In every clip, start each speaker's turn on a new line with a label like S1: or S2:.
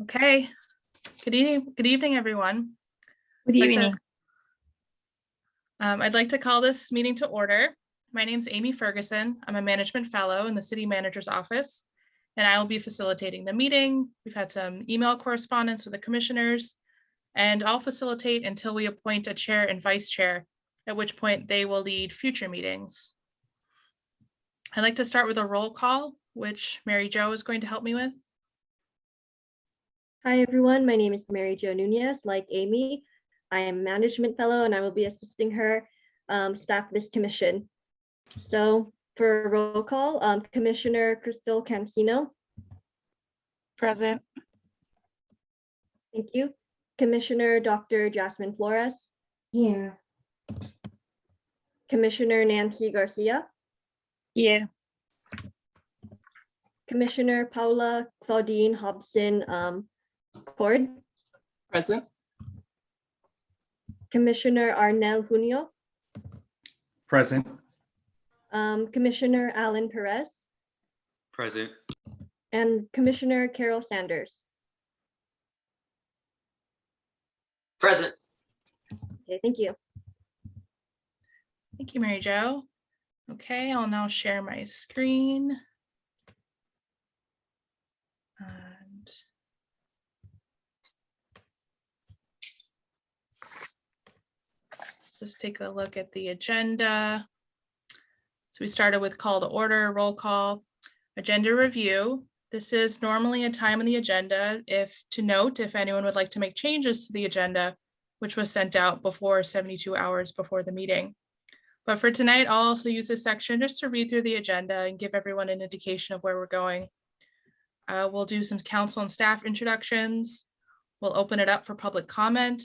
S1: Okay. Good evening, everyone.
S2: Good evening.
S1: I'd like to call this meeting to order. My name is Amy Ferguson. I'm a management fellow in the city manager's office, and I will be facilitating the meeting. We've had some email correspondence with the commissioners, and I'll facilitate until we appoint a chair and vice chair, at which point they will lead future meetings. I'd like to start with a roll call, which Mary Jo is going to help me with.
S3: Hi, everyone. My name is Mary Jo Nunez. Like Amy, I am management fellow and I will be assisting her staff this commission. So for roll call, Commissioner Crystal Cancino.
S2: Present.
S3: Thank you. Commissioner Dr. Jasmine Flores.
S4: Here.
S3: Commissioner Nancy Garcia.
S2: Here.
S3: Commissioner Paula Claudine Hobson Cord.
S5: Present.
S3: Commissioner Arnold Junno.
S6: Present.
S3: Commissioner Alan Perez.
S6: Present.
S3: And Commissioner Carol Sanders.
S5: Present.
S3: Okay, thank you.
S1: Thank you, Mary Jo. Okay, I'll now share my screen. And just take a look at the agenda. So we started with call to order, roll call, agenda review. This is normally a time on the agenda to note if anyone would like to make changes to the agenda, which was sent out before 72 hours before the meeting. But for tonight, I'll also use this section just to read through the agenda and give everyone an indication of where we're going. We'll do some council and staff introductions. We'll open it up for public comment.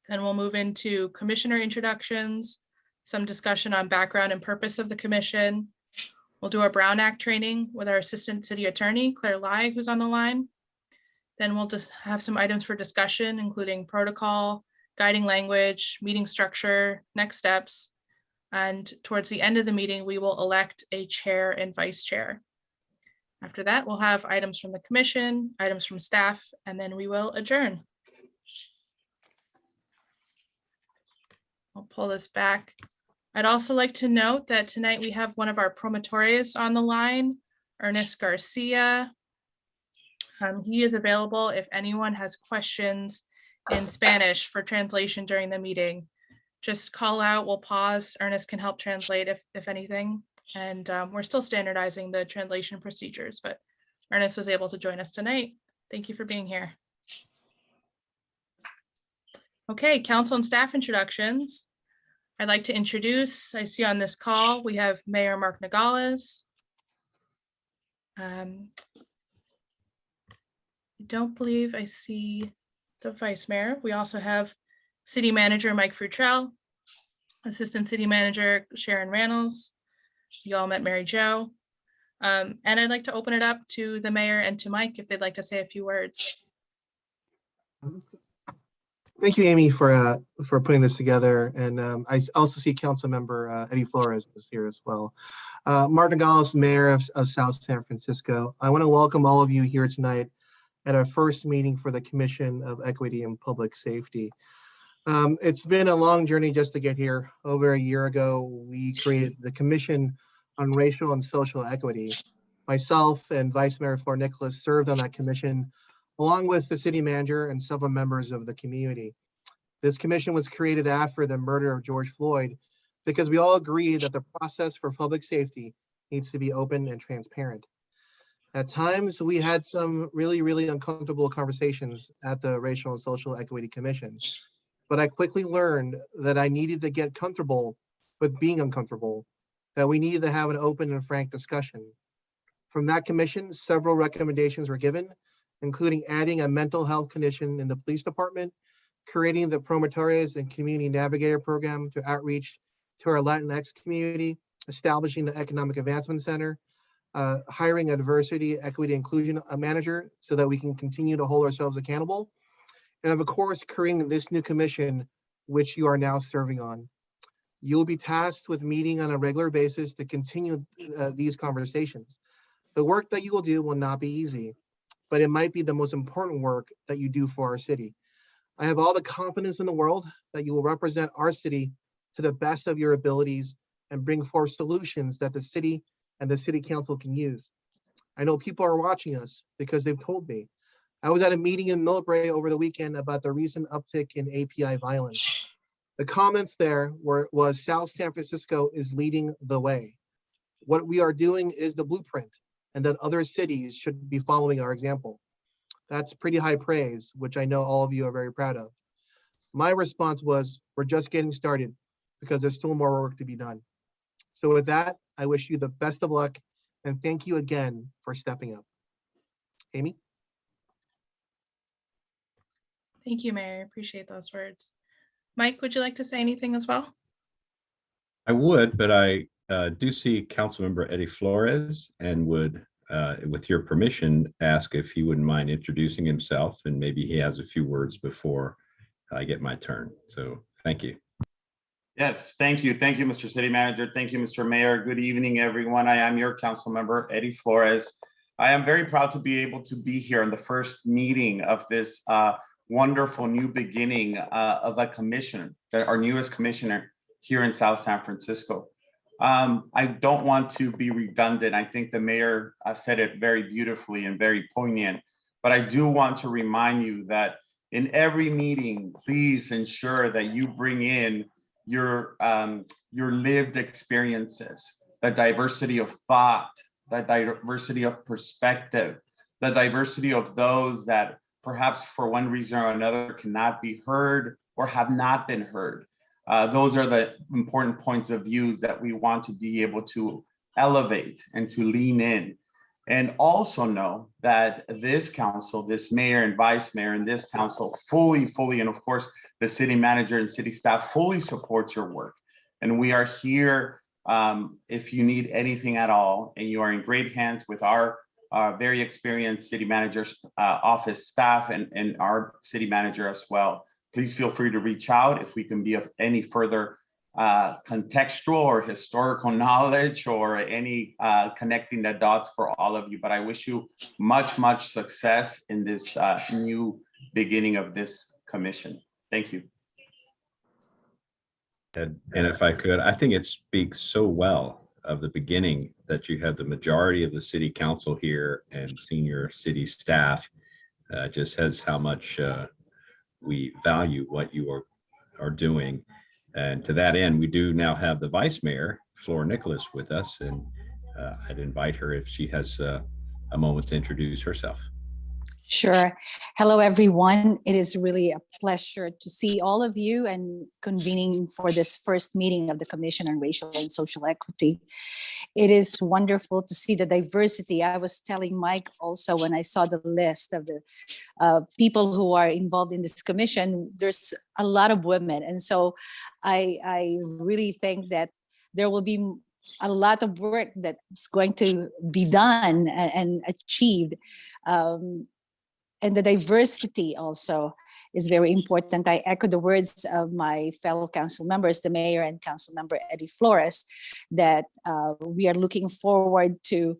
S1: Then we'll move into commissioner introductions, some discussion on background and purpose of the commission. We'll do our Brown Act training with our Assistant City Attorney, Claire Lai, who's on the line. Then we'll just have some items for discussion, including protocol, guiding language, meeting structure, next steps. And towards the end of the meeting, we will elect a chair and vice chair. After that, we'll have items from the commission, items from staff, and then we will adjourn. I'll pull this back. I'd also like to note that tonight we have one of our promotores on the line, Ernest Garcia. He is available if anyone has questions in Spanish for translation during the meeting. Just call out, we'll pause. Ernest can help translate if anything. And we're still standardizing the translation procedures, but Ernest was able to join us tonight. Thank you for being here. Okay, council and staff introductions. I'd like to introduce, I see on this call, we have Mayor Mark Nogales. I don't believe I see the vice mayor. We also have city manager Mike Futrell, assistant city manager Sharon Reynolds. You all met Mary Jo. And I'd like to open it up to the mayor and to Mike if they'd like to say a few words.
S7: Thank you, Amy, for putting this together. And I also see Council Member Eddie Flores is here as well. Mark Nogales, Mayor of South San Francisco. I want to welcome all of you here tonight at our first meeting for the Commission of Equity and Public Safety. It's been a long journey just to get here. Over a year ago, we created the Commission on Racial and Social Equity. Myself and Vice Mayor Flor Nicholas served on that commission, along with the city manager and several members of the community. This commission was created after the murder of George Floyd because we all agree that the process for public safety needs to be open and transparent. At times, we had some really uncomfortable conversations at the Racial and Social Equity Commission, but I quickly learned that I needed to get comfortable with being uncomfortable, that we needed to have an open and frank discussion. From that commission, several recommendations were given, including adding a mental health condition in the police department, creating the Promotores and Community Navigator program to outreach to our Latinx community, establishing the Economic Advancement Center, hiring a diversity, equity, inclusion manager so that we can continue to hold ourselves accountable, and of course, creating this new commission, which you are now serving on. You'll be tasked with meeting on a regular basis to continue these conversations. The work that you will do will not be easy. but it might be the most important work that you do for our city. I have all the confidence in the world that you will represent our city to the best of your abilities and bring forth solutions that the city and the city council can use. I know people are watching us because they've told me. I was at a meeting in Millbrae over the weekend about the recent uptick in API violence. The comments there was South San Francisco is leading the way. What we are doing is the blueprint, and that other cities should be following our example. That's pretty high praise, which I know all of you are very proud of. My response was, we're just getting started because there's still more work to be done. So with that, I wish you the best of luck and thank you again for stepping up. Amy?
S1: Thank you, Mayor. Appreciate those words. Mike, would you like to say anything as well?
S4: I would, but I do see Councilmember Eddie Flores and would, with your permission, ask if he wouldn't mind introducing himself, and maybe he has a few words before I get my turn. So thank you.
S8: Yes, thank you. Thank you, Mr. City Manager. Thank you, Mr. Mayor. Good evening, everyone. I am your council member, Eddie Flores. I am very proud to be able to be here in the first meeting of this wonderful new beginning of a commission, our newest commissioner here in South San Francisco. I don't want to be redundant. I think the mayor said it very beautifully and very poignant, but I do want to remind you that in every meeting, please ensure that you bring in your lived experiences, the diversity of thought, the diversity of perspective, the diversity of those that perhaps for one reason or another cannot be heard or have not been heard. Those are the important points of views that we want to be able to elevate and to lean in. And also know that this council, this mayor and vice mayor and this council fully, and of course, the city manager and city staff fully supports your work. And we are here if you need anything at all, and you are in great hands with our very experienced city manager's office staff and our city manager as well. Please feel free to reach out if we can be of any further contextual or historical knowledge or any connecting the dots for all of you. But I wish you much success in this new beginning of this commission. Thank you.
S4: And if I could, I think it speaks so well of the beginning that you have the majority of the city council here and senior city staff. Just says how much we value what you are doing. And to that end, we do now have the Vice Mayor, Flora Nicholas, with us, and I'd invite her if she has a moment to introduce herself.
S2: Sure. Hello, everyone. It is really a pleasure to see all of you and convening for this first meeting of the Commission on Racial and Social Equity. It is wonderful to see the diversity. I was telling Mike also when I saw the list of the people who are involved in this commission, there's a lot of women. And so I really think that there will be a lot of work that's going to be done and achieved. And the diversity also is very important. I echo the words of my fellow council members, the mayor and council member Eddie Flores, that we are looking forward to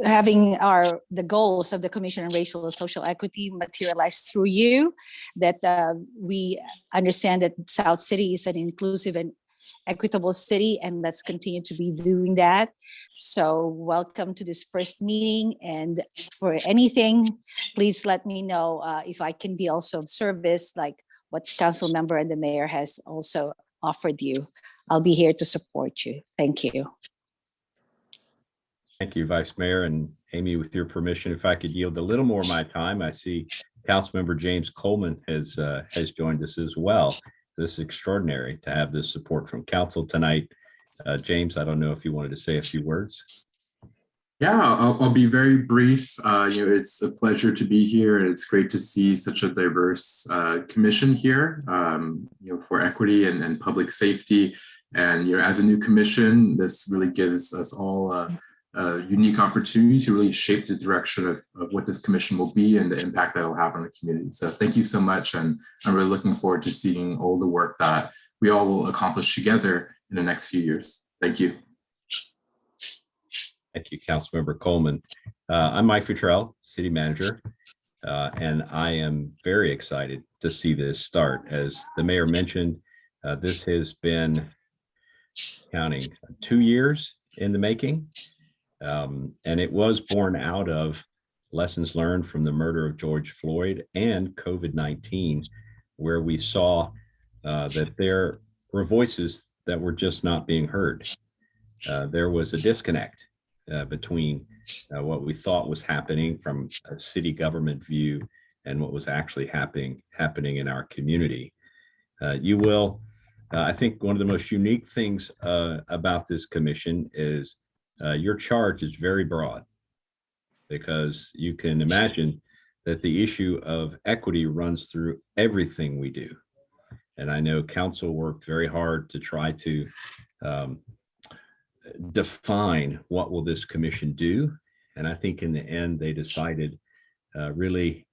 S2: having the goals of the Commission on Racial and Social Equity materialized through you, that we understand that South City is an inclusive and equitable city, and let's continue to be doing that. So welcome to this first meeting, and for anything, please let me know if I can be also of service, like what council member and the mayor has also offered you. I'll be here to support you. Thank you.
S4: Thank you, Vice Mayor. And Amy, with your permission, if I could yield a little more of my time, I see Councilmember James Coleman has joined us as well. This is extraordinary to have this support from council tonight. James, I don't know if you wanted to say a few words.
S9: Yeah, I'll be very brief. It's a pleasure to be here, and it's great to see such a diverse commission here, for equity and public safety. And as a new commission, this really gives us all a unique opportunity to really shape the direction of what this commission will be and the impact that it will have on the community. So thank you so much, and I'm really looking forward to seeing all the work that we all will accomplish together in the next few years. Thank you.
S4: Thank you, Councilmember Coleman. I'm Mike Futrell, City Manager, and I am very excited to see this start. As the mayor mentioned, this has been counting 2 years in the making, and it was born out of lessons learned from the murder of George Floyd and COVID-19, where we saw that there were voices that were just not being heard. There was a disconnect between what we thought was happening from a city government view and what was actually happening in our community. I think one of the most unique things about this commission is your charge is very broad, because you can imagine that the issue of equity runs through everything we do. And I know council worked very hard to try to define what will this commission do. And I think in the end, they decided really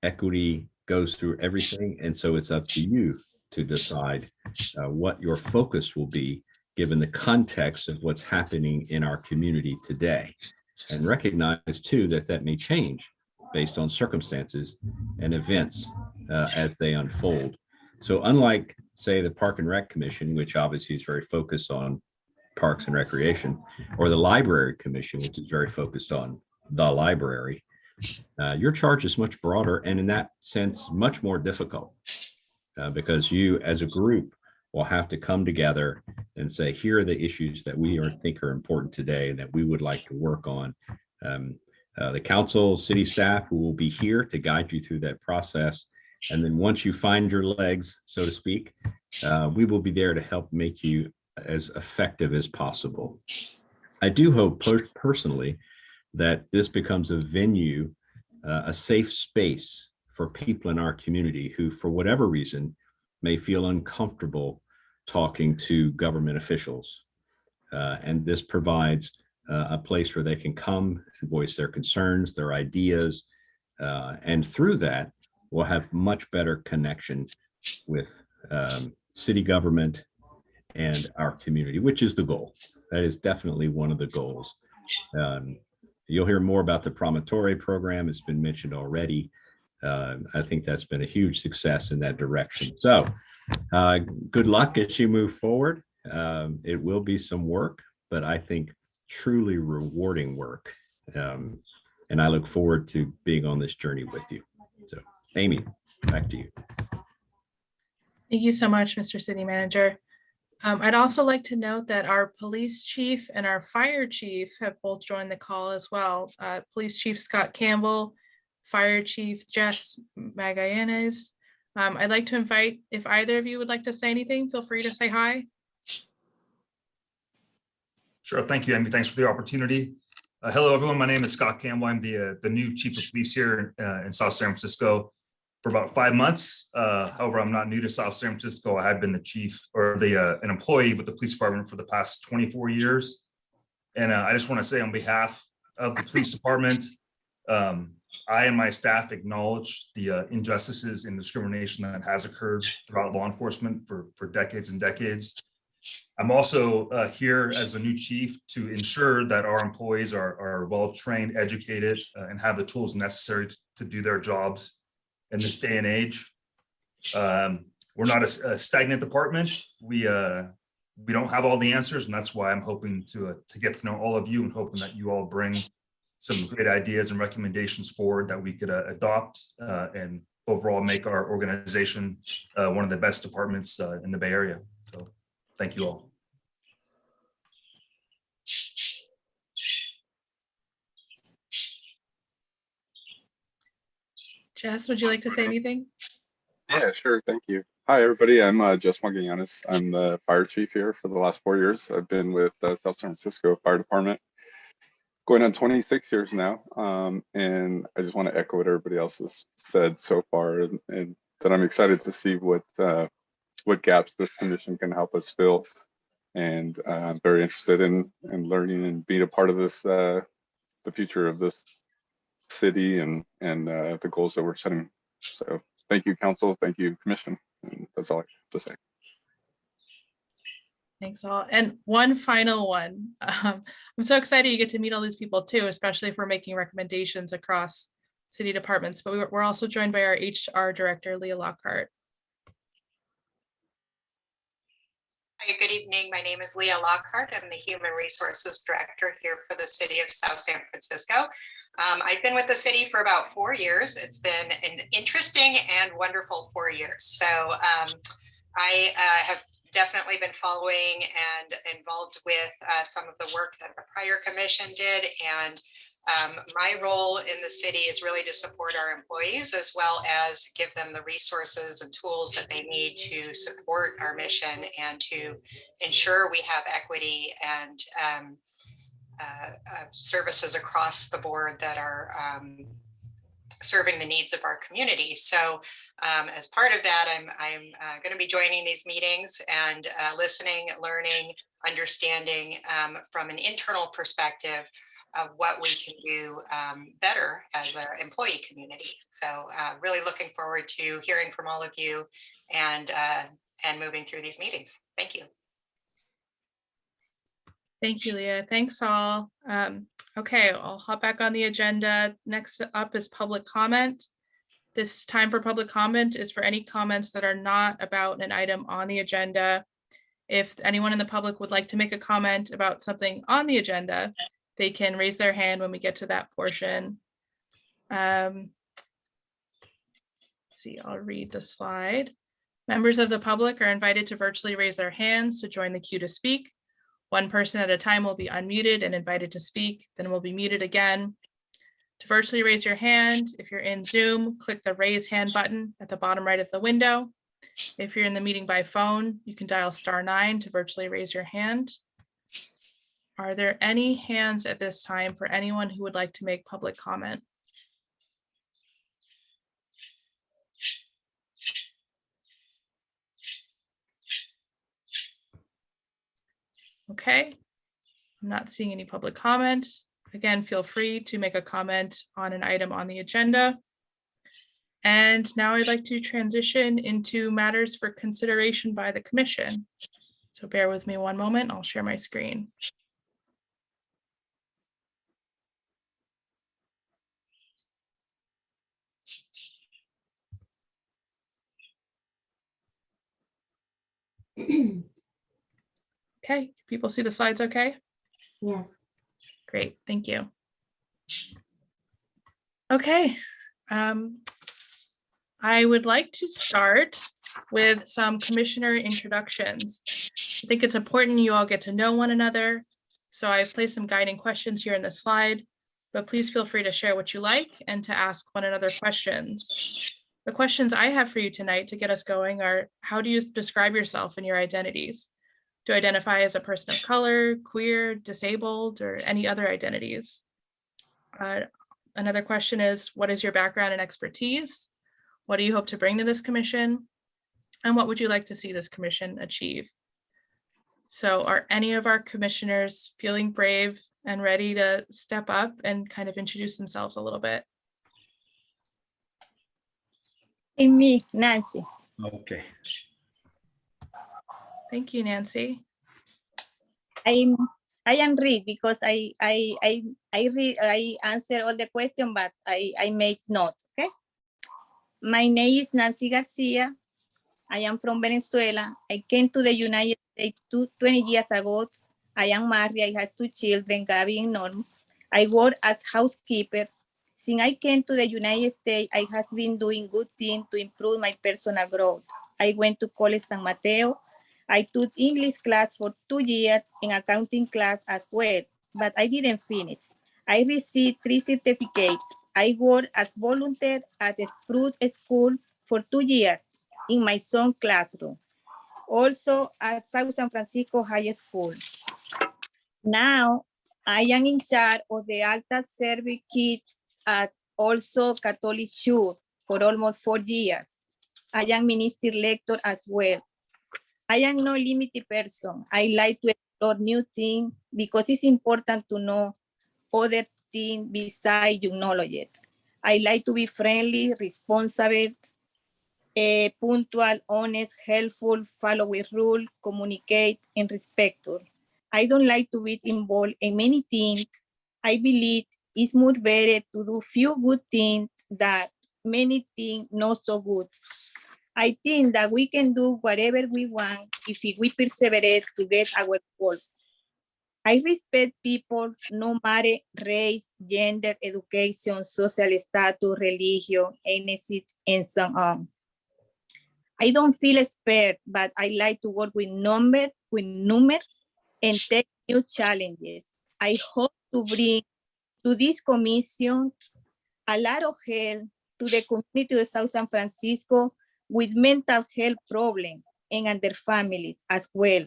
S4: equity goes through everything. And so it's up to you to decide what your focus will be, given the context of what's happening in our community today. And recognize too that may change based on circumstances and events as they unfold. So unlike, say, the Park and Rec Commission, which obviously is very focused on parks and recreation, or the Library Commission, which is very focused on the library, your charge is much broader and in that sense, much more difficult because you as a group will have to come together and say, here are the issues that we think are important today and that we would like to work on. The council, city staff who will be here to guide you through that process. And then once you find your legs, so to speak, we will be there to help make you as effective as possible. I do hope personally that this becomes a venue, a safe space for people in our community who, for whatever reason, may feel uncomfortable talking to government officials. And this provides a place where they can come and voice their concerns, their ideas, and through that, we'll have much better connection with city government and our community, which is the goal. That is definitely one of the goals. You'll hear more about the Promontory program. It's been mentioned already. I think that's been a huge success in that direction. So good luck as you move forward. It will be some work, but I think truly rewarding work. And I look forward to being on this journey with you. So Amy, back to you.
S1: Thank you so much, Mr. City Manager. I'd also like to note that our police chief and our fire chief have both joined the call as well. Police Chief Scott Campbell, Fire Chief Jess Montgomery. I'd like to invite, if either of you would like to say anything, feel free to say hi.
S10: Sure, thank you, Amy. Thanks for the opportunity. Hello, everyone. My name is Scott Campbell. I'm the new chief of police here in South San Francisco for about 5 months. However, I'm not new to South San Francisco. I have been the chief or an employee with the police department for the past 24 years. And I just want to say on behalf of the police department, I and my staff acknowledge the injustices and discrimination that has occurred throughout law enforcement for decades and decades. I'm also here as a new chief to ensure that our employees are well-trained, educated, and have the tools necessary to do their jobs in this day and age. We're not a stagnant department. We don't have all the answers, and that's why I'm hoping to get to know all of you and hoping that you all bring some great ideas and recommendations forward that we could adopt and overall make our organization one of the best departments in the Bay Area. So thank you all.
S1: Jess, would you like to say anything?
S11: Yeah, sure. Thank you. Hi, everybody. I'm Jess Montgomery. I'm the fire chief here for the last 4 years. I've been with South San Francisco Fire Department going on 26 years now. And I just want to echo what everybody else has said so far, and that I'm excited to see what gaps this commission can help us fill. And I'm very interested in learning and being a part of this, the future of this city and the goals that we're setting. So thank you, council. Thank you, commission. And that's all I have to say.
S1: Thanks all. And one final one. I'm so excited you get to meet all these people too, especially if we're making recommendations across city departments. But we're also joined by our HR director, Leah Lockhart.
S12: Hi, good evening. My name is Leah Lockhart. I'm the Human Resources Director here for the City of South San Francisco. I've been with the city for about 4 years. It's been an interesting and wonderful 4 years. So I have definitely been following and involved with some of the work that the prior commission did. And my role in the city is really to support our employees as well as give them the resources and tools that they need to support our mission and to ensure we have equity and services across the board that are serving the needs of our community. So as part of that, I'm going to be joining these meetings and listening, learning, understanding from an internal perspective of what we can do better as an employee community. So really looking forward to hearing from all of you and moving through these meetings. Thank you.
S1: Thank you, Leah. Thanks all. Okay, I'll hop back on the agenda. Next up is public comment. This time for public comment is for any comments that are not about an item on the agenda. If anyone in the public would like to make a comment about something on the agenda, they can raise their hand when we get to that portion. See, I'll read the slide. Members of the public are invited to virtually raise their hands to join the queue to speak. One person at a time will be unmuted and invited to speak, then will be muted again. To virtually raise your hand, if you're in Zoom, click the raise hand button at the bottom right of the window. If you're in the meeting by phone, you can dial *9 to virtually raise your hand. Are there any hands at this time for anyone who would like to make public comment? Okay, I'm not seeing any public comment. Again, feel free to make a comment on an item on the agenda. And now I'd like to transition into matters for consideration by the commission. So bear with me one moment, I'll share my screen. Okay, people see the slides okay?
S13: Yes.
S1: Great, thank you. Okay, I would like to start with some commissioner introductions. I think it's important you all get to know one another. So I've placed some guiding questions here in the slide, but please feel free to share what you like and to ask one another questions. The questions I have for you tonight to get us going are, how do you describe yourself and your identities? Do you identify as a person of color, queer, disabled, or any other identities? Another question is, what is your background and expertise? What do you hope to bring to this commission? And what would you like to see this commission achieve? So are any of our commissioners feeling brave and ready to step up and kind of introduce themselves a little bit?
S13: And me, Nancy.
S6: Okay.
S1: Thank you, Nancy.
S13: I am read because I read, I answer all the questions, but I make notes. Okay. My name is Nancy Garcia. I am from Venezuela. I came to the United States 20 years ago. I am married. I have 2 children, Gabby and Norm. I work as housekeeper. Since I came to the United States, I have been doing good things to improve my personal growth. I went to College San Mateo. I took English class for 2 years and accounting class as well, but I didn't finish. I received 3 certificates. I worked as volunteer at a Spruce School for 2 years in my son's classroom. Also at South San Francisco High School. Now I am in charge of the Alta Service Kids at also Catholic Church for almost 4 years. I am minister lector as well. I am no limited person. I like to explore new things because it's important to know other things besides your knowledge. I like to be friendly, responsible, punctual, honest, helpful, follow with rule, communicate, and respectful. I don't like to be involved in many things. I believe it's more better to do few good things than many things not so good. I think that we can do whatever we want if we persevere to get our goals. I respect people no matter race, gender, education, social status, religion, ethnicity, and so on. I don't feel expert, but I like to work with numbers and take new challenges. I hope to bring to this commission a lot of help to the community of South San Francisco with mental health problems and their families as well.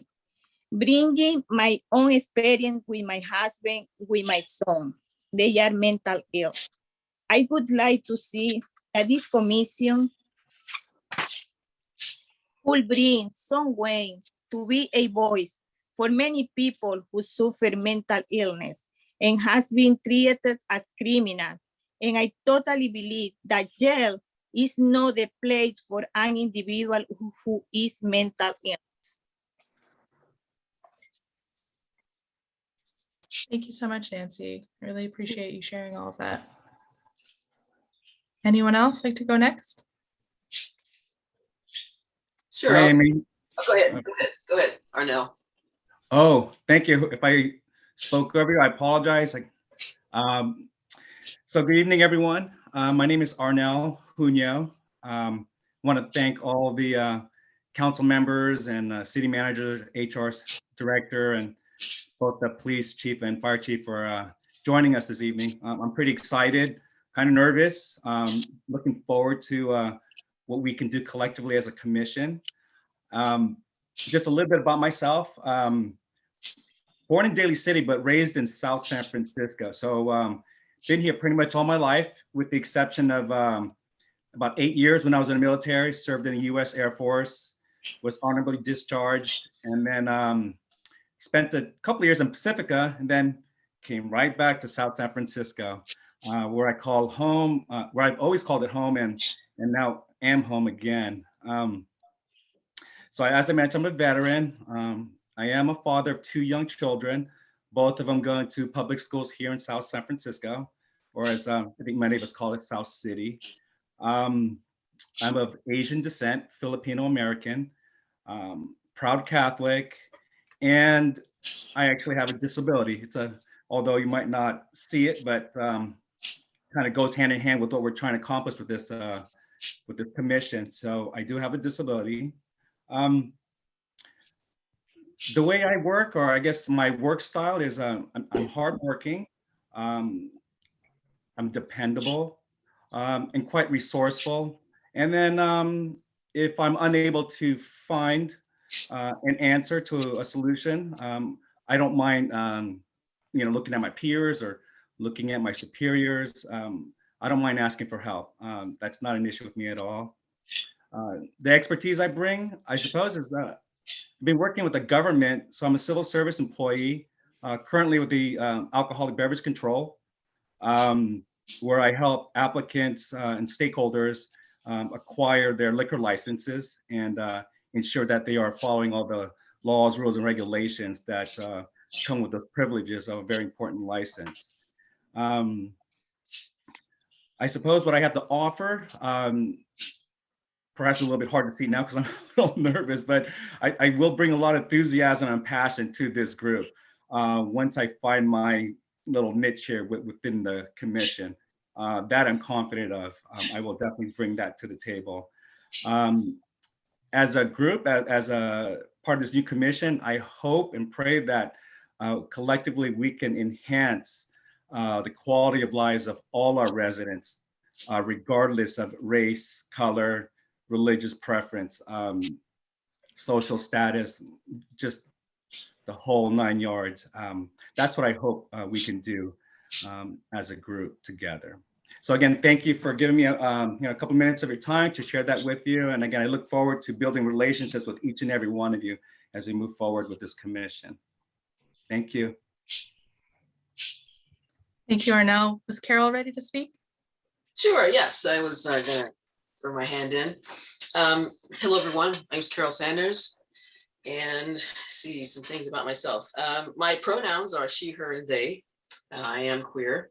S13: Bringing my own experience with my husband, with my son. They are mental ill. I would like to see that this commission will bring some way to be a voice for many people who suffer mental illness and has been treated as criminal. And I totally believe that jail is not the place for an individual who is mental ill.
S1: Thank you so much, Nancy. I really appreciate you sharing all of that. Anyone else like to go next?
S5: Sure.
S6: Hi, Amy.
S5: Oh, go ahead. Go ahead, Arnell.
S6: Oh, thank you. If I spoke over you, I apologize. So good evening, everyone. My name is Arnold Junno. I want to thank all the council members and city managers, HR director, and both the police chief and fire chief for joining us this evening. I'm pretty excited, kind of nervous, looking forward to what we can do collectively as a commission. Just a little bit about myself. Born in Daly City, but raised in South San Francisco. So been here pretty much all my life, with the exception of about 8 years when I was in the military, served in the US Air Force, was honorably discharged, and then spent a couple of years in Pacifica, and then came right back to South San Francisco, where I call home, where I've always called it home, and now am home again. So as I mentioned, I'm a veteran. I am a father of 2 young children, both of them going to public schools here in South San Francisco, or as I think many of us call it, South City. I'm of Asian descent, Filipino American, proud Catholic, and I actually have a disability. It's although you might not see it, but kind of goes hand in hand with what we're trying to accomplish with this commission. So I do have a disability. The way I work, or I guess my work style, is I'm hardworking, I'm dependable, and quite resourceful. And then if I'm unable to find an answer to a solution, I don't mind, looking at my peers or looking at my superiors. I don't mind asking for help. That's not an issue with me at all. The expertise I bring, I suppose, is that I've been working with the government. So I'm a civil service employee, currently with the Alcoholic Beverage Control, where I help applicants and stakeholders acquire their liquor licenses and ensure that they are following all the laws, rules, and regulations that come with the privileges of a very important license. I suppose what I have to offer, perhaps a little bit hard to see now because I'm a little nervous, but I will bring a lot of enthusiasm and passion to this group once I find my little niche here within the commission. That I'm confident of. I will definitely bring that to the table. As a group, as a part of this new commission, I hope and pray that collectively we can enhance the quality of lives of all our residents, regardless of race, color, religious preference, social status, just the whole 9 yards. That's what I hope we can do as a group together. So again, thank you for giving me a couple minutes of your time to share that with you. And again, I look forward to building relationships with each and every one of you as we move forward with this commission. Thank you.
S1: Thank you, Arnell. Was Carol ready to speak?
S5: Sure, yes, I was gonna throw my hand in. Hello, everyone. My name is Carol Sanders. And see some things about myself. My pronouns are she, her, and they. I am queer.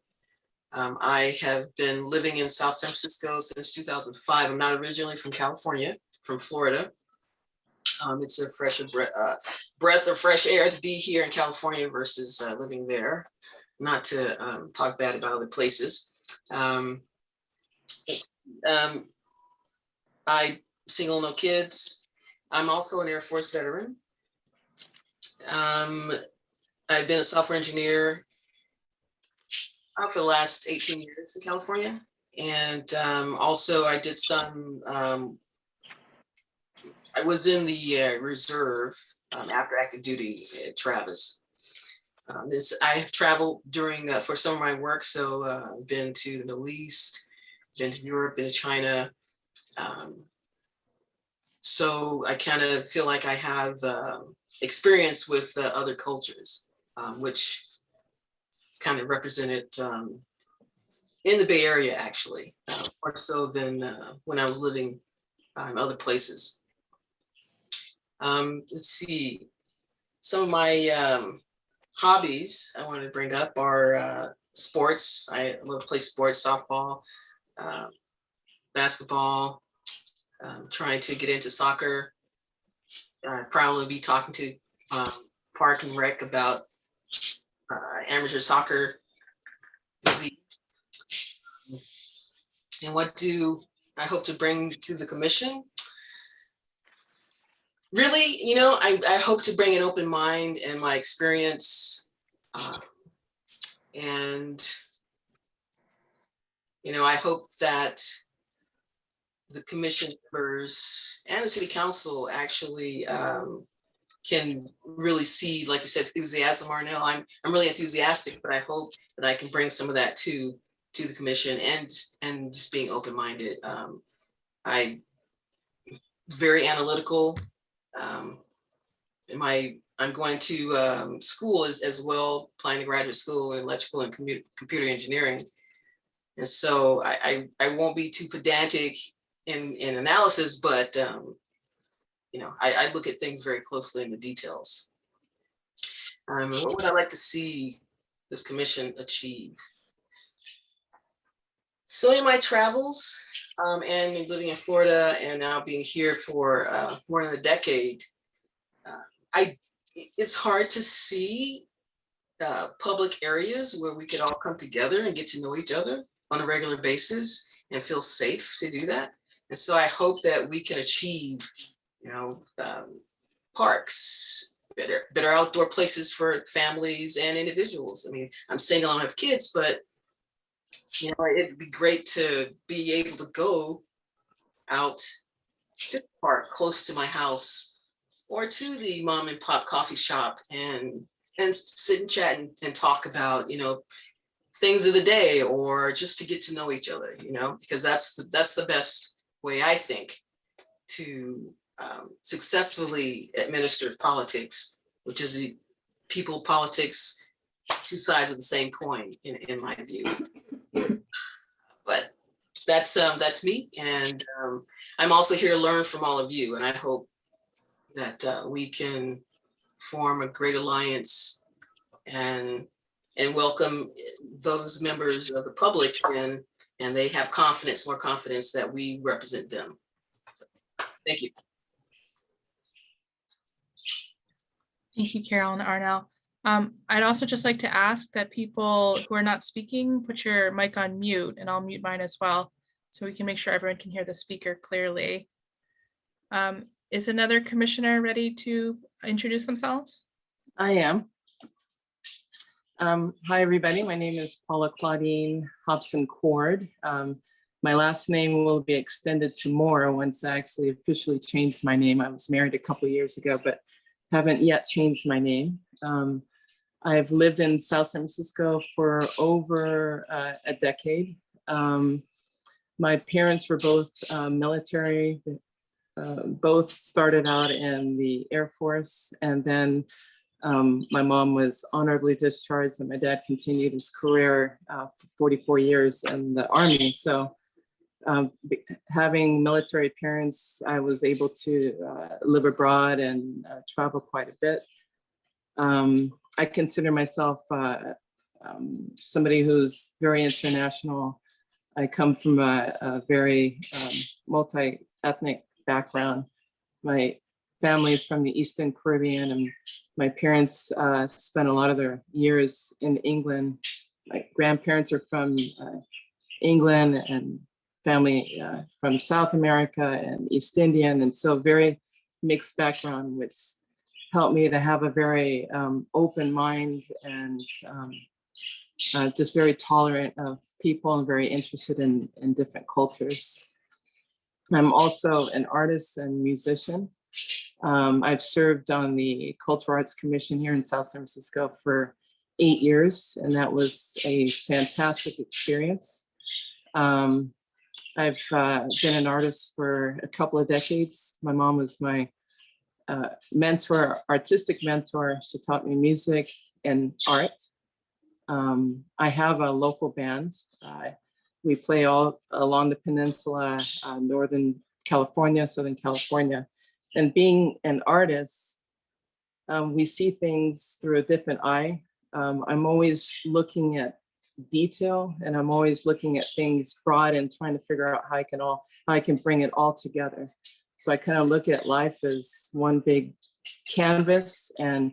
S5: I have been living in South San Francisco since 2005. I'm not originally from California, from Florida. It's a breath of fresh air to be here in California versus living there. Not to talk bad about other places. I single, no kids. I'm also an Air Force veteran. I've been a software engineer for the last 18 years in California. And also I did some, I was in the reserve after active duty at Travis. I have traveled during, for some of my work. So I've been to the Middle East, been to Europe, been to China. So I kind of feel like I have experience with other cultures, which is kind of represented in the Bay Area, actually, more so than when I was living in other places. Let's see, some of my hobbies I wanted to bring up are sports. I love to play sports, softball, basketball. Trying to get into soccer. Probably be talking to Park and Rec about amateur soccer league. And what do I hope to bring to the commission? Really, you know, I hope to bring an open mind and my experience. And, you know, I hope that the commission members and the city council actually can really see, like you said, enthusiasm, Arnell. I'm really enthusiastic, but I hope that I can bring some of that to the commission and just being open-minded. I'm very analytical. I'm going to school as well, applying to graduate school in electrical and computer engineering. And so I won't be too pedantic in analysis, but you know, I look at things very closely in the details. What would I like to see this commission achieve? So in my travels and living in Florida and now being here for more than a decade, it's hard to see public areas where we could all come together and get to know each other on a regular basis and feel safe to do that. And so I hope that we can achieve, you know, parks, better outdoor places for families and individuals. I mean, I'm single, I don't have kids, but you know, it'd be great to be able to go out to the park close to my house or to the mom and pop coffee shop and sit and chat and talk about, you know, things of the day, or just to get to know each other, you know, because that's the best way, I think, to successfully administer politics, which is the people politics, two sides of the same coin, in my view. But that's me, and I'm also here to learn from all of you, and I hope that we can form a great alliance and welcome those members of the public in, and they have more confidence that we represent them. So, thank you.
S1: Thank you, Carol and Arnell. I'd also just like to ask that people who are not speaking, put your mic on mute, and I'll mute mine as well, so we can make sure everyone can hear the speaker clearly. Is another commissioner ready to introduce themselves?
S14: I am. Hi, everybody. My name is Paula Claudine Hobson-Cord. My last name will be extended to Moore once I actually officially changed my name. I was married a couple of years ago, but haven't yet changed my name. I've lived in South San Francisco for over a decade. My parents were both military, both started out in the Air Force, and then my mom was honorably discharged, and my dad continued his career for 44 years in the Army. So Having military parents, I was able to live abroad and travel quite a bit. I consider myself somebody who's very international. I come from a very multi-ethnic background. My family is from the Eastern Caribbean, and my parents spent a lot of their years in England. My grandparents are from England, and family from South America and East Indian, and so very mixed background, which helped me to have a very open mind and just very tolerant of people and very interested in different cultures. I'm also an artist and musician. I've served on the Cultural Arts Commission here in South San Francisco for 8 years, and that was a fantastic experience. I've been an artist for a couple of decades. My mom was my mentor, artistic mentor. She taught me music and art. I have a local band. We play all along the peninsula, Northern California, Southern California. And being an artist, we see things through a different eye. I'm always looking at detail, and I'm always looking at things broad and trying to figure out how I can bring it all together. So I kind of look at life as one big canvas and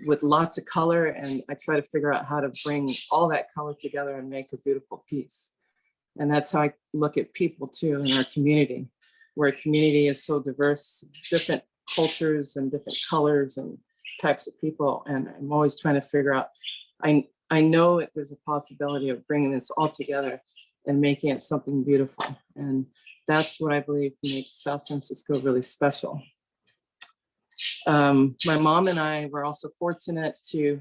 S14: with lots of color, and I try to figure out how to bring all that color together and make a beautiful piece. And that's how I look at people too in our community, where a community is so diverse, different cultures and different colors and types of people. And I'm always trying to figure out, I know that there's a possibility of bringing this all together and making it something beautiful. And that's what I believe makes South San Francisco really special. My mom and I were also fortunate to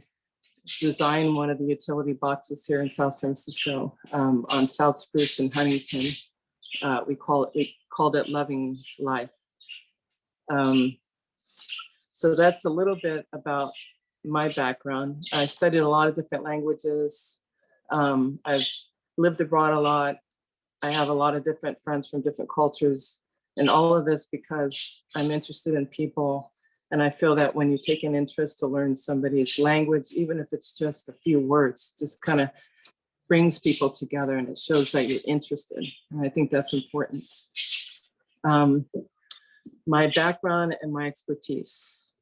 S14: design one of the utility boxes here in South San Francisco on South Spruce and Huntington. We called it Loving Life. So that's a little bit about my background. I studied a lot of different languages. I've lived abroad a lot. I have a lot of different friends from different cultures, and all of this because I'm interested in people. And I feel that when you take an interest to learn somebody's language, even if it's just a few words, just kind of brings people together, and it shows that you're interested. And I think that's important. My background and my expertise.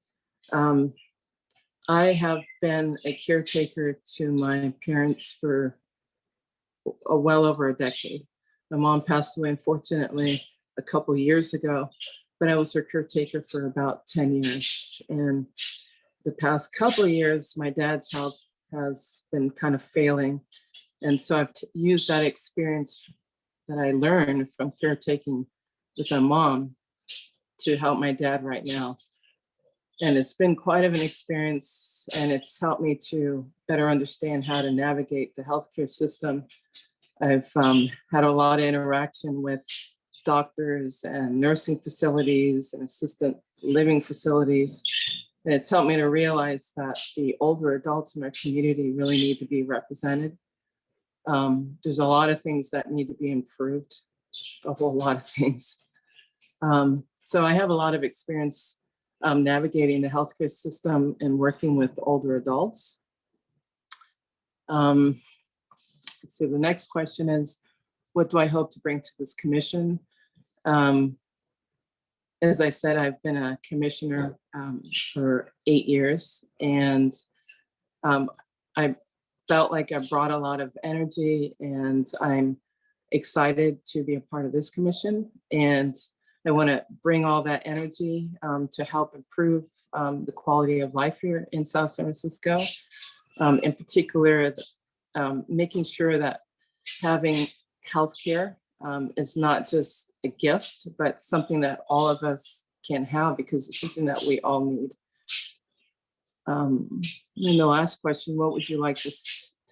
S14: I have been a caretaker to my parents for well over a decade. My mom passed away, unfortunately, a couple of years ago, but I was her caretaker for about 10 years. And the past couple of years, my dad's health has been kind of failing. And so I've used that experience that I learned from caretaking with my mom to help my dad right now. And it's been quite of an experience, and it's helped me to better understand how to navigate the healthcare system. I've had a lot of interaction with doctors and nursing facilities and assisted living facilities. And it's helped me to realize that the older adults in our community really need to be represented. There's a lot of things that need to be improved, a whole lot of things. So I have a lot of experience navigating the healthcare system and working with older adults. Let's see, the next question is, what do I hope to bring to this commission? As I said, I've been a commissioner for 8 years, and I felt like I brought a lot of energy, and I'm excited to be a part of this commission. And I want to bring all that energy to help improve the quality of life here in South San Francisco. In particular, making sure that having healthcare is not just a gift, but something that all of us can have, because it's something that we all need. And the last question, what would you like to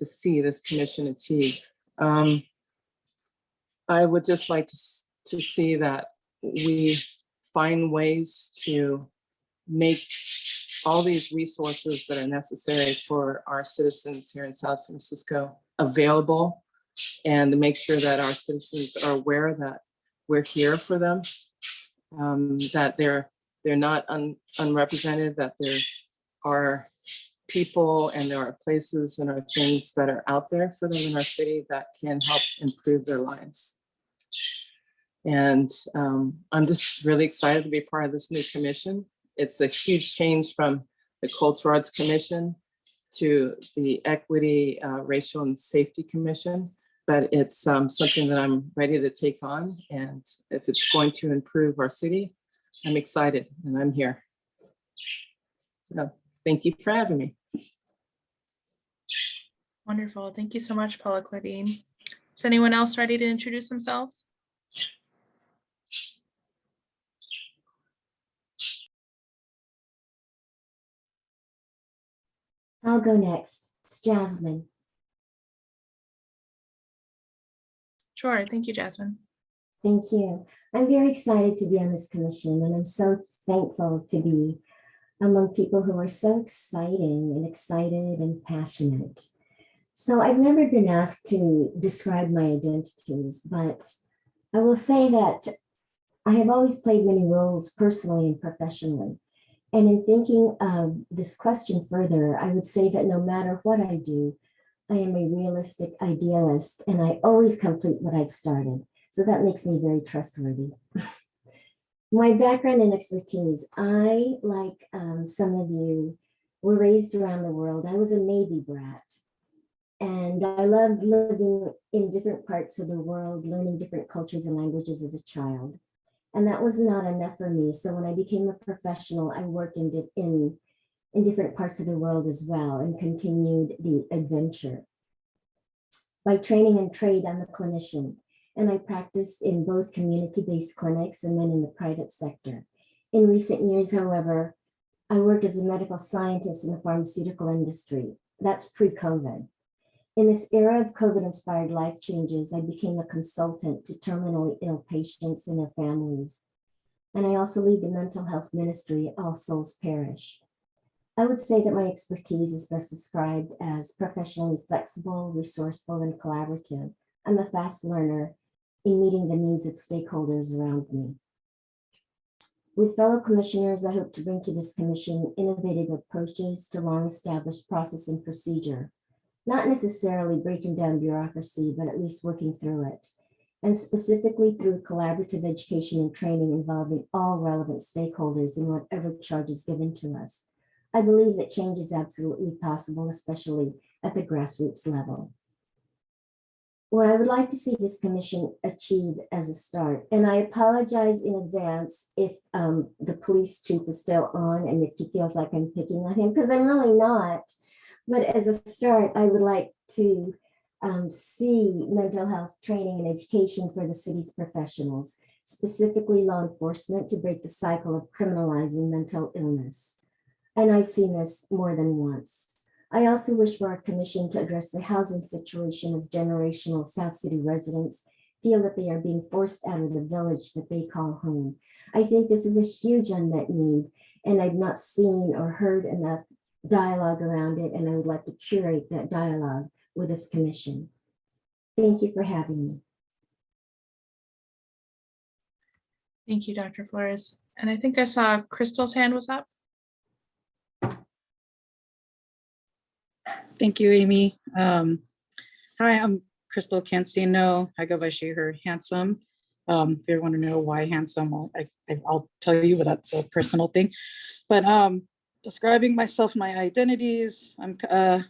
S14: see this commission achieve? I would just like to see that we find ways to make all these resources that are necessary for our citizens here in South San Francisco available and to make sure that our citizens are aware that we're here for them, that they're not unrepresented, that there are people and there are places and are things that are out there for them in our city that can help improve their lives. And I'm just really excited to be part of this new commission. It's a huge change from the Cultural Arts Commission to the Equity, Racial and Safety Commission, but it's something that I'm ready to take on. And if it's going to improve our city, I'm excited and I'm here. So thank you for having me.
S1: Wonderful. Thank you so much, Paula Claudine. Is anyone else ready to introduce themselves?
S15: I'll go next. It's Jasmine.
S1: Sure. Thank you, Jasmine.
S15: Thank you. I'm very excited to be on this commission, and I'm so thankful to be among people who are so exciting and excited and passionate. So I've never been asked to describe my identities, but I will say that I have always played many roles personally and professionally. And in thinking of this question further, I would say that no matter what I do, I am a realistic idealist and I always complete what I've started. So that makes me very trustworthy. My background and expertise, I, like some of you, were raised around the world. I was a Navy brat. And I loved living in different parts of the world, learning different cultures and languages as a child. And that was not enough for me. So when I became a professional, I worked in different parts of the world as well and continued the adventure. By training and trade, I'm a clinician, and I practiced in both community-based clinics and then in the private sector. In recent years, however, I worked as a medical scientist in the pharmaceutical industry. That's pre-COVID. In this era of COVID-inspired life changes, I became a consultant to terminally ill patients and their families. And I also lead the mental health ministry at All Souls Parish. I would say that my expertise is best described as professionally flexible, resourceful, and collaborative. I'm a fast learner in meeting the needs of stakeholders around me. With fellow commissioners, I hope to bring to this commission innovative approaches to long-established process and procedure, not necessarily breaking down bureaucracy, but at least working through it, and specifically through collaborative education and training involving all relevant stakeholders in whatever charge is given to us. I believe that change is absolutely possible, especially at the grassroots level. What I would like to see this commission achieve as a start, and I apologize in advance if the police chief is still on and if he feels like I'm picking on him, because I'm really not. But as a start, I would like to see mental health training and education for the city's professionals, specifically law enforcement, to break the cycle of criminalizing mental illness. And I've seen this more than once. I also wish for our commission to address the housing situation as generational South City residents feel that they are being forced out of the village that they call home. I think this is a huge unmet need, and I've not seen or heard enough dialogue around it, and I would like to curate that dialogue with this commission. Thank you for having me.
S1: Thank you, Dr. Flores. And I think I saw Crystal's hand was up.
S16: Thank you, Amy. Hi, I'm Crystal Cancino. I go by she, her, handsome. If you want to know why handsome, I'll tell you, but that's a personal thing. But describing myself, my identities, I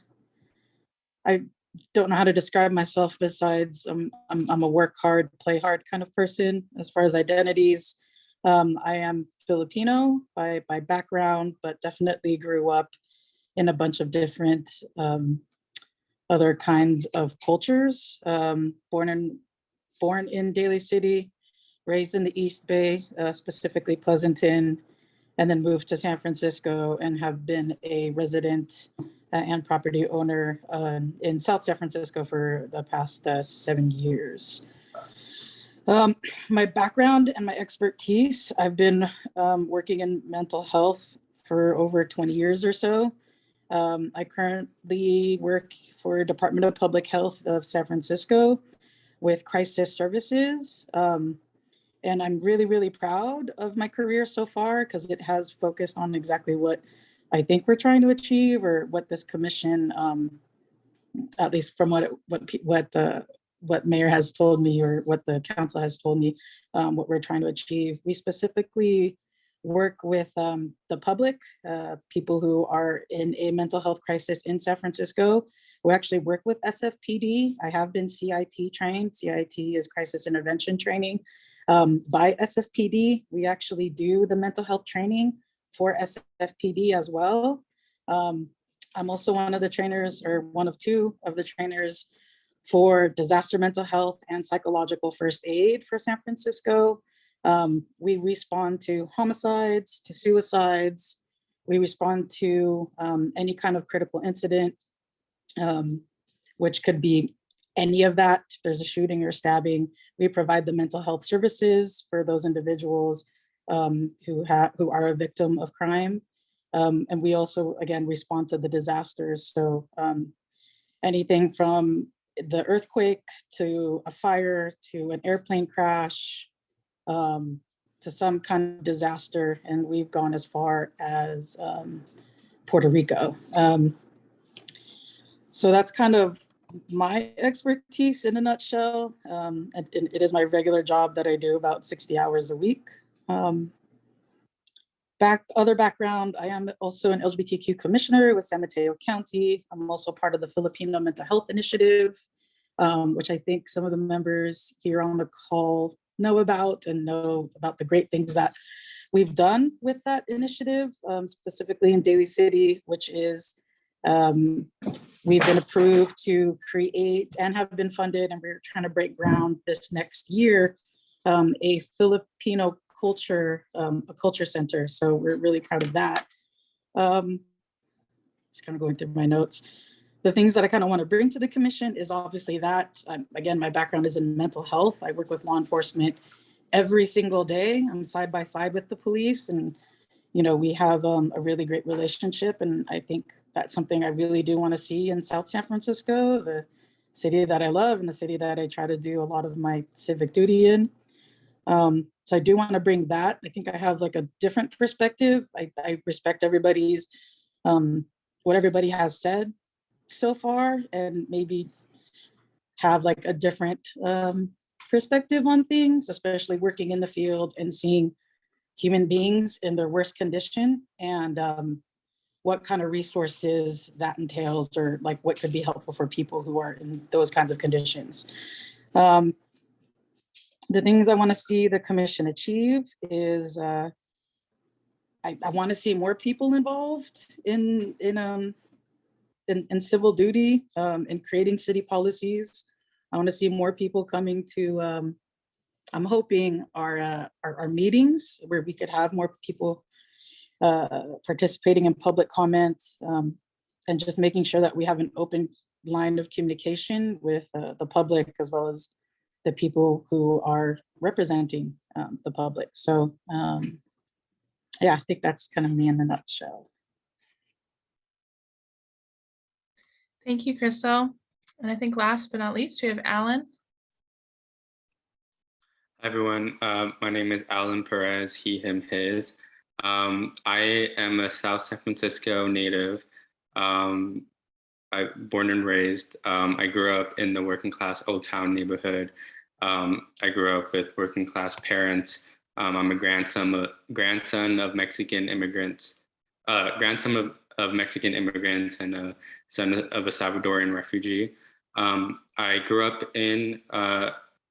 S16: don't know how to describe myself besides I'm a work hard, play hard kind of person. As far as identities, I am Filipino by background, but definitely grew up in a bunch of different other kinds of cultures. Born in Daly City, raised in the East Bay, specifically Pleasanton, and then moved to San Francisco and have been a resident and property owner in South San Francisco for the past 7 years. My background and my expertise, I've been working in mental health for over 20 years or so. I currently work for Department of Public Health of San Francisco with crisis services. And I'm really, really proud of my career so far because it has focused on exactly what I think we're trying to achieve, or what this commission, at least from what Mayor has told me, or what the council has told me, what we're trying to achieve. We specifically work with the public, people who are in a mental health crisis in San Francisco. We actually work with SFPD. I have been CIT trained. CIT is crisis intervention training by SFPD. We actually do the mental health training for SFPD as well. I'm also one of the trainers, or one of two of the trainers, for disaster mental health and psychological first aid for San Francisco. We respond to homicides, to suicides. We respond to any kind of critical incident, which could be any of that. If there's a shooting or stabbing, we provide the mental health services for those individuals who are a victim of crime. And we also, again, respond to the disasters. So anything from the earthquake to a fire to an airplane crash to some kind of disaster. And we've gone as far as Puerto Rico. So that's kind of my expertise in a nutshell. And it is my regular job that I do about 60 hours a week. Other background, I am also an LGBTQ commissioner with San Mateo County. I'm also part of the Filipino Mental Health Initiative, which I think some of the members here on the call know about, and know about the great things that we've done with that initiative, specifically in Daly City, which is, we've been approved to create and have been funded, and we're trying to break ground this next year, a Filipino culture, a culture center. So we're really proud of that. Just kind of going through my notes. The things that I kind of want to bring to the commission is obviously that, again, my background is in mental health. I work with law enforcement every single day. I'm side by side with the police, and, you know, we have a really great relationship. And I think that's something I really do want to see in South San Francisco, the city that I love and the city that I try to do a lot of my civic duty in. So I do want to bring that. I think I have like a different perspective. I respect everybody's, what everybody has said so far, and maybe have like a different perspective on things, especially working in the field and seeing human beings in their worst condition, and what kind of resources that entails, or like what could be helpful for people who are in those kinds of conditions. The things I want to see the commission achieve is I want to see more people involved in civil duty, in creating city policies. I want to see more people coming to, I'm hoping our meetings, where we could have more people participating in public comments, and just making sure that we have an open line of communication with the public, as well as the people who are representing the public. So yeah, I think that's kind of me in a nutshell.
S1: Thank you, Crystal. And I think last but not least, we have Alan.
S17: Hi, everyone. My name is Alan Perez, he, him, his. I am a South San Francisco native. I'm born and raised. I grew up in the working class Old Town neighborhood. I grew up with working class parents. I'm a grandson of Mexican immigrants, grandson of Mexican immigrants, and a son of a Salvadorian refugee. I grew up in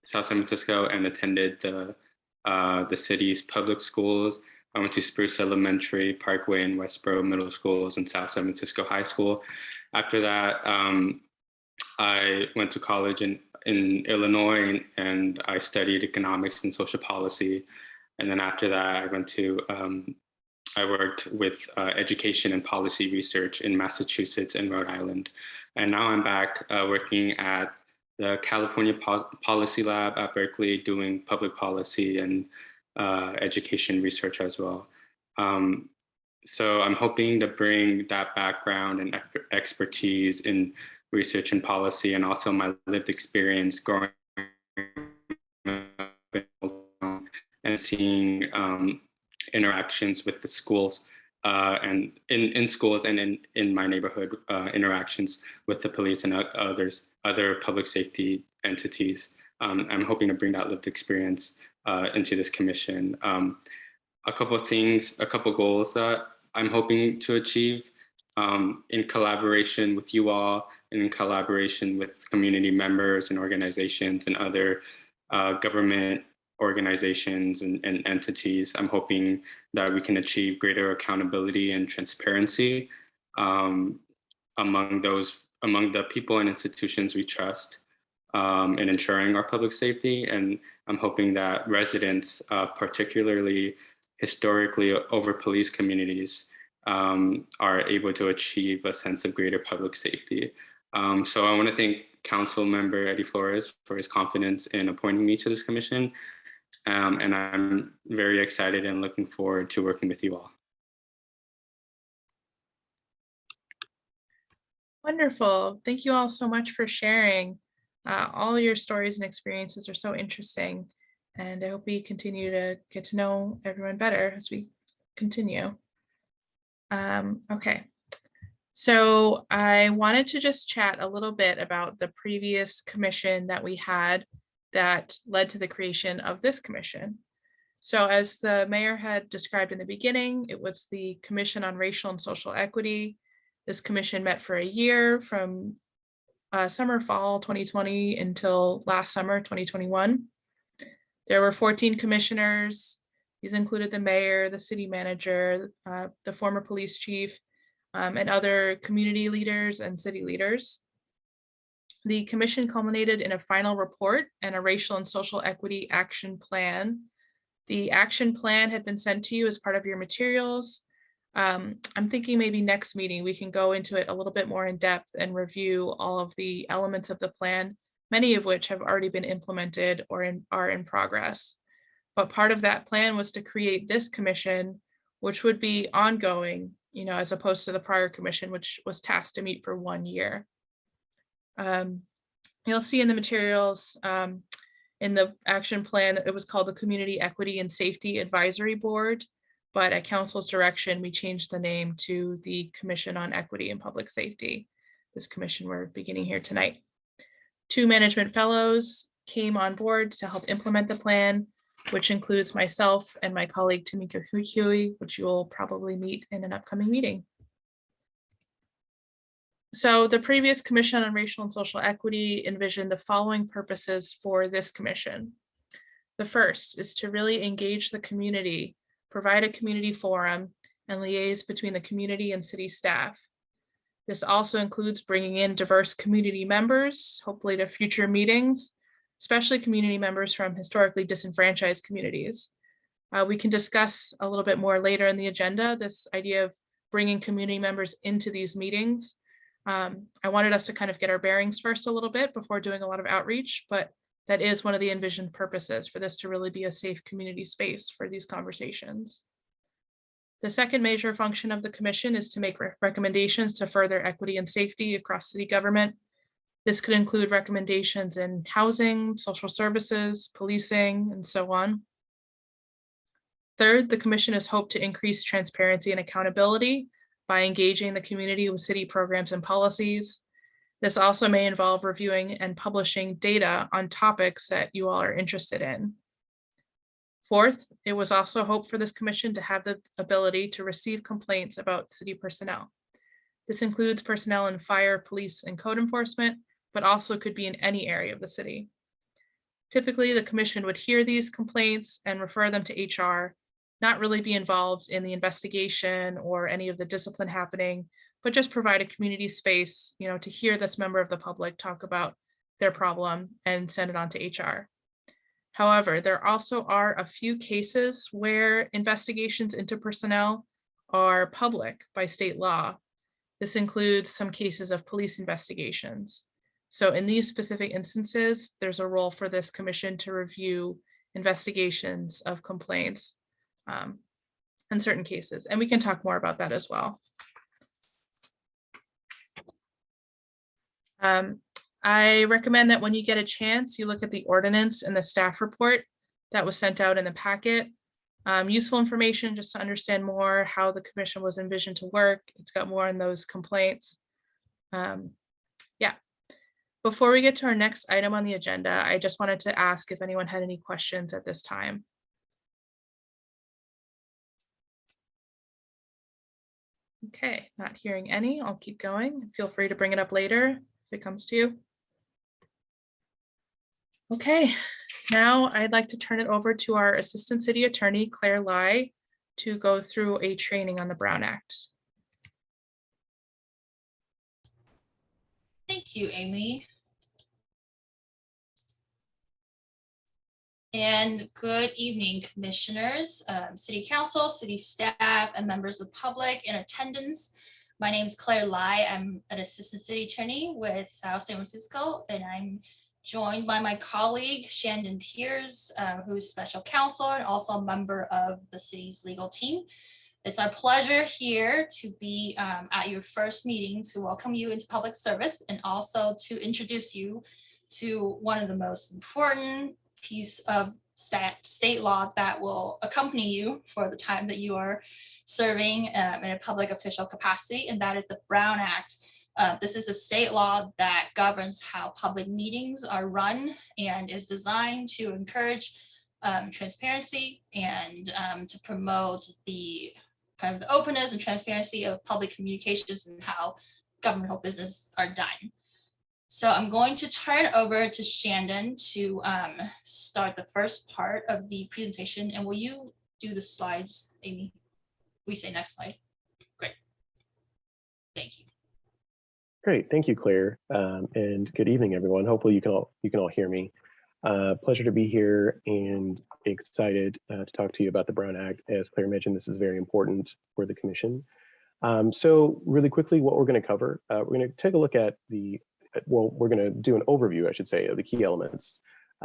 S17: South San Francisco and attended the city's public schools. I went to Spruce Elementary, Parkway, and Westboro Middle Schools, and South San Francisco High School. After that, I went to college in Illinois, and I studied economics and social policy. And then after that, I worked with education and policy research in Massachusetts and Rhode Island. And now I'm back working at the California Policy Lab at Berkeley, doing public policy and education research as well. So I'm hoping to bring that background and expertise in research and policy, and also my lived experience growing up and seeing interactions with the schools and in schools and in my neighborhood, interactions with the police and other public safety entities. I'm hoping to bring that lived experience into this commission. A couple of things, a couple of goals that I'm hoping to achieve in collaboration with you all and in collaboration with community members and organizations and other government organizations and entities. I'm hoping that we can achieve greater accountability and transparency among the people and institutions we trust in ensuring our public safety. And I'm hoping that residents, particularly historically over police communities, are able to achieve a sense of greater public safety. So I want to thank Council Member Eddie Flores for his confidence in appointing me to this commission. And I'm very excited and looking forward to working with you all.
S1: Wonderful. Thank you all so much for sharing. All your stories and experiences are so interesting. And I hope we continue to get to know everyone better as we continue. Okay. So I wanted to just chat a little bit about the previous commission that we had that led to the creation of this commission. So as the mayor had described in the beginning, it was the Commission on Racial and Social Equity. This commission met for a year from summer, fall 2020 until last summer, 2021. There were 14 commissioners. These included the mayor, the city manager, the former police chief, and other community leaders and city leaders. The commission culminated in a final report and a racial and social equity action plan. The action plan had been sent to you as part of your materials. I'm thinking maybe next meeting we can go into it a little bit more in depth and review all of the elements of the plan, many of which have already been implemented or are in progress. But part of that plan was to create this commission, which would be ongoing, as opposed to the prior commission, which was tasked to meet for 1 year. You'll see in the materials in the action plan that it was called the Community Equity and Safety Advisory Board, but at council's direction, we changed the name to the Commission on Equity and Public Safety. This commission we're beginning here tonight. 2 management fellows came on board to help implement the plan, which includes myself and my colleague Tamika Huey, which you will probably meet in an upcoming meeting. So the previous Commission on Racial and Social Equity envisioned the following purposes for this commission. The first is to really engage the community, provide a community forum, and liaise between the community and city staff. This also includes bringing in diverse community members, hopefully to future meetings, especially community members from historically disenfranchised communities. We can discuss a little bit more later in the agenda, this idea of bringing community members into these meetings. I wanted us to kind of get our bearings first a little bit before doing a lot of outreach, but that is one of the envisioned purposes, for this to really be a safe community space for these conversations. The second major function of the commission is to make recommendations to further equity and safety across city government. This could include recommendations in housing, social services, policing, and so on. Third, the commission has hoped to increase transparency and accountability by engaging the community with city programs and policies. This also may involve reviewing and publishing data on topics that you all are interested in. Fourth, it was also hoped for this commission to have the ability to receive complaints about city personnel. This includes personnel in fire, police, and code enforcement, but also could be in any area of the city. Typically, the commission would hear these complaints and refer them to HR, not really be involved in the investigation or any of the discipline happening, but just provide a community space, to hear this member of the public talk about their problem and send it on to HR. However, there also are a few cases where investigations into personnel are public by state law. This includes some cases of police investigations. So in these specific instances, there's a role for this commission to review investigations of complaints. in certain cases, and we can talk more about that as well. I recommend that when you get a chance, you look at the ordinance and the staff report that was sent out in the packet. Useful information just to understand more how the commission was envisioned to work. It's got more on those complaints. Yeah. Before we get to our next item on the agenda, I just wanted to ask if anyone had any questions at this time. Okay, not hearing any. I'll keep going. Feel free to bring it up later if it comes to you. Okay, now I'd like to turn it over to our Assistant City Attorney, Claire Lai, to go through a training on the Brown Act.
S18: Thank you, Amy. And good evening, commissioners, city council, city staff, and members of the public in attendance. My name is Claire Lai. I'm an assistant city attorney with South San Francisco, and I'm joined by my colleague, Shandon Piers, who's special counsel and also a member of the city's legal team. It's our pleasure here to be at your first meeting to welcome you into public service and also to introduce you to one of the most important piece of state law that will accompany you for the time that you are serving in a public official capacity, and that is the Brown Act. This is a state law that governs how public meetings are run and is designed to encourage transparency and to promote the kind of the openness and transparency of public communications and how governmental business are done. So I'm going to turn it over to Shandon to start the first part of the presentation. And will you do the slides, Amy? We say next slide. Great. Thank you.
S19: Great, thank you, Claire, and good evening, everyone. Hopefully you can all hear me. Pleasure to be here and excited to talk to you about the Brown Act. As Claire mentioned, this is very important for the commission. So really quickly, what we're going to cover, we're going to take a look at we're going to do an overview, I should say, of the key elements.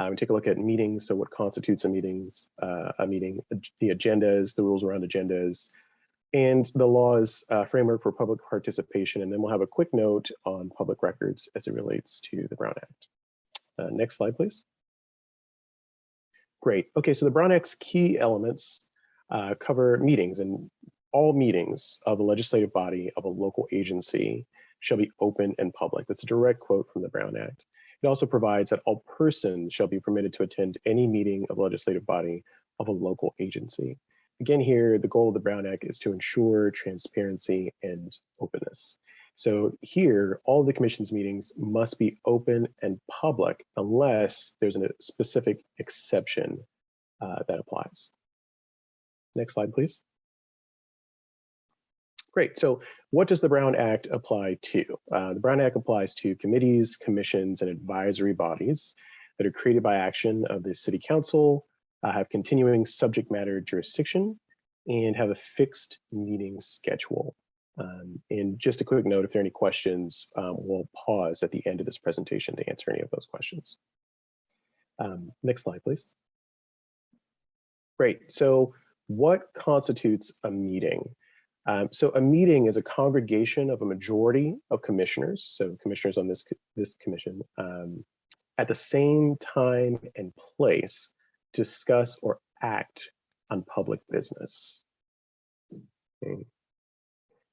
S19: We take a look at meetings, so what constitutes a meeting, the agendas, the rules around agendas, and the law's framework for public participation. And then we'll have a quick note on public records as it relates to the Brown Act. Next slide, please. Great. Okay, so the Brown Act's key elements cover meetings, and all meetings of a legislative body of a local agency shall be open and public. That's a direct quote from the Brown Act. It also provides that all persons shall be permitted to attend any meeting of a legislative body of a local agency. Again, here, the goal of the Brown Act is to ensure transparency and openness. So here, all of the commission's meetings must be open and public unless there's a specific exception that applies. Next slide, please. Great, so what does the Brown Act apply to? The Brown Act applies to committees, commissions, and advisory bodies that are created by action of the City Council, have continuing subject matter jurisdiction, and have a fixed meeting schedule. And just a quick note, if there are any questions, we'll pause at the end of this presentation to answer any of those questions. Next slide, please. Great, so what constitutes a meeting? So a meeting is a congregation of a majority of commissioners, so commissioners on this commission, at the same time and place, discuss or act on public business. Okay.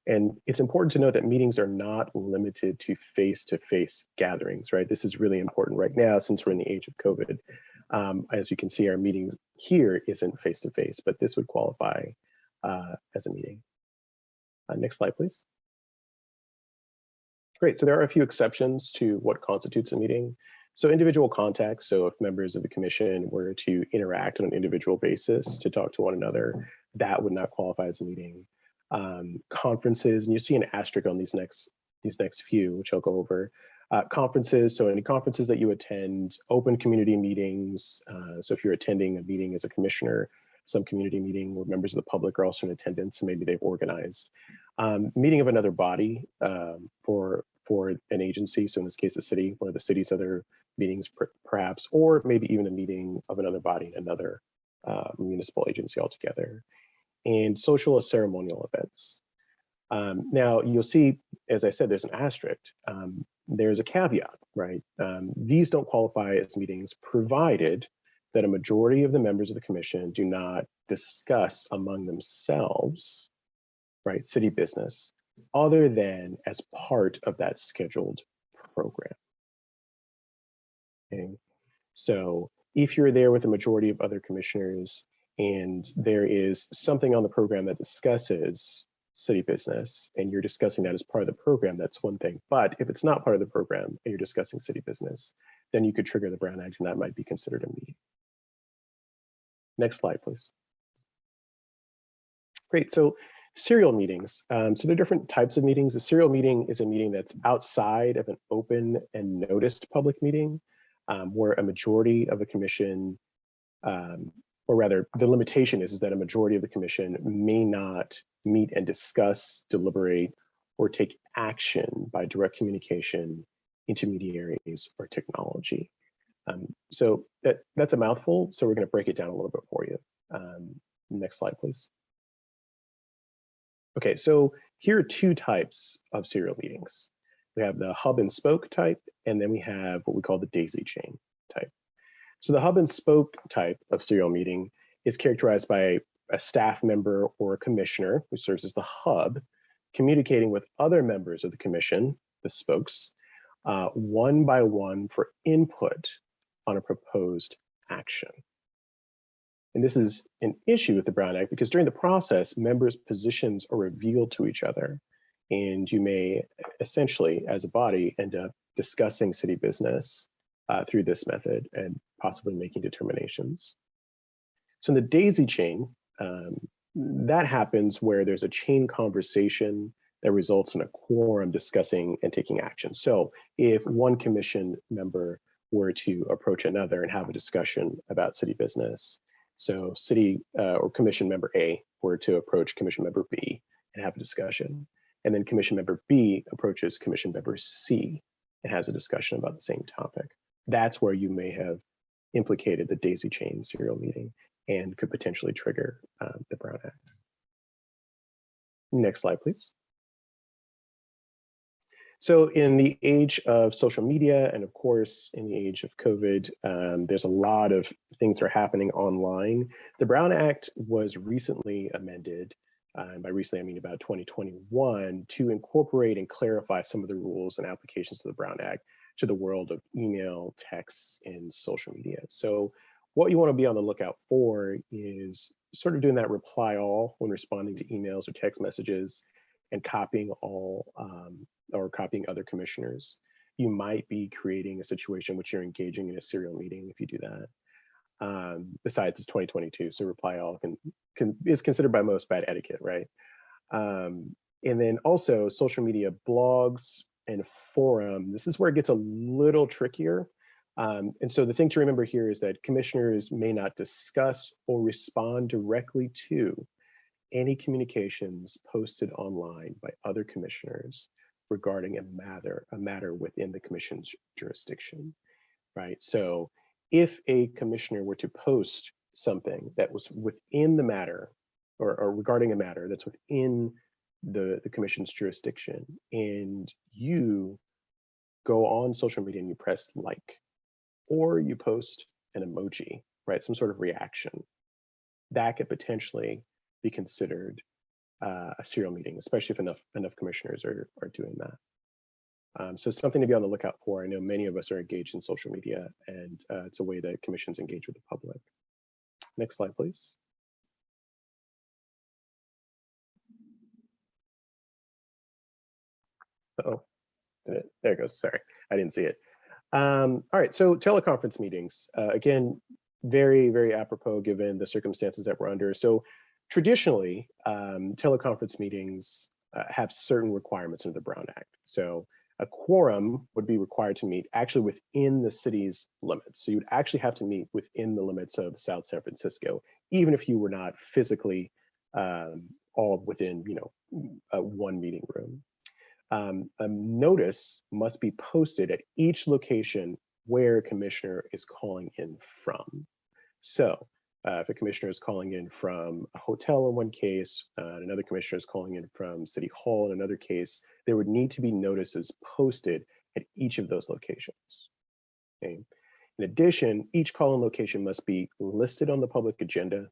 S19: And it's important to note that meetings are not limited to face-to-face gatherings, right? This is really important right now since we're in the age of COVID. As you can see, our meeting here isn't face-to-face, but this would qualify as a meeting. Next slide, please. Great, so there are a few exceptions to what constitutes a meeting. So individual contacts, so if members of the commission were to interact on an individual basis to talk to one another, that would not qualify as a meeting. Conferences, and you see an asterisk on these next few, which I'll go over. Conferences, so any conferences that you attend, open community meetings. So if you're attending a meeting as a commissioner, some community meeting where members of the public are also in attendance and maybe they've organized. Meeting of another body for an agency, so in this case, the city, one of the city's other meetings perhaps, or maybe even a meeting of another body in another municipal agency altogether. and social or ceremonial events. Now, you'll see, as I said, there's an asterisk. There's a caveat, right? These don't qualify as meetings provided that a majority of the members of the commission do not discuss among themselves, right, city business, other than as part of that scheduled program. Okay. So if you're there with a majority of other commissioners and there is something on the program that discusses city business and you're discussing that as part of the program, that's one thing. But if it's not part of the program and you're discussing city business, then you could trigger the Brown Act and that might be considered a meeting. Next slide, please. Great, so serial meetings. So there are different types of meetings. A serial meeting is a meeting that's outside of an open and noticed public meeting, where a majority of the commission, or rather the limitation is that a majority of the commission may not meet and discuss, deliberate, or take action by direct communication, intermediaries, or technology. So that's a mouthful, so we're going to break it down a little bit for you. Next slide, please. Okay, so here are two types of serial meetings. We have the hub and spoke type, and then we have what we call the daisy chain type. So the hub and spoke type of serial meeting is characterized by a staff member or a commissioner who serves as the hub, communicating with other members of the commission, the spokes, one by one for input on a proposed action. And this is an issue with the Brown Act because during the process, members' positions are revealed to each other. And you may essentially, as a body, end up discussing city business through this method and possibly making determinations. So in the daisy chain, that happens where there's a chain conversation that results in a quorum discussing and taking action. So if one commission member were to approach another and have a discussion about city business, so city or commission member A were to approach commission member B and have a discussion, and then commission member B approaches commission member C and has a discussion about the same topic. That's where you may have implicated the daisy chain serial meeting and could potentially trigger the Brown Act. Next slide, please. So in the age of social media, and of course, in the age of COVID, there's a lot of things that are happening online. The Brown Act was recently amended, and by recently I mean about 2021, to incorporate and clarify some of the rules and applications of the Brown Act to the world of email, text, and social media. So what you want to be on the lookout for is sort of doing that reply all when responding to emails or text messages and copying all or copying other commissioners. You might be creating a situation in which you're engaging in a serial meeting if you do that. Besides, it's 2022, so reply all is considered by most bad etiquette, right? And then also social media blogs and forum. This is where it gets a little trickier. And so the thing to remember here is that commissioners may not discuss or respond directly to any communications posted online by other commissioners regarding a matter within the commission's jurisdiction, right? So if a commissioner were to post something that was within the matter or regarding a matter that's within the commission's jurisdiction, and you go on social media and you press like, or you post an emoji, right? Some sort of reaction, that could potentially be considered a serial meeting, especially if enough commissioners are doing that. So it's something to be on the lookout for. I know many of us are engaged in social media, and it's a way that commissions engage with the public. Next slide, please. Uh-oh, there it goes. Sorry, I didn't see it. All right, so teleconference meetings, again, very, very apropos given the circumstances that we're under. So traditionally, teleconference meetings have certain requirements under the Brown Act. So a quorum would be required to meet actually within the city's limits. So you'd actually have to meet within the limits of South San Francisco, even if you were not physically all within, one meeting room. A notice must be posted at each location where a commissioner is calling in from. So If a commissioner is calling in from a hotel in one case, another commissioner is calling in from City Hall in another case, there would need to be notices posted at each of those locations. Okay. In addition, each call-in location must be listed on the public agenda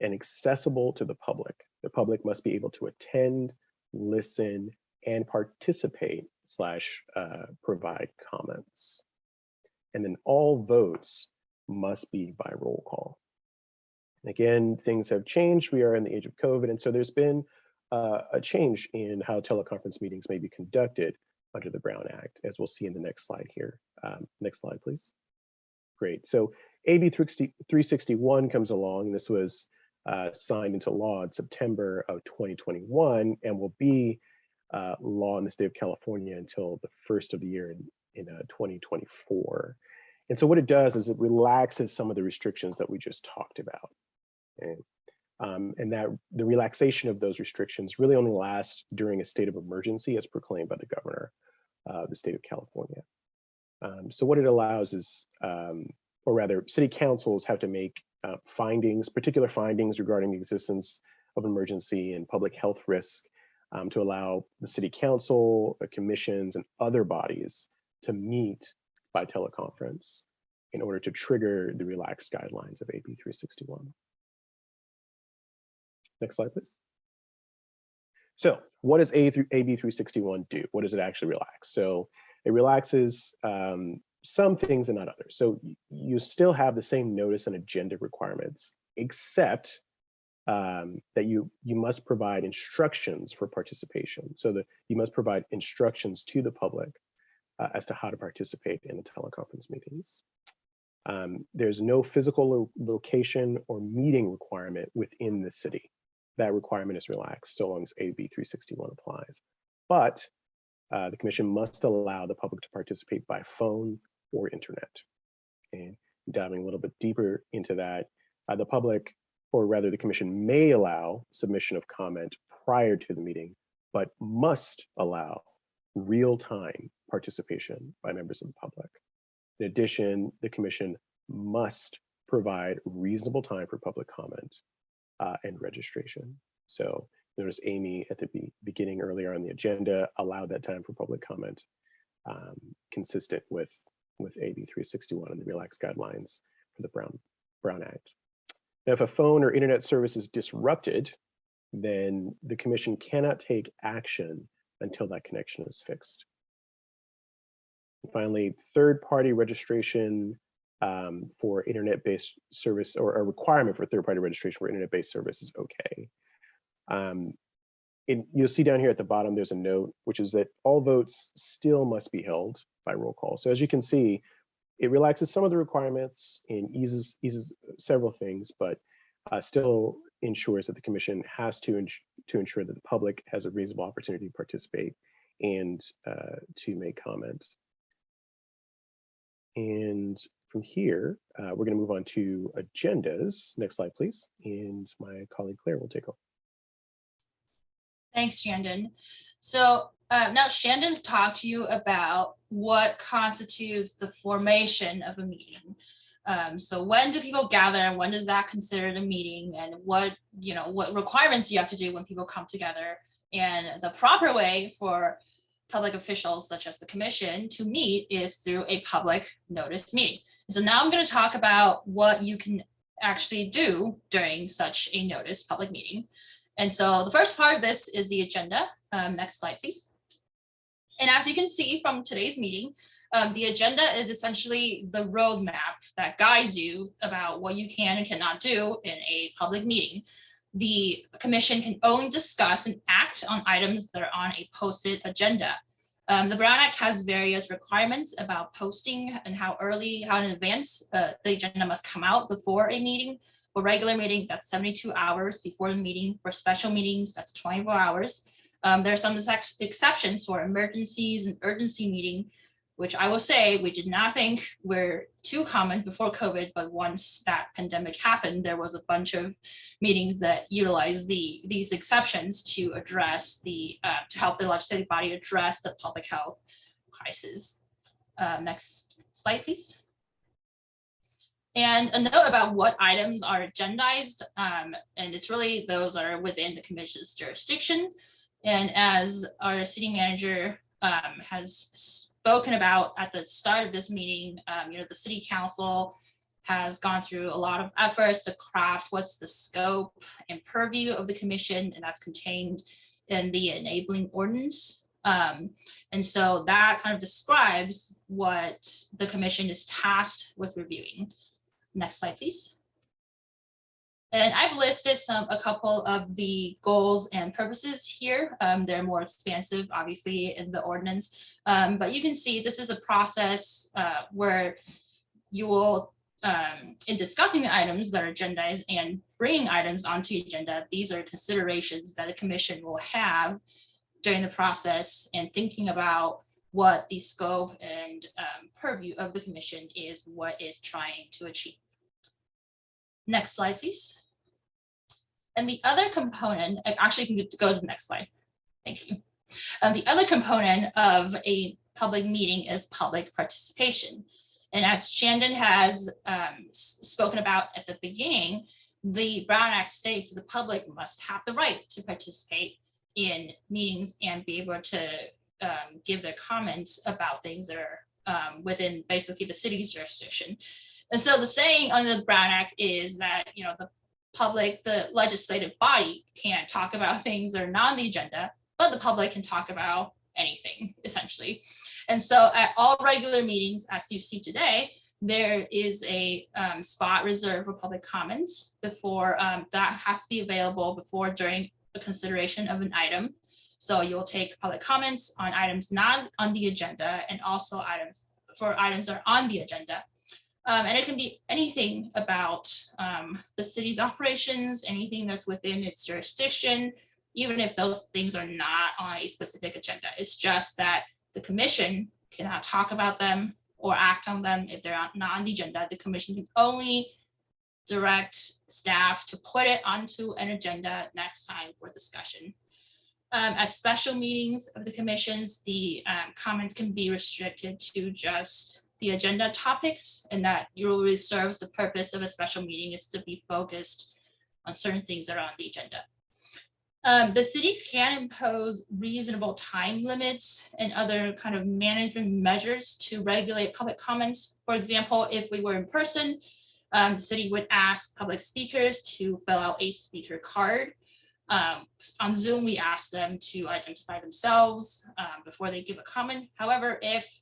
S19: and accessible to the public. The public must be able to attend, listen, and participate / provide comments. And then all votes must be by roll call. Again, things have changed. We are in the age of COVID, and so there's been a change in how teleconference meetings may be conducted under the Brown Act, as we'll see in the next slide here. Next slide, please. Great. So AB 361 comes along, and this was signed into law in September of 2021 and will be law in the state of California until the first of the year in 2024. And so what it does is it relaxes some of the restrictions that we just talked about. Okay? And that the relaxation of those restrictions really only lasts during a state of emergency as proclaimed by the governor of the state of California. So what it allows is, or rather, city councils have to make particular findings regarding the existence of emergency and public health risk to allow the city council, the commissions, and other bodies to meet by teleconference in order to trigger the relaxed guidelines of AB 361. Next slide, please. So what does AB 361 do? What does it actually relax? So it relaxes some things and not others. So you still have the same notice and agenda requirements, except that you must provide instructions for participation. So that you must provide instructions to the public as to how to participate in the teleconference meetings. There's no physical location or meeting requirement within the city. That requirement is relaxed so long as AB 361 applies. But the commission must allow the public to participate by phone or internet. And diving a little bit deeper into that, the public, or rather the commission, may allow submission of comment prior to the meeting, but must allow real-time participation by members of the public. In addition, the commission must provide reasonable time for public comment and registration. So notice Amy at the beginning earlier on the agenda allowed that time for public comment, consistent with AB 361 and the relaxed guidelines for the Brown Act. Now, if a phone or internet service is disrupted, then the commission cannot take action until that connection is fixed. And finally, third-party registration for internet-based service, or a requirement for third-party registration for internet-based service is okay. You'll see down here at the bottom, there's a note, which is that all votes still must be held by roll call. So as you can see, it relaxes some of the requirements and eases several things, but still ensures that the commission has to ensure that the public has a reasonable opportunity to participate and to make comment. And from here, we're going to move on to agendas. Next slide, please. And my colleague Claire will take over.
S18: Thanks, Shandon. So now Shandon's talked to you about what constitutes the formation of a meeting. So when do people gather, and when does that considered a meeting, and what requirements you have to do when people come together, and the proper way for public officials such as the commission to meet is through a public notice meeting. So now I'm going to talk about what you can actually do during such a notice public meeting. And so the first part of this is the agenda. Next slide, please. And as you can see from today's meeting, the agenda is essentially the roadmap that guides you about what you can and cannot do in a public meeting. The commission can only discuss and act on items that are on a posted agenda. The Brown Act has various requirements about posting and how in advance the agenda must come out before a meeting. For regular meeting, that's 72 hours before the meeting. For special meetings, that's 24 hours. There are some exceptions for emergencies and urgency meeting, which I will say we did not think were too common before COVID, but once that pandemic happened, there was a bunch of meetings that utilized these exceptions to address to help the legislative body address the public health crisis. Next slide, please. And a note about what items are agendized, and it's really those are within the commission's jurisdiction. And as our city manager has spoken about at the start of this meeting, the city council has gone through a lot of efforts to craft what's the scope and purview of the commission, and that's contained in the enabling ordinance. And so that kind of describes what the commission is tasked with reviewing. Next slide, please. And I've listed a couple of the goals and purposes here. They're more expansive, obviously, in the ordinance, but you can see this is a process where you will, in discussing the items that are agendized and bringing items onto the agenda, these are considerations that the commission will have during the process and thinking about what the scope and purview of the commission is, what it's trying to achieve. Next slide, please. And the other component, actually you can go to the next slide. Thank you. The other component of a public meeting is public participation. And as Shandon has spoken about at the beginning, the Brown Act states the public must have the right to participate in meetings and be able to give their comments about things that are within basically the city's jurisdiction. And so the saying under the Brown Act is that, the public, the legislative body can't talk about things that are not on the agenda, but the public can talk about anything, essentially. And so at all regular meetings, as you see today, there is a spot reserved for public comments before that has to be available before, during the consideration of an item. So you'll take public comments on items not on the agenda and also items that are on the agenda. And it can be anything about the city's operations, anything that's within its jurisdiction, even if those things are not on a specific agenda. It's just that the commission cannot talk about them or act on them if they're not on the agenda. The commission can only direct staff to put it onto an agenda next time for discussion. At special meetings of the commissions, the comments can be restricted to just the agenda topics, and that usually serves the purpose of a special meeting is to be focused on certain things that are on the agenda. The city can impose reasonable time limits and other kind of management measures to regulate public comments. For example, if we were in person, the city would ask public speakers to fill out a speaker card. On Zoom, we ask them to identify themselves before they give a comment. However, if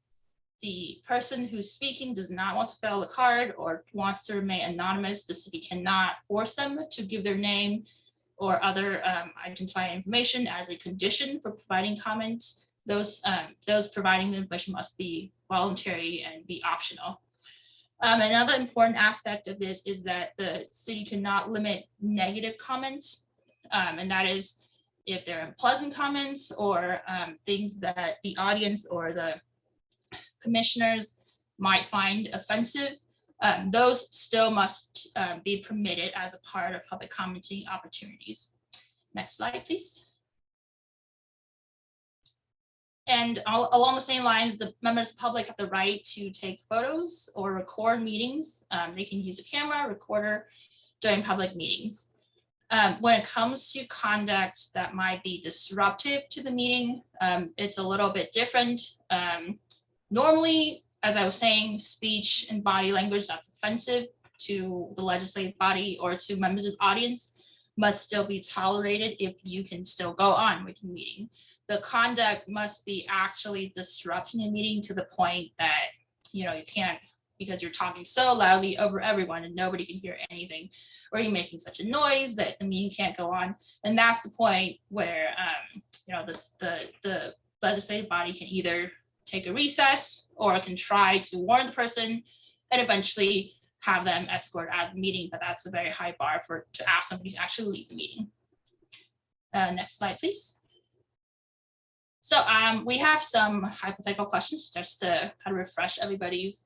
S18: the person who's speaking does not want to fill out a card or wants to remain anonymous, the city cannot force them to give their name or other identifying information as a condition for providing comments. Those providing the information must be voluntary and be optional. Another important aspect of this is that the city cannot limit negative comments, and that is if they're unpleasant comments or things that the audience or the commissioners might find offensive. Those still must be permitted as a part of public commenting opportunities. Next slide, please. And along the same lines, the members of the public have the right to take photos or record meetings. They can use a camera, recorder during public meetings. When it comes to conduct that might be disruptive to the meeting, it's a little bit different. Normally, as I was saying, speech and body language that's offensive to the legislative body or to members of the audience must still be tolerated if you can still go on with the meeting. The conduct must be actually disrupting a meeting to the point that, you can't, because you're talking so loudly over everyone and nobody can hear anything, or you're making such a noise that the meeting can't go on. And that's the point where, the legislative body can either take a recess or can try to warn the person and eventually have them escort out of the meeting, but that's a very high bar to ask somebody to actually leave the meeting. Next slide, please. So we have some hypothetical questions just to kind of refresh everybody's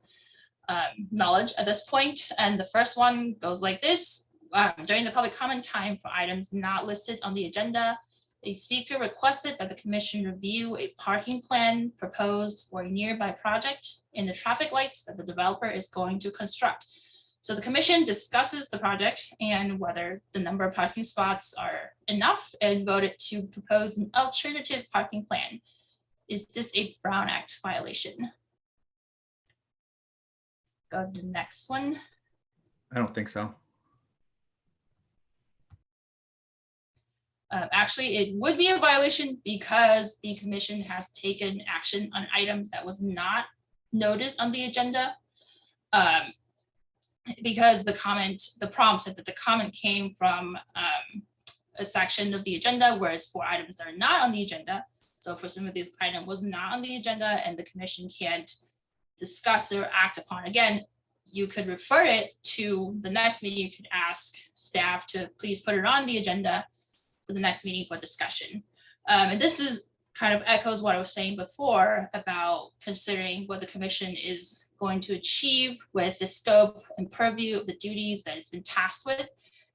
S18: knowledge at this point. And the first one goes like this. During the public comment time for items not listed on the agenda, a speaker requested that the commission review a parking plan proposed for a nearby project in the traffic lights that the developer is going to construct. So the commission discusses the project and whether the number of parking spots are enough and voted to propose an alternative parking plan. Is this a Brown Act violation? Go to the next one.
S6: I don't think so.
S18: Actually, it would be a violation because the commission has taken action on an item that was not noticed on the agenda. Because the prompt said that the comment came from a section of the agenda, whereas 4 items that are not on the agenda. So presumably this item was not on the agenda and the commission can't discuss or act upon. Again, you could refer it to the next meeting. You could ask staff to please put it on the agenda for the next meeting for discussion. And this is kind of echoes what I was saying before about considering what the commission is going to achieve with the scope and purview of the duties that it's been tasked with.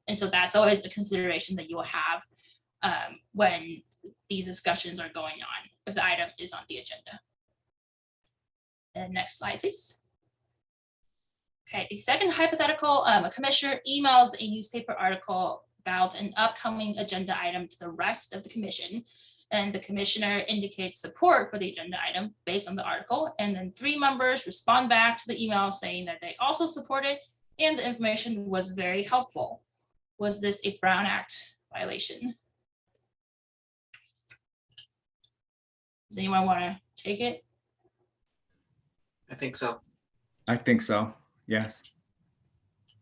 S18: And so that's always a consideration that you will have when these discussions are going on, if the item is on the agenda. And next slide, please. Okay, the second hypothetical, a commissioner emails a newspaper article about an upcoming agenda item to the rest of the commission. And the commissioner indicates support for the agenda item based on the article. And then 3 members respond back to the email saying that they also support it and the information was very helpful. Was this a Brown Act violation? Does anyone want to take it?
S5: I think so.
S6: I think so. Yes.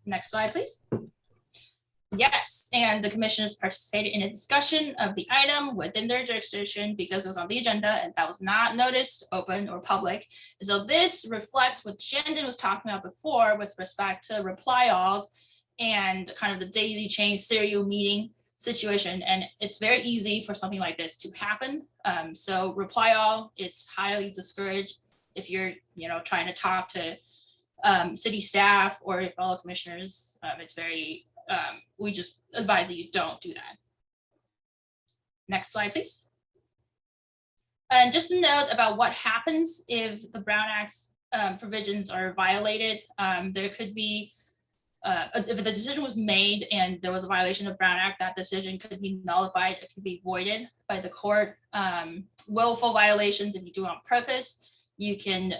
S18: Next slide, please. Yes, and the commissioners participated in a discussion of the item within their jurisdiction because it was on the agenda and that was not noticed, open, or public. And so this reflects what Jendon was talking about before with respect to reply alls and kind of the daisy chain serial meeting situation. And it's very easy for something like this to happen. So reply all, it's highly discouraged if you're trying to talk to city staff or your fellow commissioners. It's very we just advise that you don't do that. Next slide, please. And just a note about what happens if the Brown Act's provisions are violated. There could be, if the decision was made and there was a violation of Brown Act, that decision could be nullified, it could be voided by the court. Willful violations, if you do it on purpose, you can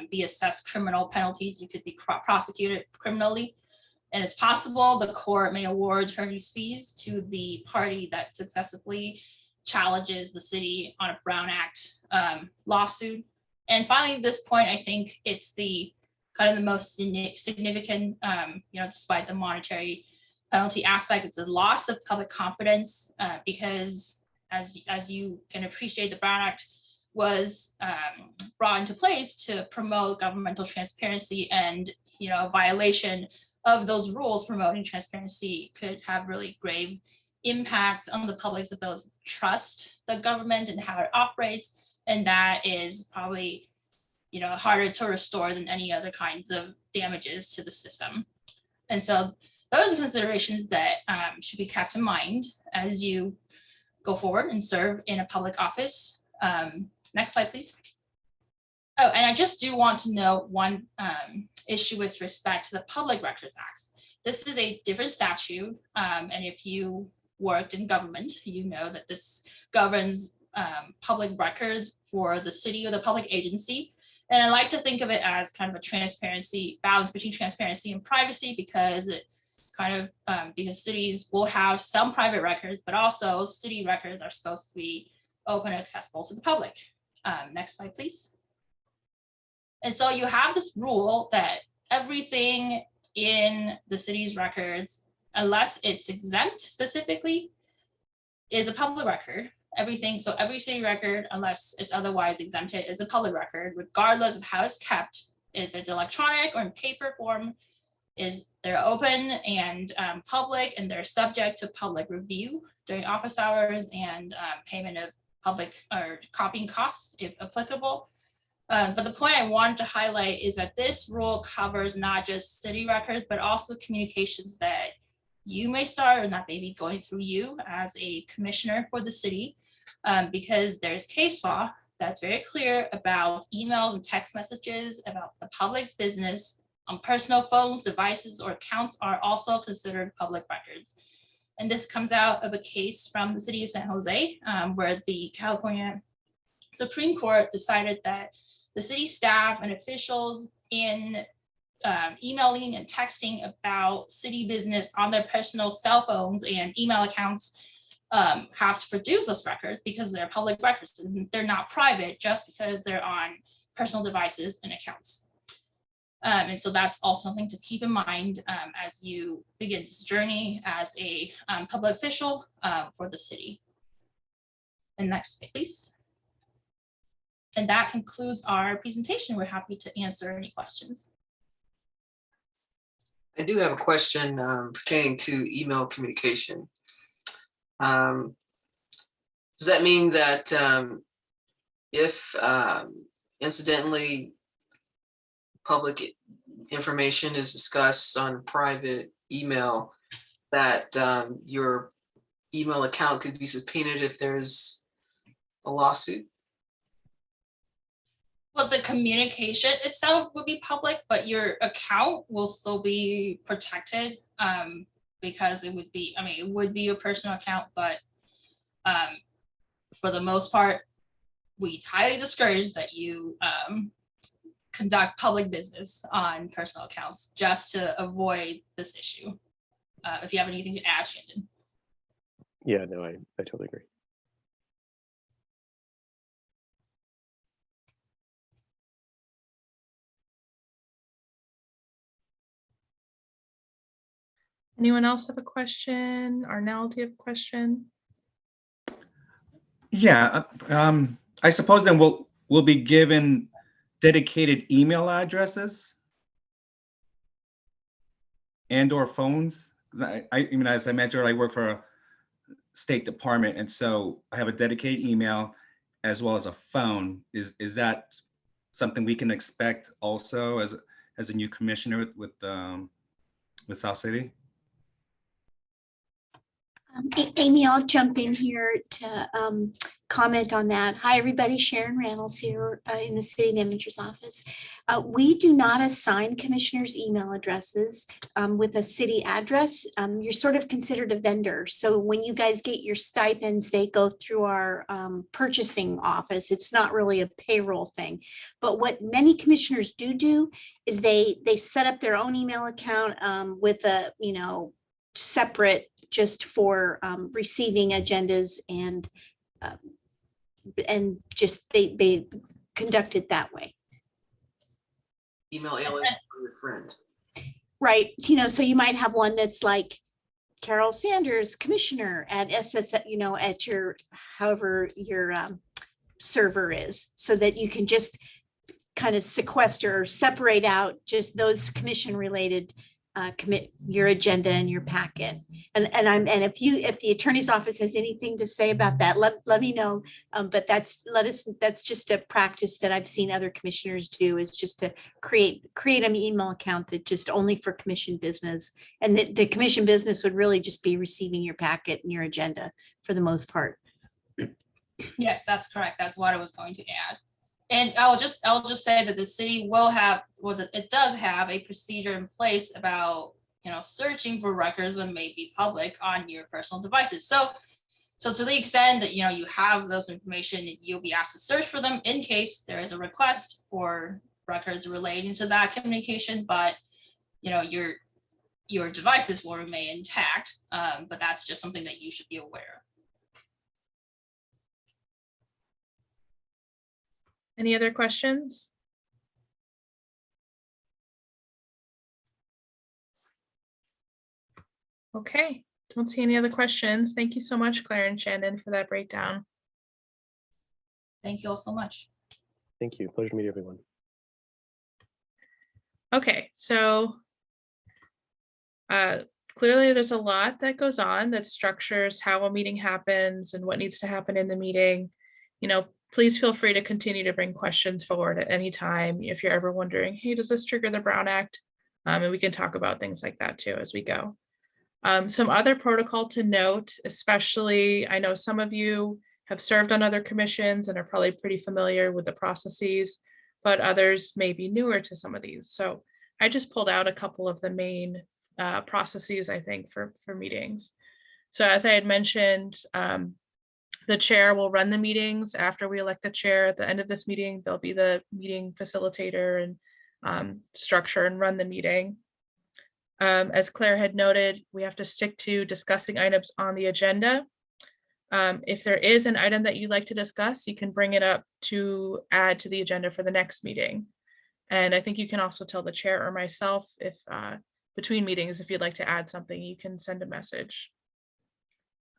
S18: be assessed criminal penalties, you could be prosecuted criminally. And it's possible the court may award attorney's fees to the party that successfully challenges the city on a Brown Act lawsuit. And finally, at this point, I think it's the kind of the most significant, despite the monetary penalty aspect, it's a loss of public confidence because as you can appreciate, the Brown Act was brought into place to promote governmental transparency, and a violation of those rules promoting transparency could have really grave impacts on the public's ability to trust the government and how it operates. And that is probably, harder to restore than any other kinds of damages to the system. And so those are considerations that should be kept in mind as you go forward and serve in a public office. Next slide, please. Oh, and I just do want to note one issue with respect to the Public Records Act. This is a different statute, and if you worked in government, you know that this governs public records for the city or the public agency. And I like to think of it as kind of a balance between transparency and privacy, because it kind of, because cities will have some private records, but also city records are supposed to be open and accessible to the public. Next slide, please. And so you have this rule that everything in the city's records, unless it's exempt specifically, is a public record. Everything, so every city record, unless it's otherwise exempted, is a public record, regardless of how it's kept. If it's electronic or in paper form, they're open and public, and they're subject to public review during office hours and payment of public or copying costs if applicable. But the point I wanted to highlight is that this rule covers not just city records, but also communications that you may start, and that may be going through you as a commissioner for the city, because there's case law that's very clear about emails and text messages about the public's business on personal phones, devices, or accounts are also considered public records. And this comes out of a case from the city of San Jose, where the California Supreme Court decided that the city staff and officials in emailing and texting about city business on their personal cell phones and email accounts have to produce those records because they're public records. They're not private just because they're on personal devices and accounts. And so that's also something to keep in mind as you begin this journey as a public official for the city. And next, please. And that concludes our presentation. We're happy to answer any questions.
S5: I do have a question pertaining to email communication. Does that mean that if incidentally public information is discussed on private email, that your email account could be subpoenaed if there's a lawsuit?
S18: Well, the communication itself would be public, but your account will still be protected because it would be, I mean, it would be your personal account, but for the most part, we highly discourage that you conduct public business on personal accounts just to avoid this issue. If you have anything to add, Shandon.
S19: Yeah, no, I totally agree.
S1: Anyone else have a question? Arnell, do you have a question?
S6: Yeah, I suppose then we'll be given dedicated email addresses and/or phones. I mean, as I mentioned, I work for a state department, and so I have a dedicated email as well as a phone. Is that something we can expect also as a new commissioner with South City?
S20: Amy, I'll jump in here to comment on that. Hi, everybody. Sharon Reynolds here in the city manager's office. We do not assign commissioners email addresses with a city address. You're sort of considered a vendor. So when you guys get your stipends, they go through our purchasing office. It's not really a payroll thing. But what many commissioners do is they set up their own email account with a, separate just for receiving agendas and just they conduct it that way.
S5: Email alias for your friend.
S20: Right. So you might have one that's like Carol Sanders, commissioner at SS, at your, however your server is, so that you can just kind of sequester or separate out just those commission related commit your agenda and your packet. And if the attorney's office has anything to say about that, let me know. But that's just a practice that I've seen other commissioners do, is just to create an email account that just only for commission business. And the commission business would really just be receiving your packet and your agenda for the most part.
S18: Yes, that's correct. That's what I was going to add. And I'll just say that the city will have, it does have a procedure in place about, searching for records that may be public on your personal devices. So to the extent that, you have those information, you'll be asked to search for them in case there is a request for records relating to that communication, but, your devices will remain intact. But that's just something that you should be aware of.
S1: Any other questions? Okay, don't see any other questions. Thank you so much, Claire and Shannon, for that breakdown.
S18: Thank you all so much.
S19: Thank you. Pleasure to meet everyone.
S1: Okay, so clearly there's a lot that goes on that structures how a meeting happens and what needs to happen in the meeting. Please feel free to continue to bring questions forward at any time if you're ever wondering, hey, does this trigger the Brown Act? And we can talk about things like that too as we go. Some other protocol to note, especially, I know some of you have served on other commissions and are probably pretty familiar with the processes, but others may be newer to some of these. So I just pulled out a couple of the main processes, I think, for meetings. So as I had mentioned, the chair will run the meetings. After we elect the chair at the end of this meeting, there'll be the meeting facilitator and structure and run the meeting. As Claire had noted, we have to stick to discussing items on the agenda. If there is an item that you'd like to discuss, you can bring it up to add to the agenda for the next meeting. And I think you can also tell the chair or myself if between meetings, if you'd like to add something, you can send a message.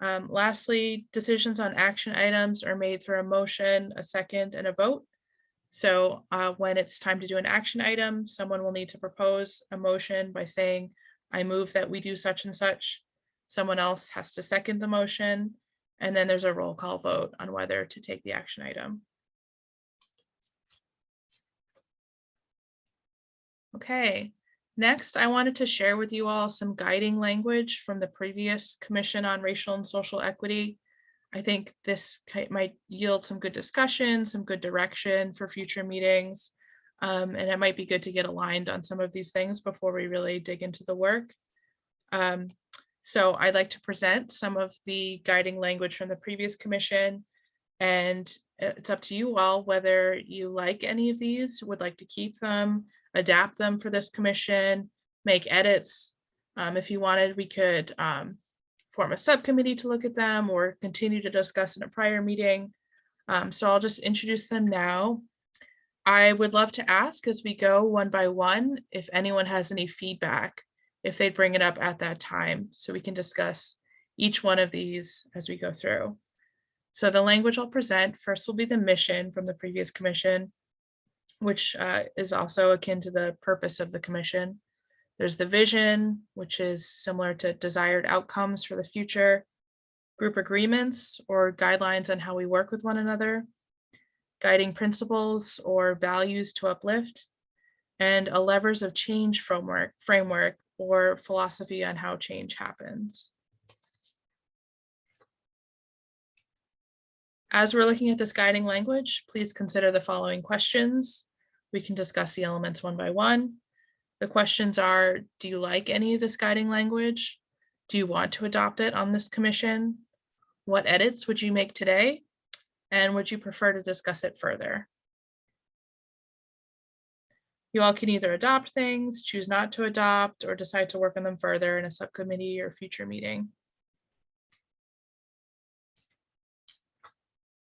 S1: Lastly, decisions on action items are made through a motion, a second, and a vote. So when it's time to do an action item, someone will need to propose a motion by saying, I move that we do such and such. Someone else has to second the motion. And then there's a roll call vote on whether to take the action item. Okay, next I wanted to share with you all some guiding language from the previous Commission on Racial and Social Equity. I think this might yield some good discussion, some good direction for future meetings. And it might be good to get aligned on some of these things before we really dig into the work. So I'd like to present some of the guiding language from the previous commission, and it's up to you all whether you like any of these, would like to keep them, adapt them for this commission, make edits. If you wanted, we could form a subcommittee to look at them or continue to discuss in a prior meeting. So I'll just introduce them now. I would love to ask as we go one by one, if anyone has any feedback, if they'd bring it up at that time, so we can discuss each one of these as we go through. So the language I'll present first will be the mission from the previous commission, which is also akin to the purpose of the commission. There's the vision, which is similar to desired outcomes for the future, group agreements or guidelines on how we work with one another, guiding principles or values to uplift, and a levers of change framework or philosophy on how change happens. As we're looking at this guiding language, please consider the following questions. We can discuss the elements one by one. The questions are, do you like any of this guiding language? Do you want to adopt it on this commission? What edits would you make today? And would you prefer to discuss it further? You all can either adopt things, choose not to adopt, or decide to work on them further in a subcommittee or future meeting.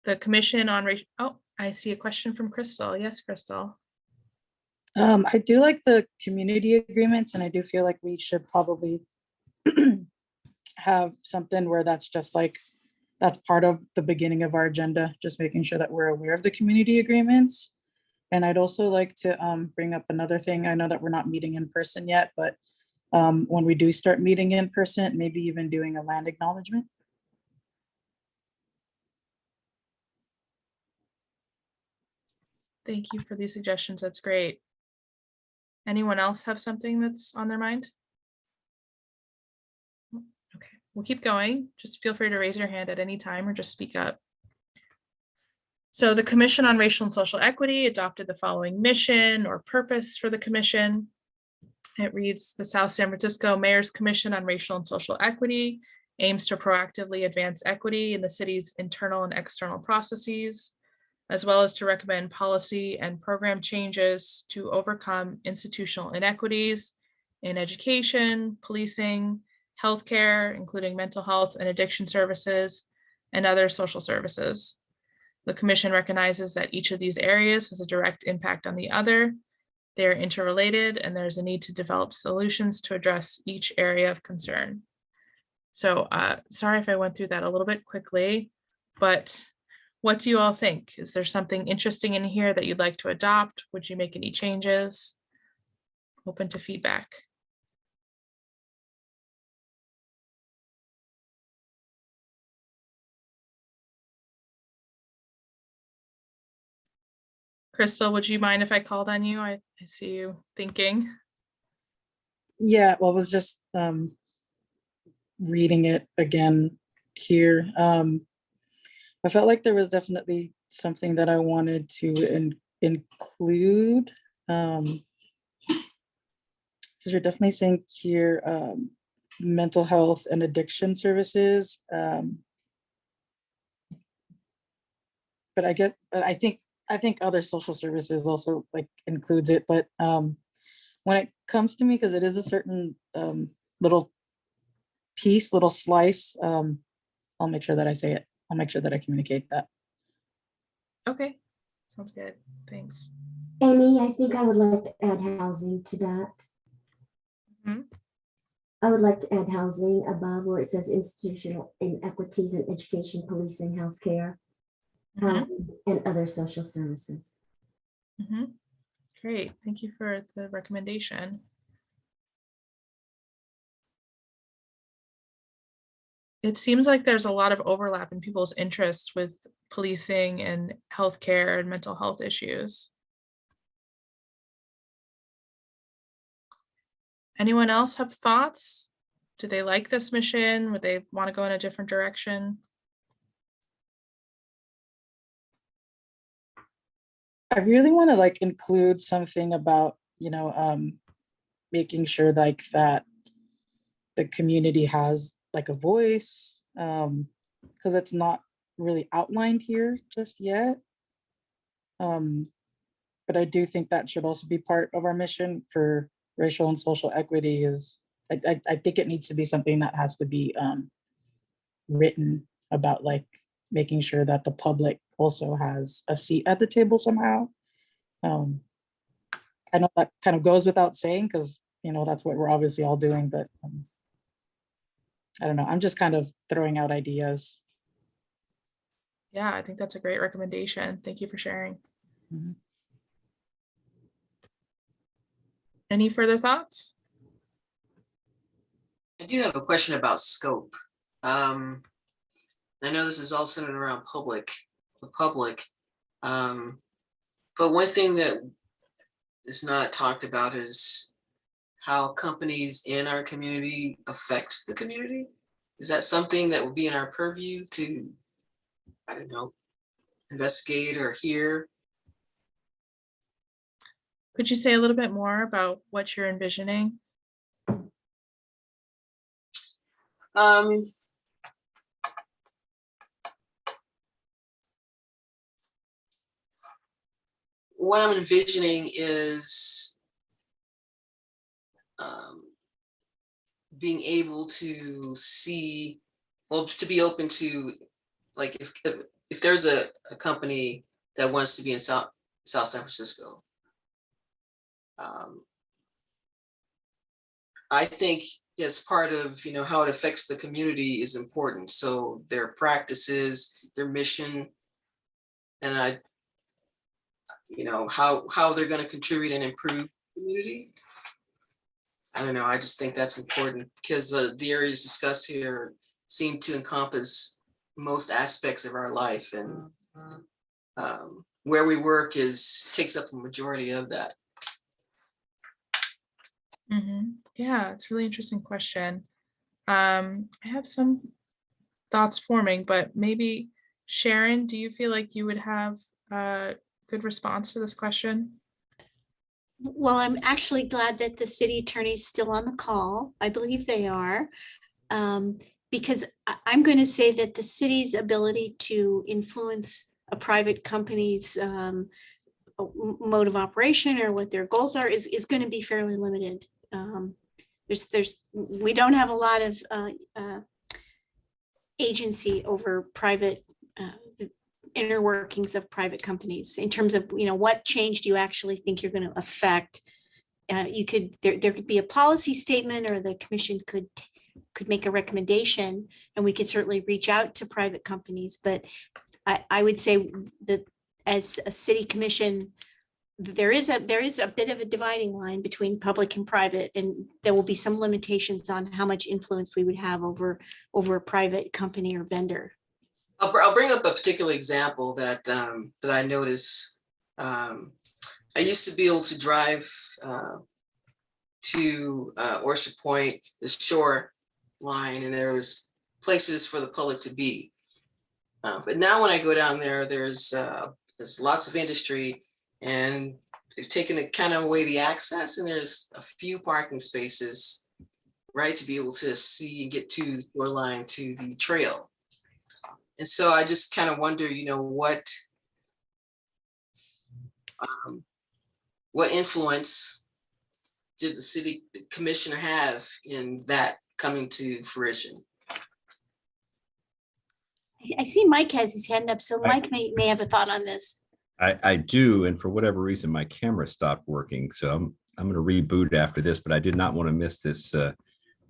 S1: The Commission on Racial, oh, I see a question from Crystal. Yes, Crystal.
S16: I do like the community agreements, and I do feel like we should probably have something where that's just like, that's part of the beginning of our agenda, just making sure that we're aware of the community agreements. And I'd also like to bring up another thing. I know that we're not meeting in person yet, but when we do start meeting in person, maybe even doing a land acknowledgement.
S1: Thank you for these suggestions. That's great. Anyone else have something that's on their mind? Okay, we'll keep going. Just feel free to raise your hand at any time or just speak up. So the Commission on Racial and Social Equity adopted the following mission or purpose for the commission. It reads, the South San Francisco Mayor's Commission on Racial and Social Equity aims to proactively advance equity in the city's internal and external processes, as well as to recommend policy and program changes to overcome institutional inequities in education, policing, healthcare, including mental health and addiction services, and other social services. The Commission recognizes that each of these areas has a direct impact on the other. They are interrelated, and there's a need to develop solutions to address each area of concern. So sorry if I went through that a little bit quickly, but what do you all think? Is there something interesting in here that you'd like to adopt? Would you make any changes? Open to feedback. Crystal, would you mind if I called on you? I see you thinking.
S16: Yeah, well, I was just reading it again here. I felt like there was definitely something that I wanted to include. because you're definitely saying here mental health and addiction services. But I think other social services also like includes it. But when it comes to me, because it is a certain little piece, little slice, I'll make sure that I say it. I'll make sure that I communicate that.
S1: Okay, sounds good. Thanks.
S15: Amy, I think I would like to add housing to that.
S1: Mhm.
S15: I would like to add housing above where it says institutional inequities in education, policing, healthcare, housing, and other social services.
S1: Mhm. Great, thank you for the recommendation. It seems like there's a lot of overlap in people's interests with policing and healthcare and mental health issues. Anyone else have thoughts? Do they like this mission? Would they want to go in a different direction?
S16: I really want to like include something about, making sure like that the community has like a voice, because it's not really outlined here just yet. But I do think that should also be part of our mission for racial and social equity is, I think it needs to be something that has to be written about, like making sure that the public also has a seat at the table somehow. I know that kind of goes without saying because, that's what we're obviously all doing, but I don't know. I'm just kind of throwing out ideas.
S1: Yeah, I think that's a great recommendation. Thank you for sharing.
S16: Mhm.
S1: Any further thoughts?
S5: I do have a question about scope. I know this is all centered around the public. But one thing that is not talked about is how companies in our community affect the community. Is that something that would be in our purview to, I don't know, investigate or hear?
S1: Could you say a little bit more about what you're envisioning?
S5: What I'm envisioning is being able to see, well, to be open to, like, if there's a company that wants to be in South San Francisco, I think as part of, how it affects the community is important. So their practices, their mission, and how they're going to contribute and improve the community. I don't know. I just think that's important because the areas discussed here seem to encompass most aspects of our life, and where we work takes up a majority of that.
S1: Yeah, it's a really interesting question. I have some thoughts forming, but maybe Sharon, do you feel like you would have a good response to this question?
S20: Well, I'm actually glad that the city attorney is still on the call. I believe they are. Because I'm going to say that the city's ability to influence a private company's mode of operation or what their goals are is going to be fairly limited. We don't have a lot of agency over private inner workings of private companies in terms of, what change do you actually think you're going to affect? There could be a policy statement, or the commission could make a recommendation, and we could certainly reach out to private companies. But I would say that as a city commission, there is a bit of a dividing line between public and private, and there will be some limitations on how much influence we would have over a private company or vendor.
S5: I'll bring up a particular example that I noticed. I used to be able to drive to Oyster Point, the shore line, and there was places for the public to be. But now when I go down there, there's lots of industry, and they've taken it kind of away the access, and there's a few parking spaces, right, to be able to see and get to the shoreline, to the trail. And so I just kind of wonder, what influence did the city commissioner have in that coming to fruition?
S20: I see Mike has his hand up, so Mike may have a thought on this.
S4: I do, and for whatever reason, my camera stopped working, so I'm going to reboot after this. But I did not want to miss this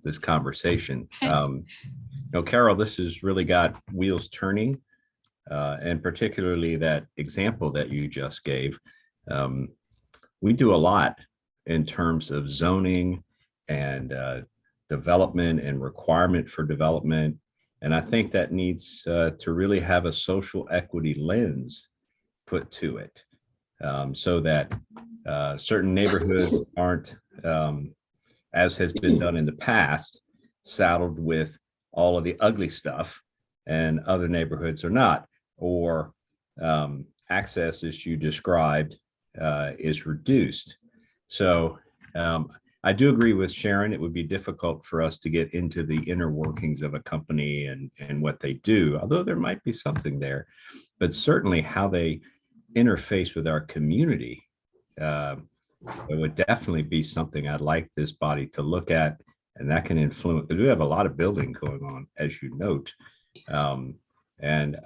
S4: this conversation. Carol, this has really got wheels turning, and particularly that example that you just gave. We do a lot in terms of zoning and development and requirement for development, and I think that needs to really have a social equity lens put to it, so that certain neighborhoods aren't, as has been done in the past, saddled with all of the ugly stuff, and other neighborhoods are not, or access, as you described, is reduced. So I do agree with Sharon. It would be difficult for us to get into the inner workings of a company and what they do, although there might be something there, but certainly how they interface with our community. It would definitely be something I'd like this body to look at, and that can influence. We have a lot of building going on, as you note, and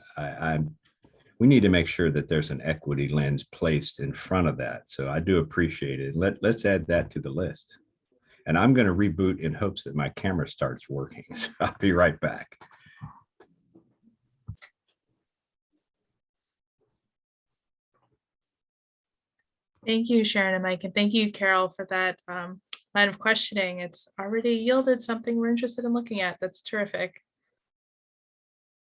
S4: we need to make sure that there's an equity lens placed in front of that. So I do appreciate it. Let's add that to the list. And I'm going to reboot in hopes that my camera starts working. So I'll be right back.
S1: Thank you, Sharon and Mike, and thank you, Carol, for that line of questioning. It's already yielded something we're interested in looking at. That's terrific.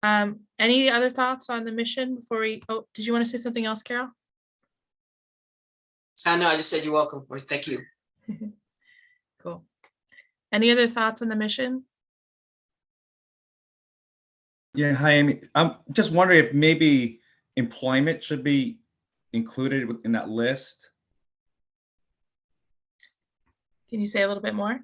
S1: Any other thoughts on the mission before we, did you want to say something else, Carol?
S5: No, I just said you're welcome, or thank you.
S1: Cool. Any other thoughts on the mission?
S6: Yeah, hi, Amy. I'm just wondering if maybe employment should be included in that list.
S1: Can you say a little bit more?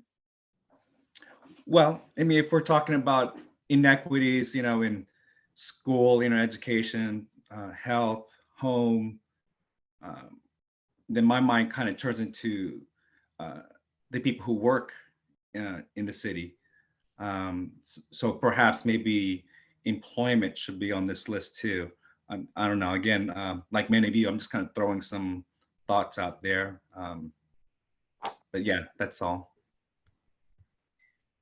S6: Well, I mean, if we're talking about inequities, in school, education, health, home, then my mind kind of turns into the people who work in the city. So perhaps maybe employment should be on this list too. I don't know. Again, like many of you, I'm just kind of throwing some thoughts out there. But yeah, that's all.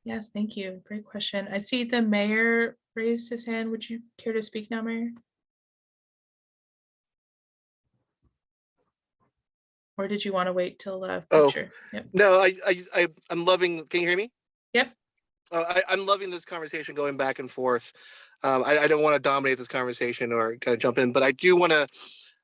S1: Yes, thank you. Great question. I see the mayor raised his hand. Would you care to speak now, Mayor? Or did you want to wait till future? Yep.
S21: No, I'm loving. Can you hear me?
S1: Yep.
S21: I'm loving this conversation going back and forth. I don't want to dominate this conversation or kind of jump in, but I do want to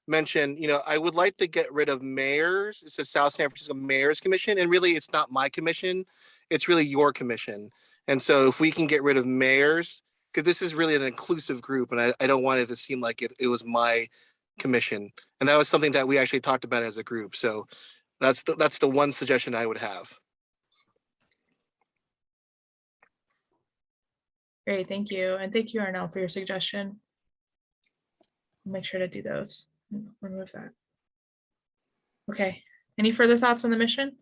S21: mention, I would like to get rid of mayors. It's the South San Francisco Mayor's Commission, and really it's not my commission. It's really your commission. And so if we can get rid of mayors, because this is really an inclusive group, and I don't want it to seem like it was my commission. And that was something that we actually talked about as a group. So that's the one suggestion I would have.
S1: Great, thank you. And thank you, Arnell, for your suggestion. I'll make sure to do those. Remove that. Okay, any further thoughts on the mission?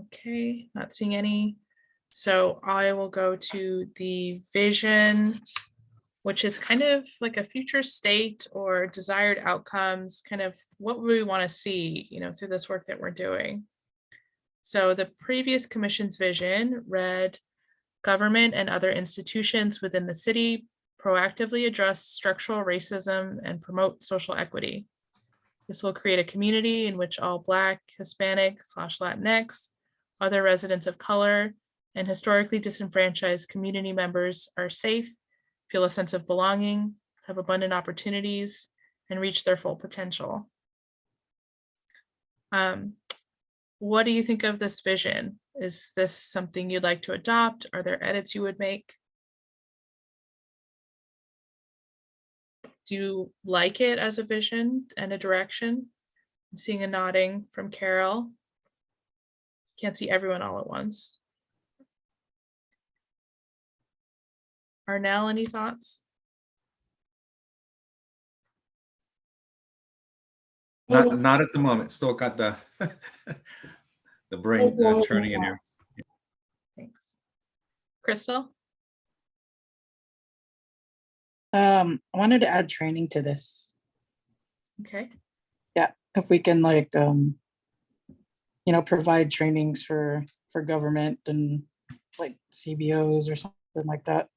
S1: Okay, not seeing any. So I will go to the vision, which is kind of like a future state or desired outcomes, kind of what we want to see, through this work that we're doing. So the previous commission's vision read, government and other institutions within the city proactively address structural racism and promote social equity. This will create a community in which all Black, Hispanic/Latinx, other residents of color, and historically disenfranchised community members are safe, feel a sense of belonging, have abundant opportunities, and reach their full potential. What do you think of this vision? Is this something you'd like to adopt? Are there edits you would make? do you like it as a vision and a direction? I'm seeing a nodding from Carol. Can't see everyone all at once. Arnell, any thoughts?
S6: Not at the moment. Still got the the brain turning in here.
S1: Thanks. Crystal?
S16: I wanted to add training to this.
S1: Okay.
S16: Yeah, if we can like, you know, provide trainings for government and like CBOs or something like that.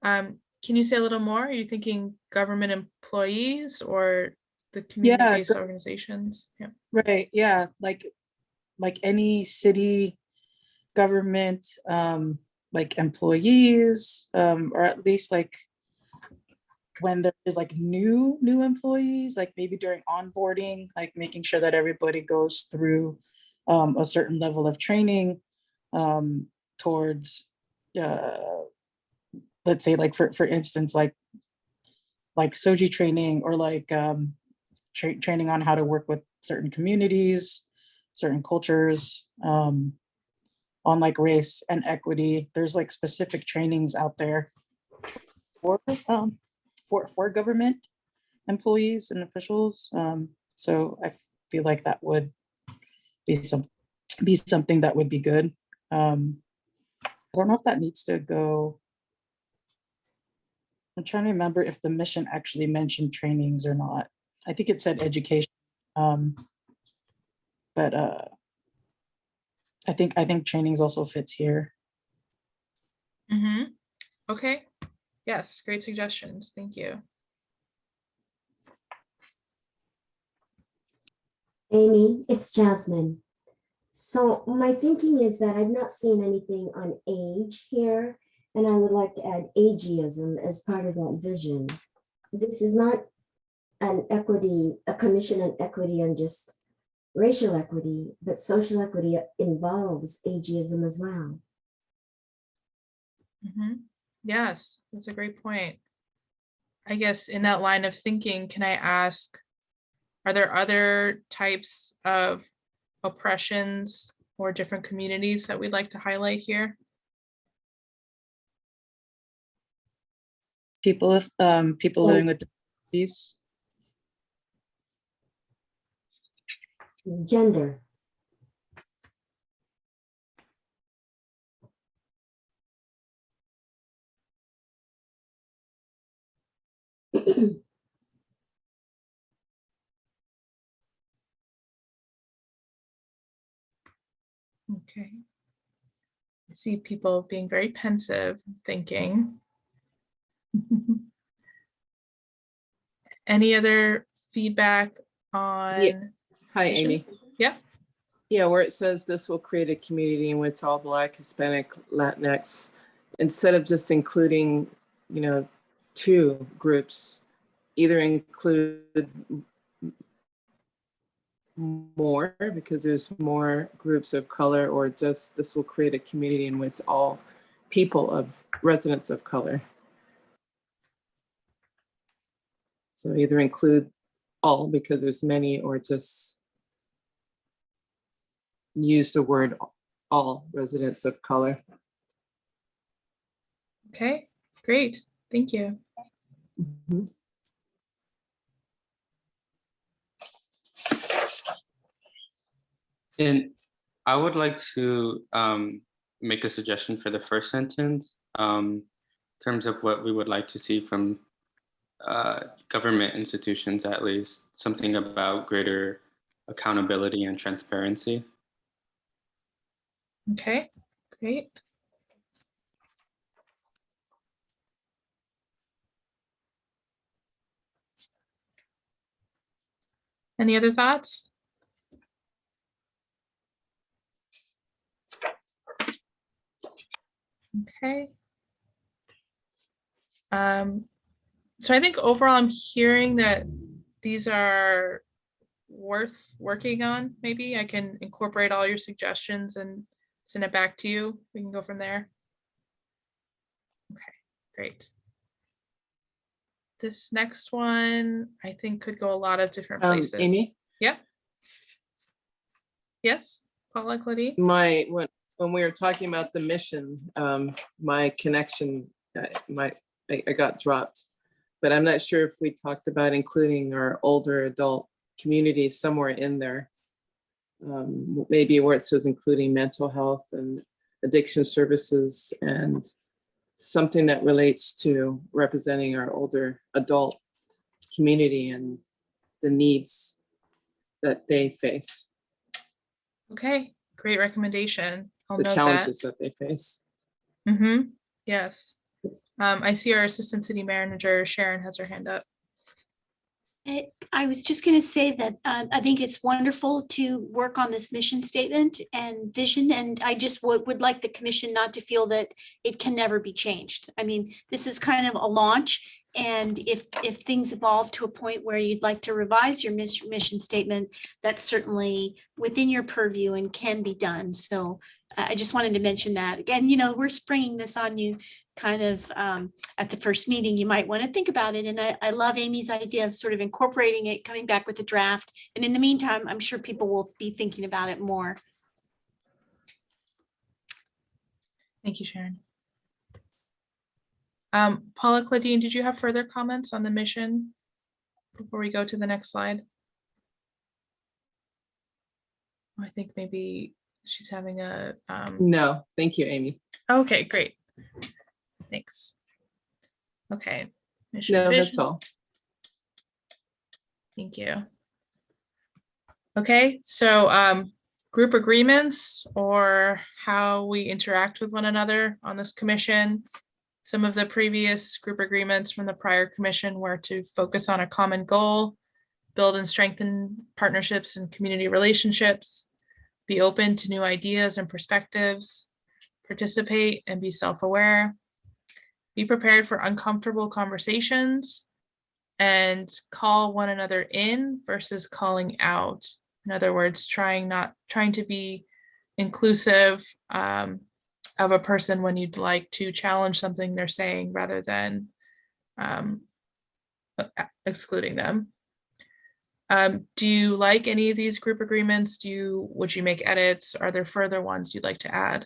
S1: Can you say a little more? Are you thinking government employees or the
S16: Yeah,
S1: community-based organizations? Yeah.
S16: right. Yeah, like any city government, like employees, or at least like when there is like new employees, like maybe during onboarding, like making sure that everybody goes through a certain level of training towards let's say like for instance like SOGI training, or like training on how to work with certain communities, certain cultures, on like race and equity. There's like specific trainings out there for government employees and officials. So I feel like that would be something that would be good. I don't know if that needs to go. I'm trying to remember if the mission actually mentioned trainings or not. I think it said education. But I think trainings also fits here.
S1: Mm-hmm. Okay. Yes, great suggestions. Thank you.
S15: Amy, it's Jasmine. So my thinking is that I've not seen anything on age here, and I would like to add ageism as part of that vision. This is not an equity, a commission on equity on just racial equity, but social equity involves ageism as well.
S1: Mm-hmm. Yes, that's a great point. I guess in that line of thinking, can I ask, are there other types of oppressions or different communities that we'd like to highlight here?
S16: People living with disabilities.
S15: Gender.
S1: Okay. I see people being very pensive, thinking. Any other feedback on?
S14: Yeah. Hi,
S1: vision?
S14: Amy.
S1: Yeah.
S14: Yeah, where it says this will create a community in which all Black, Hispanic, Latinx, instead of just including, you know, two groups, either include more because there's more groups of color, or just this will create a community in which all people of residents of color. So either include all because there's many, or just use the word all residents of color.
S1: Okay, great. Thank you.
S14: Mm-hmm.
S17: And I would like to make a suggestion for the first sentence in terms of what we would like to see from government institutions, at least something about greater accountability and transparency.
S1: Okay, great. Any other thoughts? Okay. So I think overall I'm hearing that these are worth working on. Maybe I can incorporate all your suggestions and send it back to you. We can go from there. Okay, great. This next one, I think could go a lot of different places.
S14: Amy?
S1: Yep. Yes, Paula Claudine?
S14: When we were talking about the mission, my connection, I got dropped. But I'm not sure if we talked about including our older adult community somewhere in there. Maybe where it says including mental health and addiction services and something that relates to representing our older adult community and the needs that they face.
S1: Okay, great recommendation. I'll
S14: The
S1: note
S14: challenges that they face.
S1: Mm-hmm. Yes. I see our Assistant City Manager, Sharon, has her hand up.
S20: I was just going to say that I think it's wonderful to work on this mission statement and vision. And I just would like the commission not to feel that it can never be changed. I mean, this is kind of a launch. And if things evolve to a point where you'd like to revise your mission statement, that's certainly within your purview and can be done. So I just wanted to mention that. Again, you know, we're springing this on you kind of at the first meeting. You might want to think about it. And I love Amy's idea of sort of incorporating it, coming back with a draft. And in the meantime, I'm sure people will be thinking about it more.
S1: Thank you, Sharon. Paula Claudine, did you have further comments on the mission before we go to the next slide? I think maybe she's having a
S14: No, thank you, Amy.
S1: Okay, great. Thanks. Okay. Mission
S14: No,
S1: vision.
S14: that's all.
S1: Thank you. Okay, so group agreements or how we interact with one another on this commission. Some of the previous group agreements from the prior commission were to focus on a common goal, build and strengthen partnerships and community relationships, be open to new ideas and perspectives, participate and be self-aware, be prepared for uncomfortable conversations, and call one another in versus calling out. In other words, trying to be inclusive of a person when you'd like to challenge something they're saying rather than excluding them. Do you like any of these group agreements? Would you make edits? Are there further ones you'd like to add?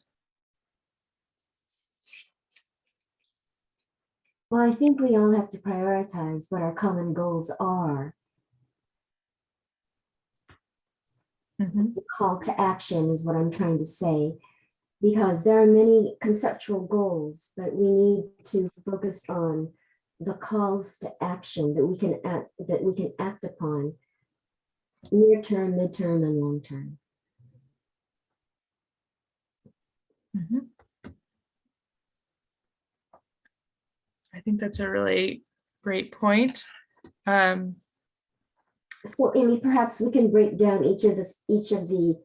S15: Well, I think we all have to prioritize what our common goals are. The call to action is what I'm trying to say, because there are many conceptual goals, but we need to focus on the calls to action that we can act upon near term, midterm, and long term.
S1: I think that's a really great point.
S15: So Amy, perhaps we can break down each of the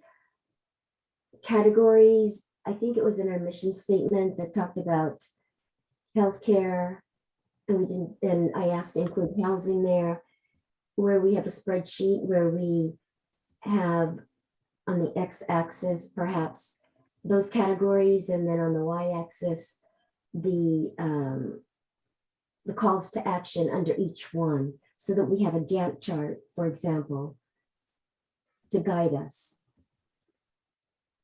S15: categories. I think it was in our mission statement that talked about healthcare, and I asked to include housing there, where we have a spreadsheet where we have on the x-axis perhaps those categories, and then on the y-axis the calls to action under each one, so that we have a Gantt chart, for example, to guide us.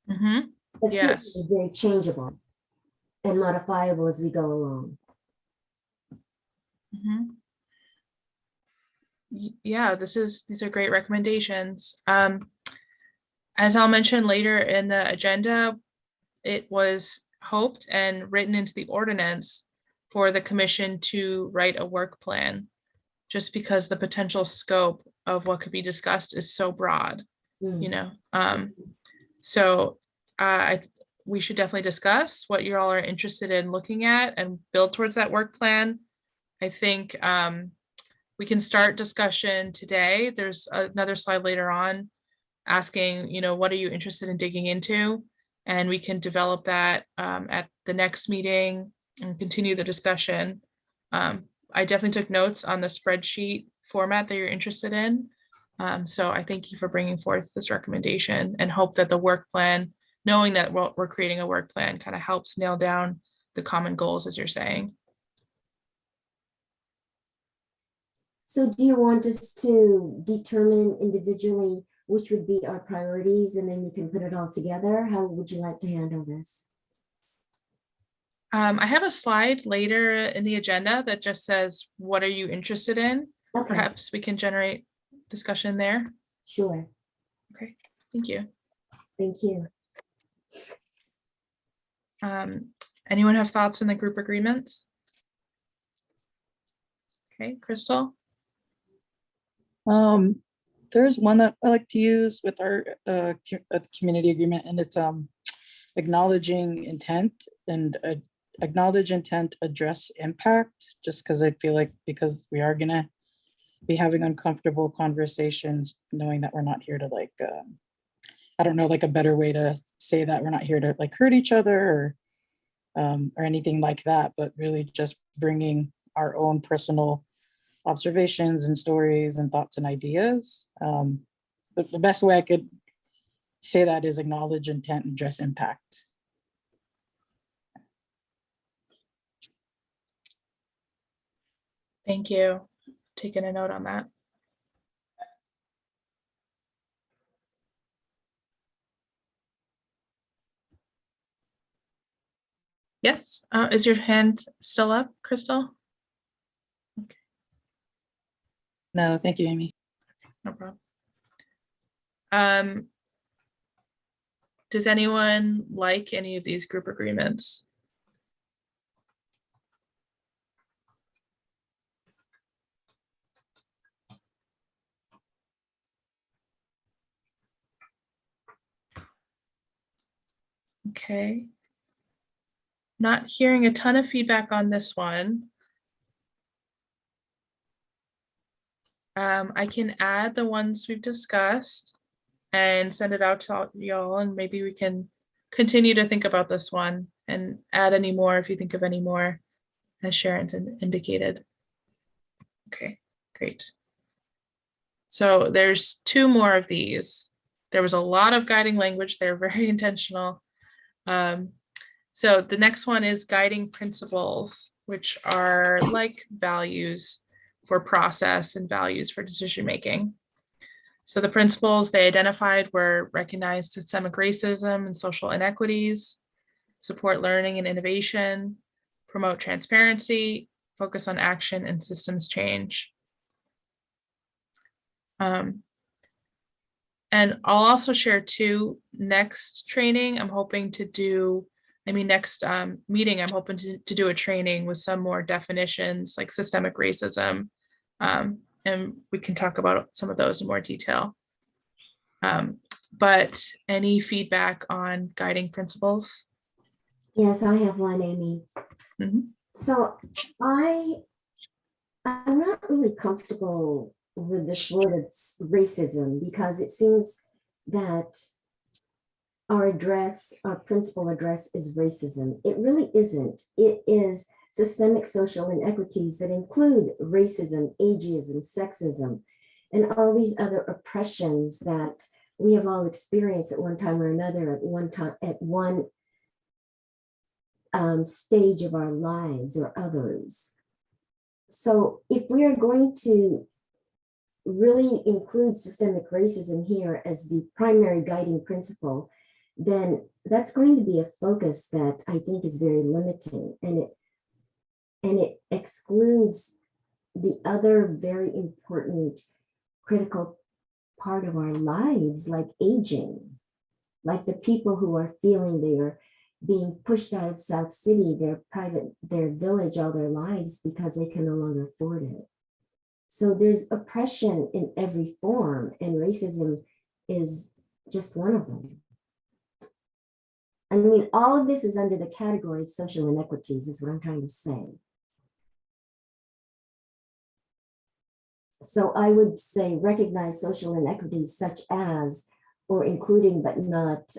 S15: But
S1: yes,
S15: very changeable and modifiable as we go along.
S1: Yeah, these are great recommendations. As I'll mention later in the agenda, it was hoped and written into the ordinance for the commission to write a work plan, just because the potential scope of what could be discussed is so broad, you know. So we should definitely discuss what you all are interested in looking at and build towards that work plan. I think we can start discussion today. There's another slide later on asking, you know, what are you interested in digging into? And we can develop that at the next meeting and continue the discussion. I definitely took notes on the spreadsheet format that you're interested in. So I thank you for bringing forth this recommendation, and hope that the work plan, knowing that we're creating a work plan, kind of helps nail down the common goals, as you're saying.
S15: So do you want us to determine individually which would be our priorities and then you can put it all together? How would you like to handle this?
S1: I have a slide later in the agenda that just says, what are you interested in?
S15: Okay.
S1: Perhaps we can generate discussion there.
S15: Sure.
S1: Okay, thank you.
S15: Thank you.
S1: Anyone have thoughts on the group agreements? Okay, Crystal?
S16: There's one that I like to use with our community agreement, and it's acknowledging intent and acknowledge intent, address impact, just because I feel like because we are gonna be having uncomfortable conversations, knowing that we're not here to like, I don't know, like a better way to say that we're not here to like hurt each other or anything like that, but really just bringing our own personal observations and stories and thoughts and ideas. The best way I could say that is acknowledge intent and address impact.
S1: Thank you. Taking a note on that. Yes, is your hand still up, Crystal?
S16: No, thank you, Amy.
S1: No problem. Does anyone like any of these group agreements? Okay. Not hearing a ton of feedback on this one. I can add the ones we've discussed and send it out to y'all, and maybe we can continue to think about this one and add any more if you think of any more, as Sharon's indicated. Okay, great. So there's 2 more of these. There was a lot of guiding language. They're very intentional. So the next one is guiding principles, which are like values for process and values for decision making. So the principles they identified were recognize systemic racism and social inequities, support learning and innovation, promote transparency, focus on action and systems change. And I'll also share too, next training, I'm hoping to do, next meeting, I'm hoping to do a training with some more definitions like systemic racism. And we can talk about some of those in more detail. But any feedback on guiding principles?
S15: Yes, I have one, Amy. So I'm not really comfortable with this word of racism because it seems that our principal address is racism. It really isn't. It is systemic social inequities that include racism, ageism, sexism, and all these other oppressions that we have all experienced at one time or another, at one stage of our lives or others. So if we are going to really include systemic racism here as the primary guiding principle, then that's going to be a focus that I think is very limiting, and it excludes the other very important critical part of our lives, like aging, like the people who are feeling they are being pushed out of South City, their village all their lives because they can no longer afford it. So there's oppression in every form, and racism is just one of them. I mean, all of this is under the category of social inequities, is what I'm trying to say. So I would say recognize social inequities such as, or including, but not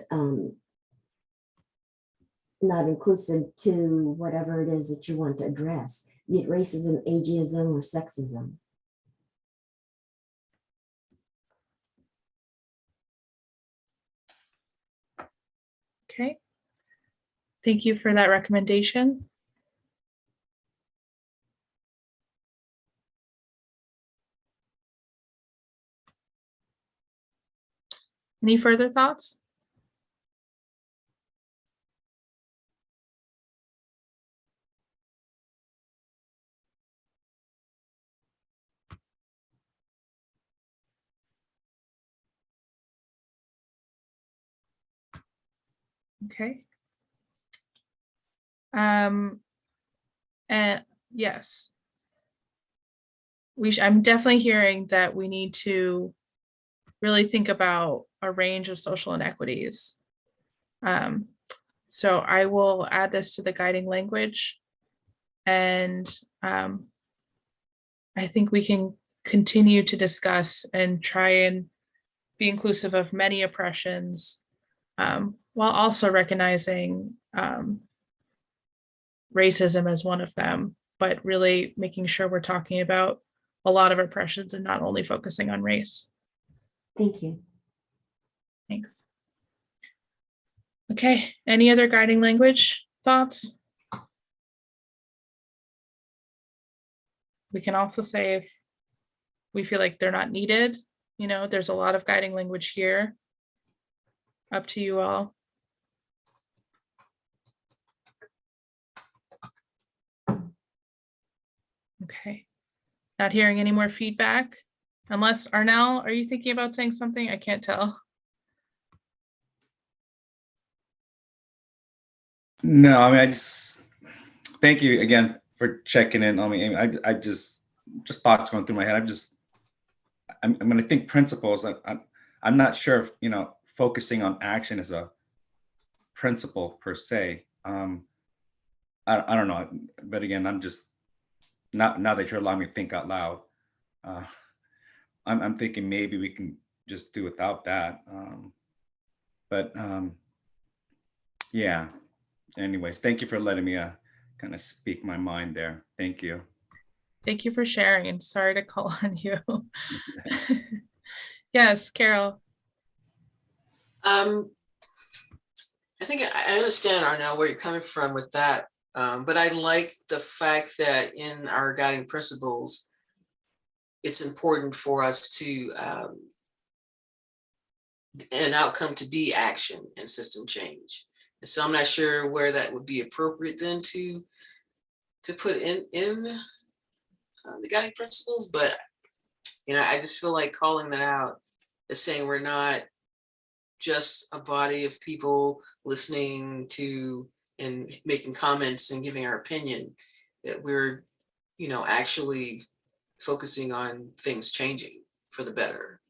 S15: inclusive to whatever it is that you want to address, be it racism, ageism, or sexism.
S1: Okay. Thank you for that recommendation. Any further thoughts? Okay. And yes, I'm definitely hearing that we need to really think about a range of social inequities. So I will add this to the guiding language, and I think we can continue to discuss and try and be inclusive of many oppressions, while also recognizing racism as one of them, but really making sure we're talking about a lot of oppressions and not only focusing on race.
S15: Thank you.
S1: Thanks. Okay, any other guiding language thoughts? We can also say if we feel like they're not needed, you know, there's a lot of guiding language here. Up to you all. Okay, not hearing any more feedback. Unless, Arnell, are you thinking about saying something? I can't tell.
S6: No, I mean, I just, thank you again for checking in on me. I just thoughts going through my head. I'm going to think principles. I'm not sure if, you know, focusing on action is a principle per se. I don't know, but again, I'm just, now that you're allowing me to think out loud, I'm thinking maybe we can just do without that. Yeah. Anyways, thank you for letting me kind of speak my mind there. Thank you.
S1: Thank you for sharing, and sorry to call on you. Yes, Carol.
S5: I think I understand, Arnell, where you're coming from with that. But I like the fact that in our guiding principles, it's important for us to an outcome to be action and system change. And so I'm not sure where that would be appropriate then to put in the guiding principles, but you know, I just feel like calling that out as saying we're not just a body of people listening to and making comments and giving our opinion, that we're, you know, actually focusing on things changing for the better.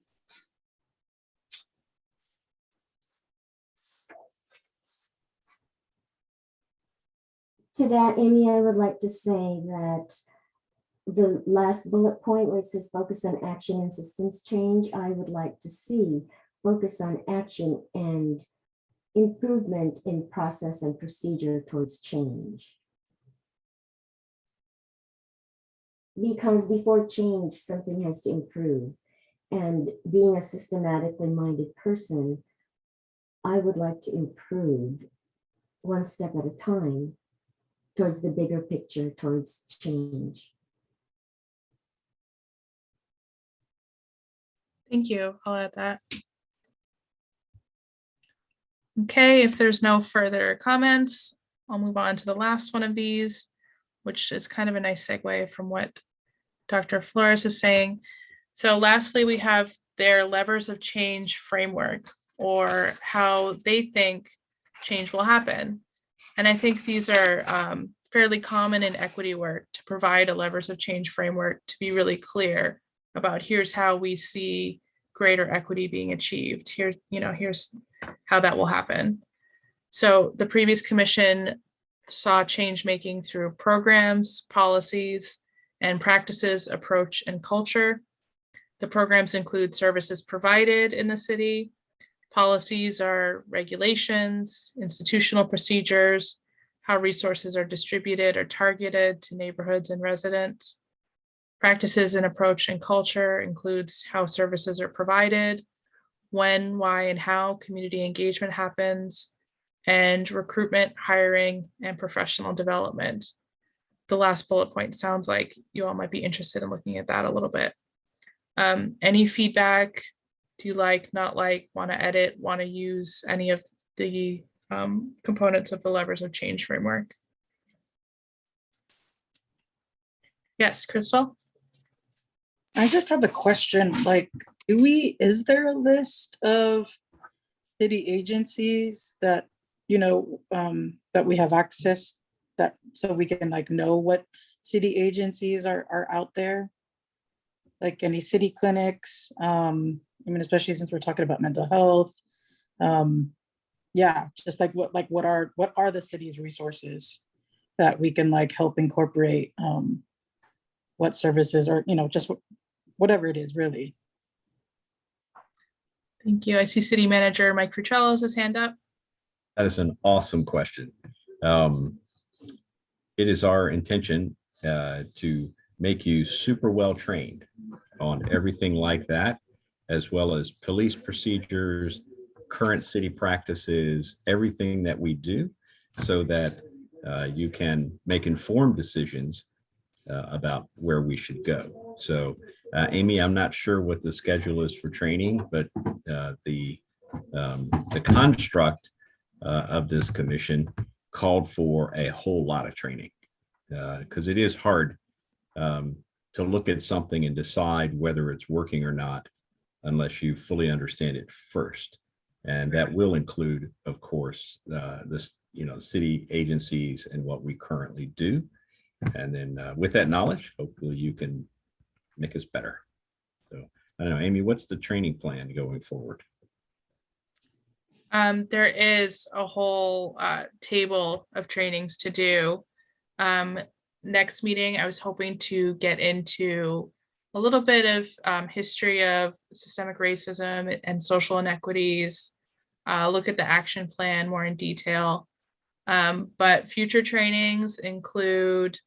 S15: To that, Amy, I would like to say that the last bullet point where it says focus on action and systems change, I would like to see focus on action and improvement in process and procedure towards change. Because before change, something has to improve. And being a systematically minded person, I would like to improve one step at a time towards the bigger picture, towards change.
S1: Thank you. I'll add that. Okay, if there's no further comments, I'll move on to the last one of these, which is kind of a nice segue from what Dr. Flores is saying. So lastly, we have their levers of change framework, or how they think change will happen. And I think these are fairly common in equity work, to provide a levers of change framework to be really clear about here's how we see greater equity being achieved. Here, you know, here's how that will happen. So the previous commission saw change making through programs, policies, and practices, approach, and culture. The programs include services provided in the city. Policies are regulations, institutional procedures, how resources are distributed or targeted to neighborhoods and residents. Practices and approach and culture includes how services are provided, when, why, and how community engagement happens, and recruitment, hiring, and professional development. The last bullet point sounds like you all might be interested in looking at that a little bit. Any feedback, Do you like, not like, want to edit, want to use any of the components of the levers of change framework? Yes, Crystal?
S16: I just have a question, like, is there a list of city agencies that, that we have access that, so we can like know what city agencies are out there? Like any city clinics, especially since we're talking about mental health. Yeah, just like what are the city's resources that we can like help incorporate what services, or just whatever it is, really.
S1: Thank you. I see City Manager Mike Futrell has his hand up.
S4: That is an awesome question. It is our intention to make you super well trained on everything like that, as well as police procedures, current city practices, everything that we do, so that you can make informed decisions about where we should go. So Amy, I'm not sure what the schedule is for training, but the construct of this commission called for a whole lot of training, because it is hard to look at something and decide whether it's working or not unless you fully understand it first. And that will include, of course, this, city agencies and what we currently do. And then with that knowledge, hopefully you can make us better. So I don't know, Amy, what's the training plan going forward?
S1: There is a whole table of trainings to do. Next meeting, I was hoping to get into a little bit of history of systemic racism and social inequities, look at the action plan more in detail. But future trainings include,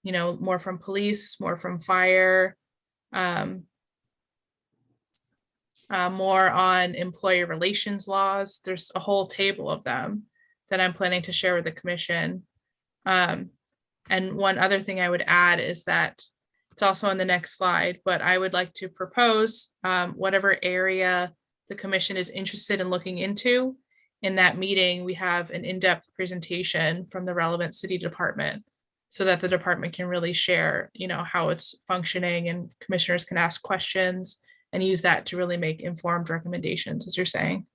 S1: more from police, more from fire, more on employee relations laws. There's a whole table of them that I'm planning to share with the commission. And one other thing I would add is that it's also on the next slide, but I would like to propose whatever area the commission is interested in looking into. In that meeting, we have an in-depth presentation from the relevant city department so that the department can really share, how it's functioning, and commissioners can ask questions and use that to really make informed recommendations, as you're saying.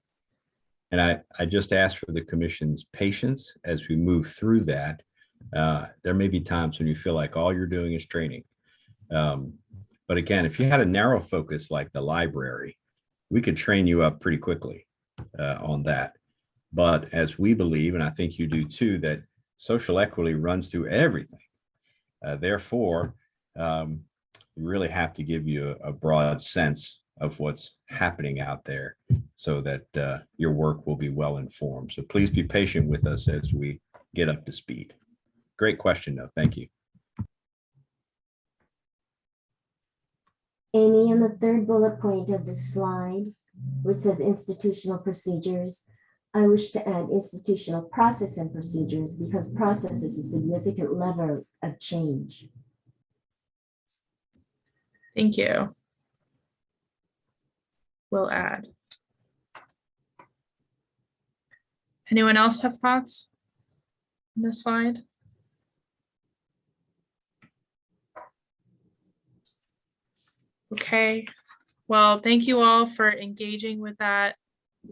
S4: And I just ask for the commission's patience as we move through that. There may be times when you feel like all you're doing is training. But again, if you had a narrow focus like the library, we could train you up pretty quickly on that. But as we believe, and I think you do too, that social equity runs through everything. Therefore, we really have to give you a broad sense of what's happening out there so that your work will be well informed. So please be patient with us as we get up to speed. Great question, though. Thank you.
S15: Amy, on the third bullet point of this slide, which says institutional procedures, I wish to add institutional process and procedures, because process is a significant lever of change.
S1: Thank you. We'll add. Anyone else have thoughts on this slide? Okay, well, thank you all for engaging with that.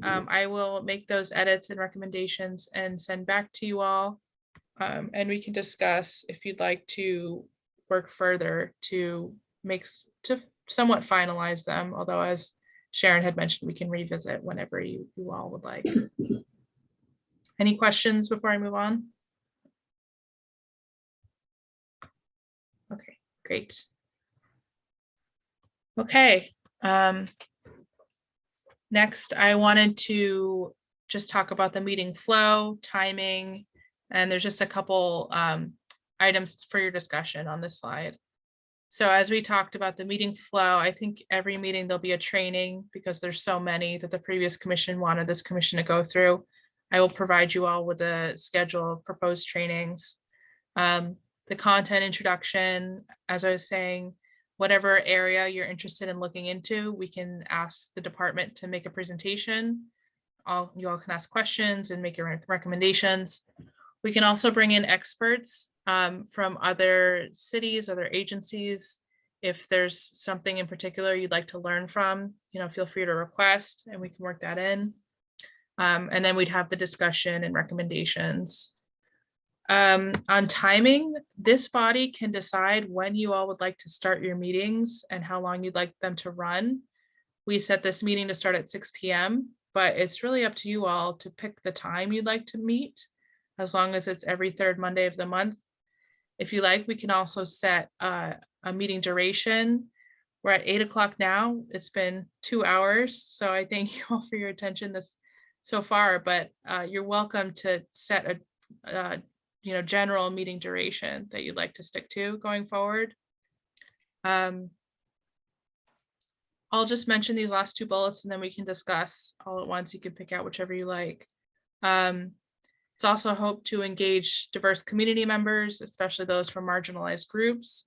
S1: I will make those edits and recommendations and send back to you all. And we can discuss if you'd like to work further to somewhat finalize them. Although, as Sharon had mentioned, we can revisit whenever you all would like. Any questions before I move on? Okay, great. Okay. Next, I wanted to just talk about the meeting flow, timing, and there's just a couple items for your discussion on this slide. So as we talked about the meeting flow, I think every meeting there'll be a training because there's so many that the previous commission wanted this commission to go through. I will provide you all with a schedule of proposed trainings. The content introduction, as I was saying, whatever area you're interested in looking into, we can ask the department to make a presentation. You all can ask questions and make your recommendations. We can also bring in experts from other cities, other agencies. If there's something in particular you'd like to learn from, feel free to request and we can work that in. And then we'd have the discussion and recommendations. On timing, this body can decide when you all would like to start your meetings and how long you'd like them to run. We set this meeting to start at 6 p.m., but it's really up to you all to pick the time you'd like to meet, as long as it's every third Monday of the month. If you like, we can also set a meeting duration. We're at 8 o'clock now. It's been 2 hours, so I thank you all for your attention so far, but you're welcome to set a general meeting duration that you'd like to stick to going forward. I'll just mention these last 2 bullets and then we can discuss all at once. You can pick out whichever you like. It's also hoped to engage diverse community members, especially those from marginalized groups.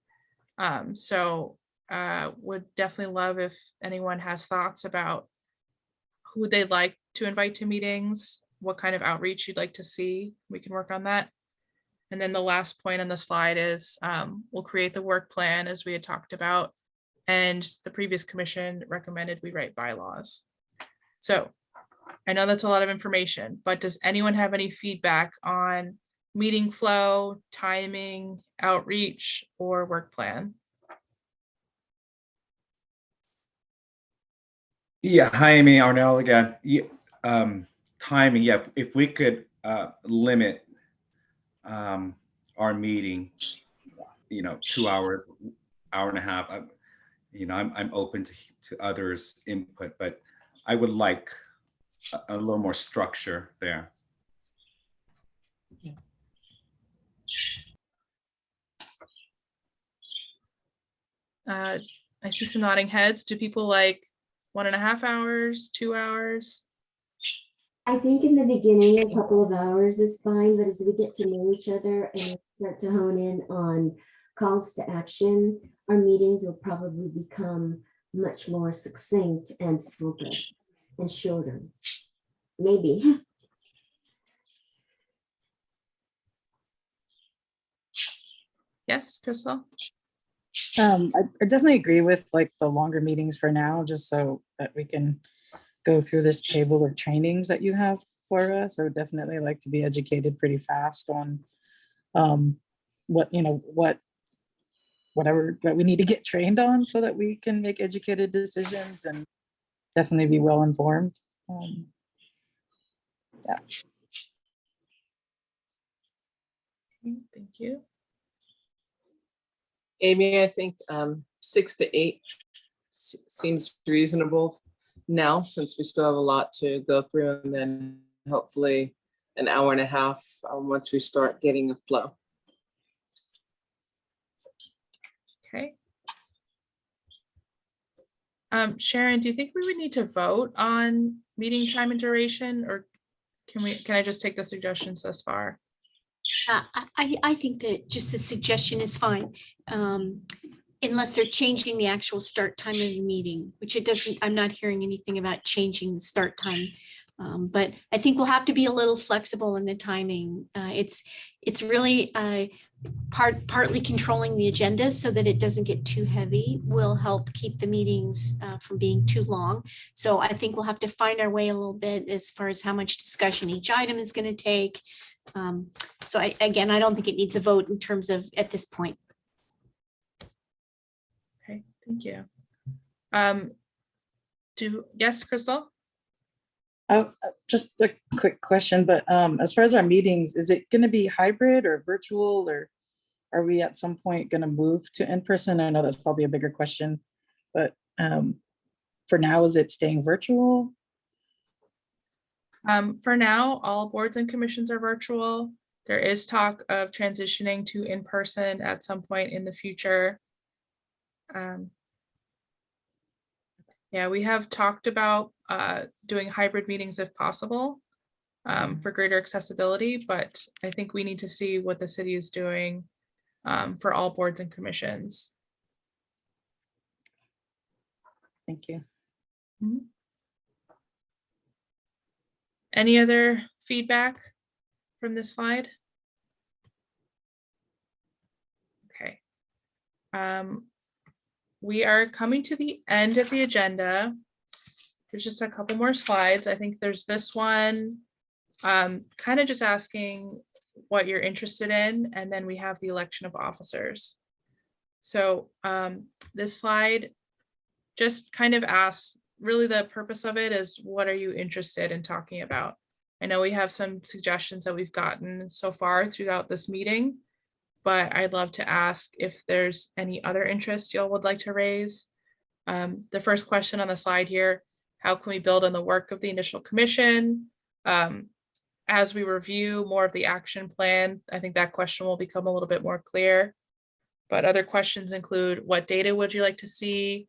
S1: Would definitely love if anyone has thoughts about who they'd like to invite to meetings, what kind of outreach you'd like to see. We can work on that. And then the last point on the slide is we'll create the work plan as we had talked about, and the previous commission recommended we write bylaws. So I know that's a lot of information, but does anyone have any feedback on meeting flow, timing, outreach, or work plan?
S6: Yeah, hi, Amy, Arnell again. Timing, yeah, if we could limit our meeting, 2 hours, hour and a half. I'm open to others' input, but I would like a little more structure there.
S1: I see some nodding heads. Do people like 1.5 hours, 2 hours?
S15: I think in the beginning, a couple of hours is fine, but as we get to know each other and start to hone in on calls to action, our meetings will probably become much more succinct and focused and shorter. Maybe.
S1: Yes, Crystal?
S16: I definitely agree with like the longer meetings for now, just so that we can go through this table of trainings that you have for us. I would definitely like to be educated pretty fast on whatever that we need to get trained on so that we can make educated decisions and definitely be well informed. Yeah.
S1: Thank you.
S14: Amy, I think 6 to 8 seems reasonable now, since we still have a lot to go through, and then hopefully an hour and a half once we start getting a flow.
S1: Okay. Sharon, do you think we would need to vote on meeting time and duration, or can I just take the suggestions thus far?
S20: I think that just the suggestion is fine. Unless they're changing the actual start time of the meeting, which it doesn't, I'm not hearing anything about changing the start time. But I think we'll have to be a little flexible in the timing. It's really partly controlling the agenda so that it doesn't get too heavy will help keep the meetings from being too long. So I think we'll have to find our way a little bit as far as how much discussion each item is going to take. So I don't think it needs a vote in terms of at this point.
S1: Okay, thank you. Yes, Crystal?
S16: Just a quick question, but as far as our meetings, is it going to be hybrid or virtual, or are we at some point going to move to in-person? I know that's probably a bigger question, but for now, is it staying virtual?
S1: For now, all boards and commissions are virtual. There is talk of transitioning to in-person at some point in the future. Yeah, we have talked about doing hybrid meetings if possible for greater accessibility, but I think we need to see what the city is doing for all boards and commissions.
S16: Thank you.
S1: Mhm. Any other feedback from this slide? Okay. We are coming to the end of the agenda. There's just a couple more slides. I think there's this one, kind of just asking what you're interested in, and then we have the election of officers. So this slide just kind of asks, really the purpose of it is, what are you interested in talking about? I know we have some suggestions that we've gotten so far throughout this meeting, but I'd love to ask if there's any other interest y'all would like to raise. The first question on the slide here, how can we build on the work of the initial commission? As we review more of the action plan, I think that question will become a little bit more clear. But other questions include, what data would you like to see?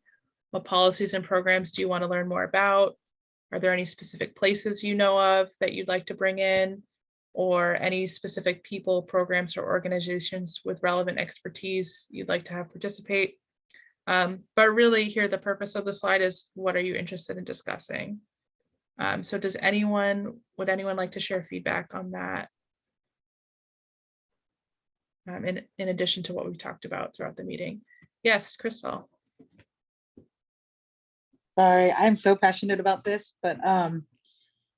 S1: What policies and programs do you want to learn more about? Are there any specific places you know of that you'd like to bring in? Or any specific people, programs, or organizations with relevant expertise you'd like to have participate? But really here, the purpose of the slide is, what are you interested in discussing? So would anyone like to share feedback on that? In addition to what we've talked about throughout the meeting. Yes, Crystal.
S16: Sorry, I'm so passionate about this, but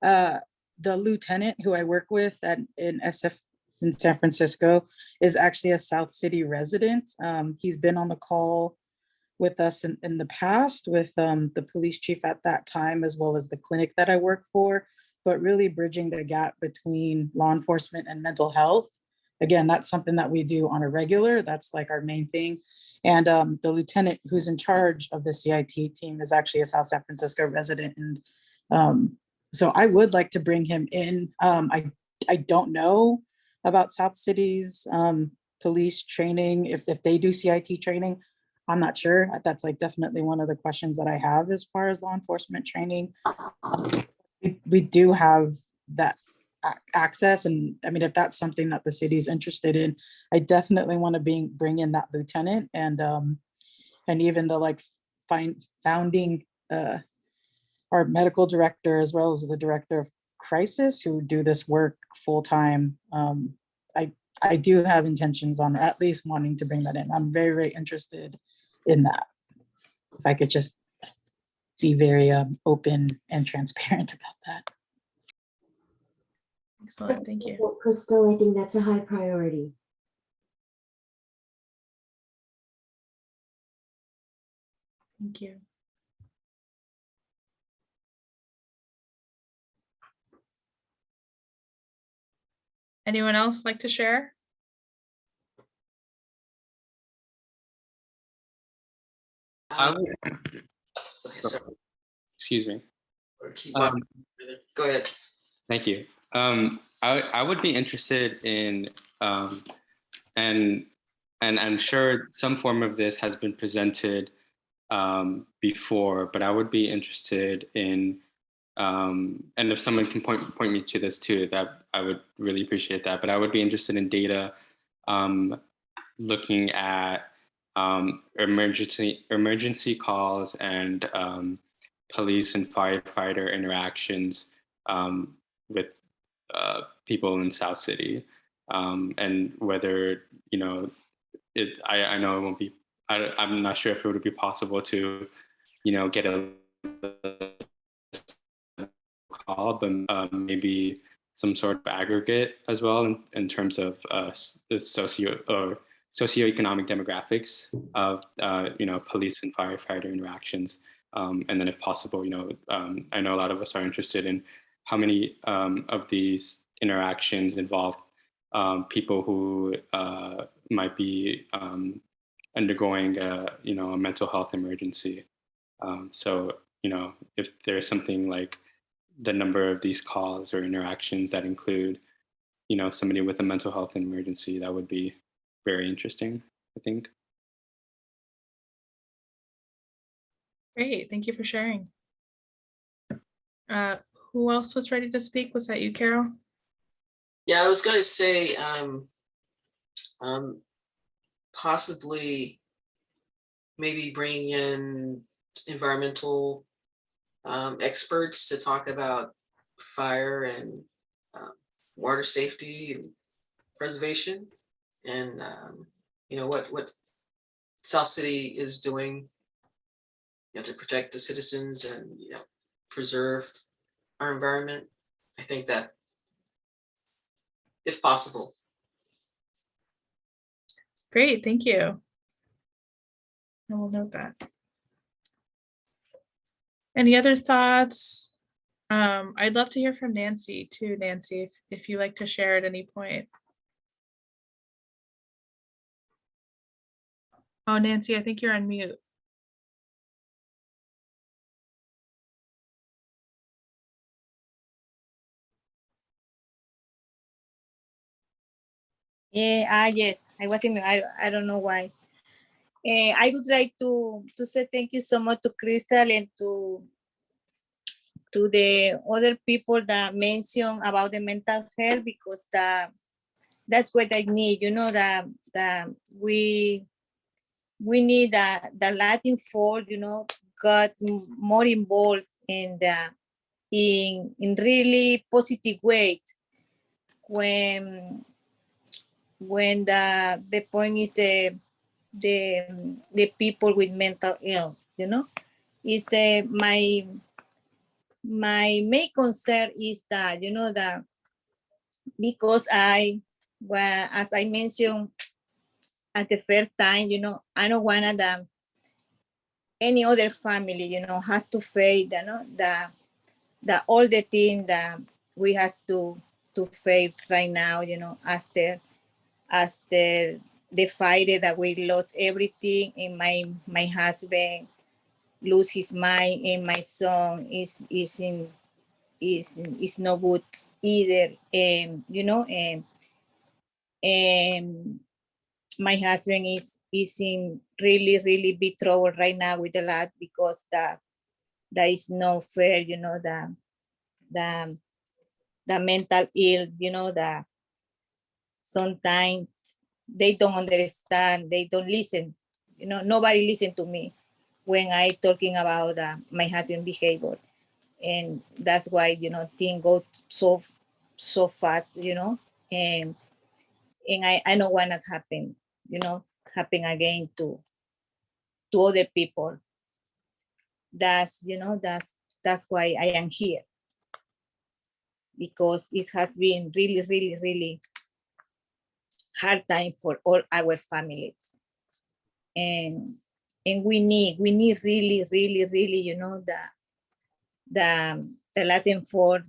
S16: the lieutenant who I work with in SF in San Francisco is actually a South City resident. He's been on the call with us in the past with the police chief at that time, as well as the clinic that I work for, but really bridging the gap between law enforcement and mental health. Again, that's something that we do on a regular. That's like our main thing. And the lieutenant who's in charge of the CIT team is actually a South San Francisco resident. And so I would like to bring him in. I don't know about South City's police training, if they do CIT training. I'm not sure. That's like definitely one of the questions that I have as far as law enforcement training. We do have that access, and I mean, if that's something that the city's interested in, I definitely want to bring in that lieutenant and even the founding our medical director, as well as the director of crisis, who do this work full time. I do have intentions on at least wanting to bring that in. I'm very, very interested in that. If I could just be very open and transparent about that.
S1: Excellent, thank you.
S15: Well, Crystal, I think that's a high priority.
S1: Thank you. Anyone else like to share?
S17: Excuse me.
S5: Go ahead.
S17: Thank you. I would be interested in, and I'm sure some form of this has been presented before, but I would be interested in, and if someone can point me to this too, that I would really appreciate that. But I would be interested in data looking at emergency calls and police and firefighter interactions with people in South City, and whether, you know, I know it won't be, I'm not sure if it would be possible to, you know, get a call, but maybe some sort of aggregate as well in terms of the socioeconomic demographics of you know, police and firefighter interactions, and then if possible, you know, I know a lot of us are interested in how many of these interactions involve people who might be undergoing you know, a mental health emergency. So, you know, if there's something like the number of these calls or interactions that include, you know, somebody with a mental health emergency, that would be very interesting, I think.
S1: Great, thank you for sharing. Who else was ready to speak? Was that you, Carol?
S5: Yeah, I was going to say possibly maybe bring in environmental experts to talk about fire and water safety and preservation, and what South City is doing, to protect the citizens and preserve our environment. I think that, if possible.
S1: Great, thank you. And we'll note that. Any other thoughts? I'd love to hear from Nancy too, Nancy, if you like to share at any point. Oh, Nancy, I think you're on mute.
S13: Yeah, yes, I was in, I don't know why. I would like to say thank you so much to Crystal and to the other people that mentioned about the mental health, because that's what I need, that we need the Latin Ford, got more involved in in really positive ways when the point is the people with mental ill, is my main concern is that, that because as I mentioned at the first time, I don't want that any other family, has to face, the all the things that we have to face right now, after the fire that we lost everything, and my husband lose his mind, and my son is no good either, and and my husband is in really big trouble right now with a lot, because that is no fair, the mental ill, that sometimes they don't understand, they don't listen, nobody listen to me when I talking about my husband behavior, and that's why things go so fast, and I don't want to happen, happen again to other people. That's that's why I am here, because it has been really hard time for all our families, and we need really the Latin Ford,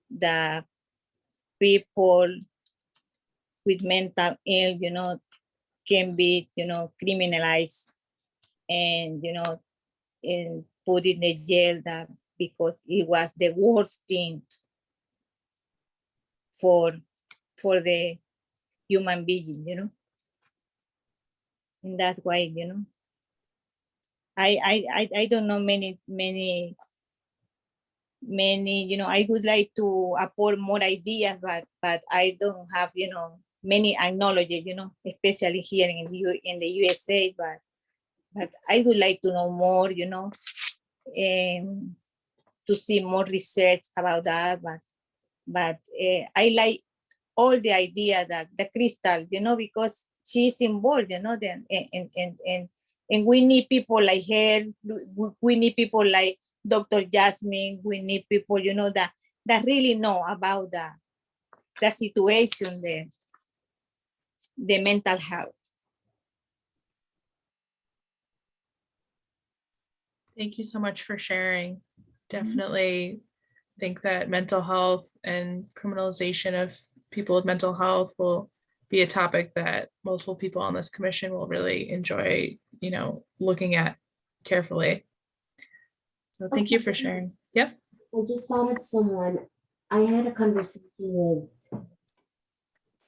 S13: the people with mental ill, can be, criminalized, and, and put in the jail, that because it was the worst thing for the human being, and that's why, I don't know many, I would like to apport more ideas, but I don't have, many acknowledge, especially here in the USA, but I would like to know more, and to see more research about that, but I like all the idea that the Crystal, because she's involved, and we need people like her, we need people like Dr. Jasmine, we need people, that really know about the situation, the mental health.
S1: Thank you so much for sharing. Definitely think that mental health and criminalization of people with mental health will be a topic that multiple people on this commission will really enjoy, looking at carefully. So thank you for sharing. Yep.
S15: I just thought of someone. I had a conversation with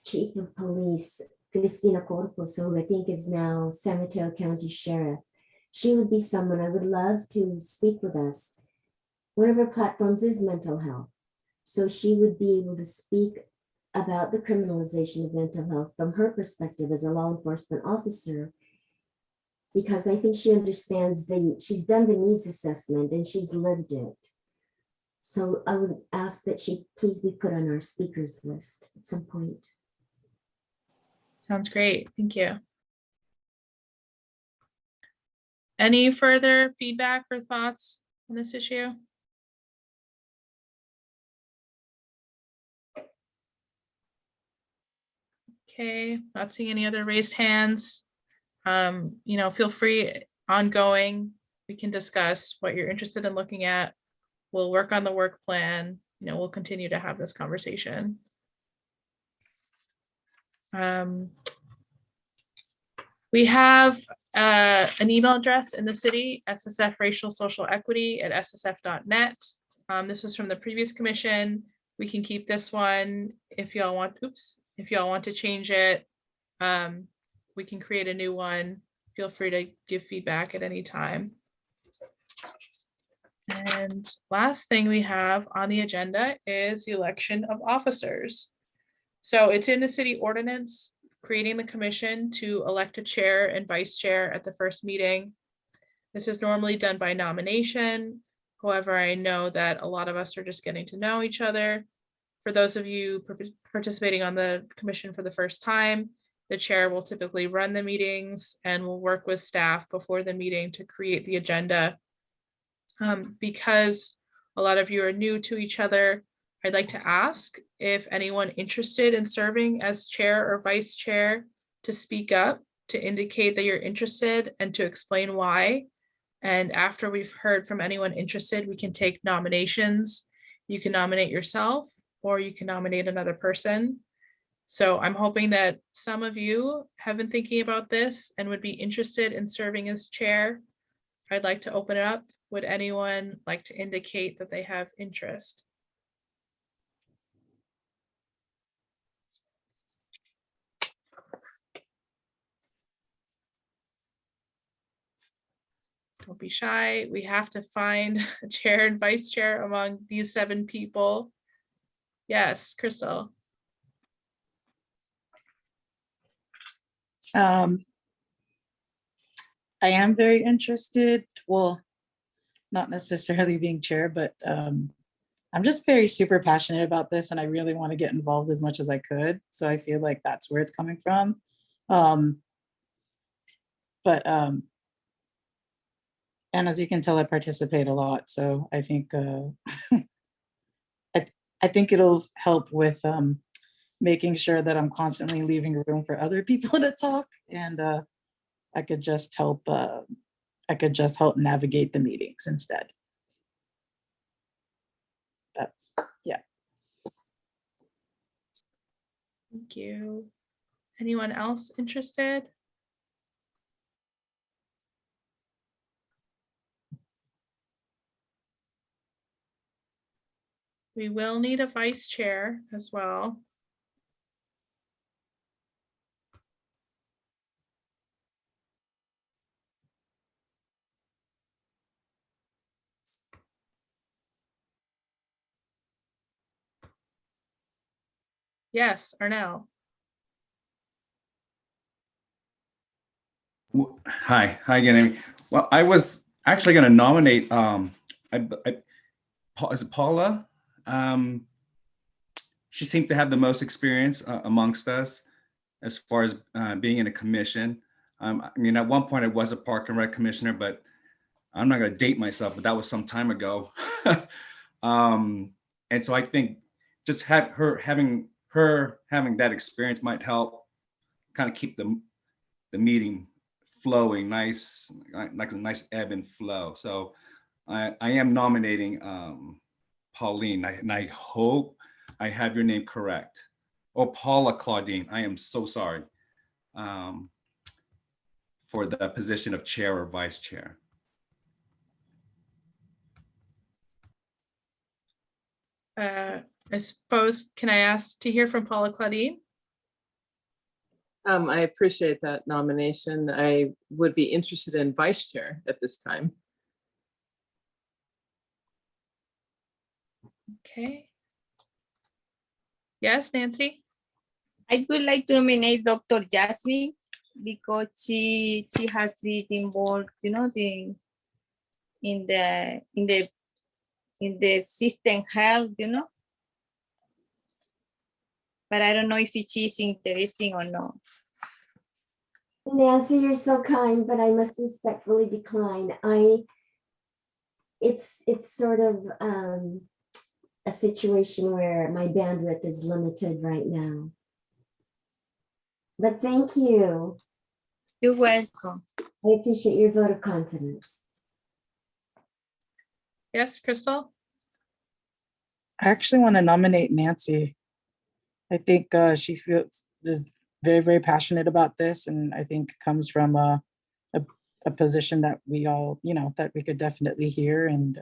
S15: Chief of Police Cristina Corpus, who I think is now San Mateo County Sheriff. She would be someone I would love to speak with us. One of her platforms is mental health. So she would be able to speak about the criminalization of mental health from her perspective as a law enforcement officer, because I think she understands she's done the needs assessment and she's lived it. So I would ask that she please be put on our speakers list at some point.
S1: Sounds great. Thank you. Any further feedback or thoughts on this issue? Okay, not seeing any other raised hands. Feel free ongoing. We can discuss what you're interested in looking at. We'll work on the work plan. We'll continue to have this conversation. We have an email address in the city, SSF Racial Social Equity at ssf.net. This was from the previous commission. We can keep this one if y'all want. If y'all want to change it, we can create a new one. Feel free to give feedback at any time. And last thing we have on the agenda is the election of officers. So it's in the city ordinance, creating the commission to elect a chair and vice chair at the first meeting. This is normally done by nomination. However, I know that a lot of us are just getting to know each other. For those of you participating on the commission for the first time, the chair will typically run the meetings and will work with staff before the meeting to create the agenda. Because a lot of you are new to each other, I'd like to ask if anyone interested in serving as chair or vice chair to speak up, to indicate that you're interested and to explain why. And after we've heard from anyone interested, we can take nominations. You can nominate yourself or you can nominate another person. So I'm hoping that some of you have been thinking about this and would be interested in serving as chair. I'd like to open it up. Would anyone like to indicate that they have interest? Don't be shy. We have to find a chair and vice chair among these 7 people. Yes, Crystal.
S16: I am very interested. Well, not necessarily being chair, but I'm just very super passionate about this and I really want to get involved as much as I could. So I feel like that's where it's coming from. And as you can tell, I participate a lot. So I think I think it'll help with making sure that I'm constantly leaving room for other people to talk, and I could just help navigate the meetings instead. That's, yeah.
S1: Thank you. Anyone else interested? We will need a vice chair as well. Yes, Arnell.
S6: Hi again, Amy. Well, I was actually going to nominate, is it Paula? She seemed to have the most experience amongst us as far as being in a commission. I mean, at one point I was a Park and Rec commissioner, but I'm not going to date myself, but that was some time ago. And so I think just having that experience might help kind of keep the meeting flowing nice, like a nice ebb and flow. So I am nominating Pauline, and I hope I have your name correct. Or Paula Claudine, I am so sorry, for the position of chair or vice chair.
S1: I suppose, can I ask to hear from Paula Claudine?
S14: I appreciate that nomination. I would be interested in vice chair at this time.
S1: Okay. Yes, Nancy?
S13: I would like to nominate Dr. Jasmine because she has been involved, you know, in the system health, you know. But I don't know if she's interesting or not.
S15: Nancy, you're so kind, but I must respectfully decline. It's sort of a situation where my bandwidth is limited right now. But thank you.
S13: You're welcome.
S15: I appreciate your vote of confidence.
S1: Yes, Crystal?
S16: I actually want to nominate Nancy. I think she feels just very, very passionate about this, and I think comes from a position that we all, you know, that we could definitely hear. And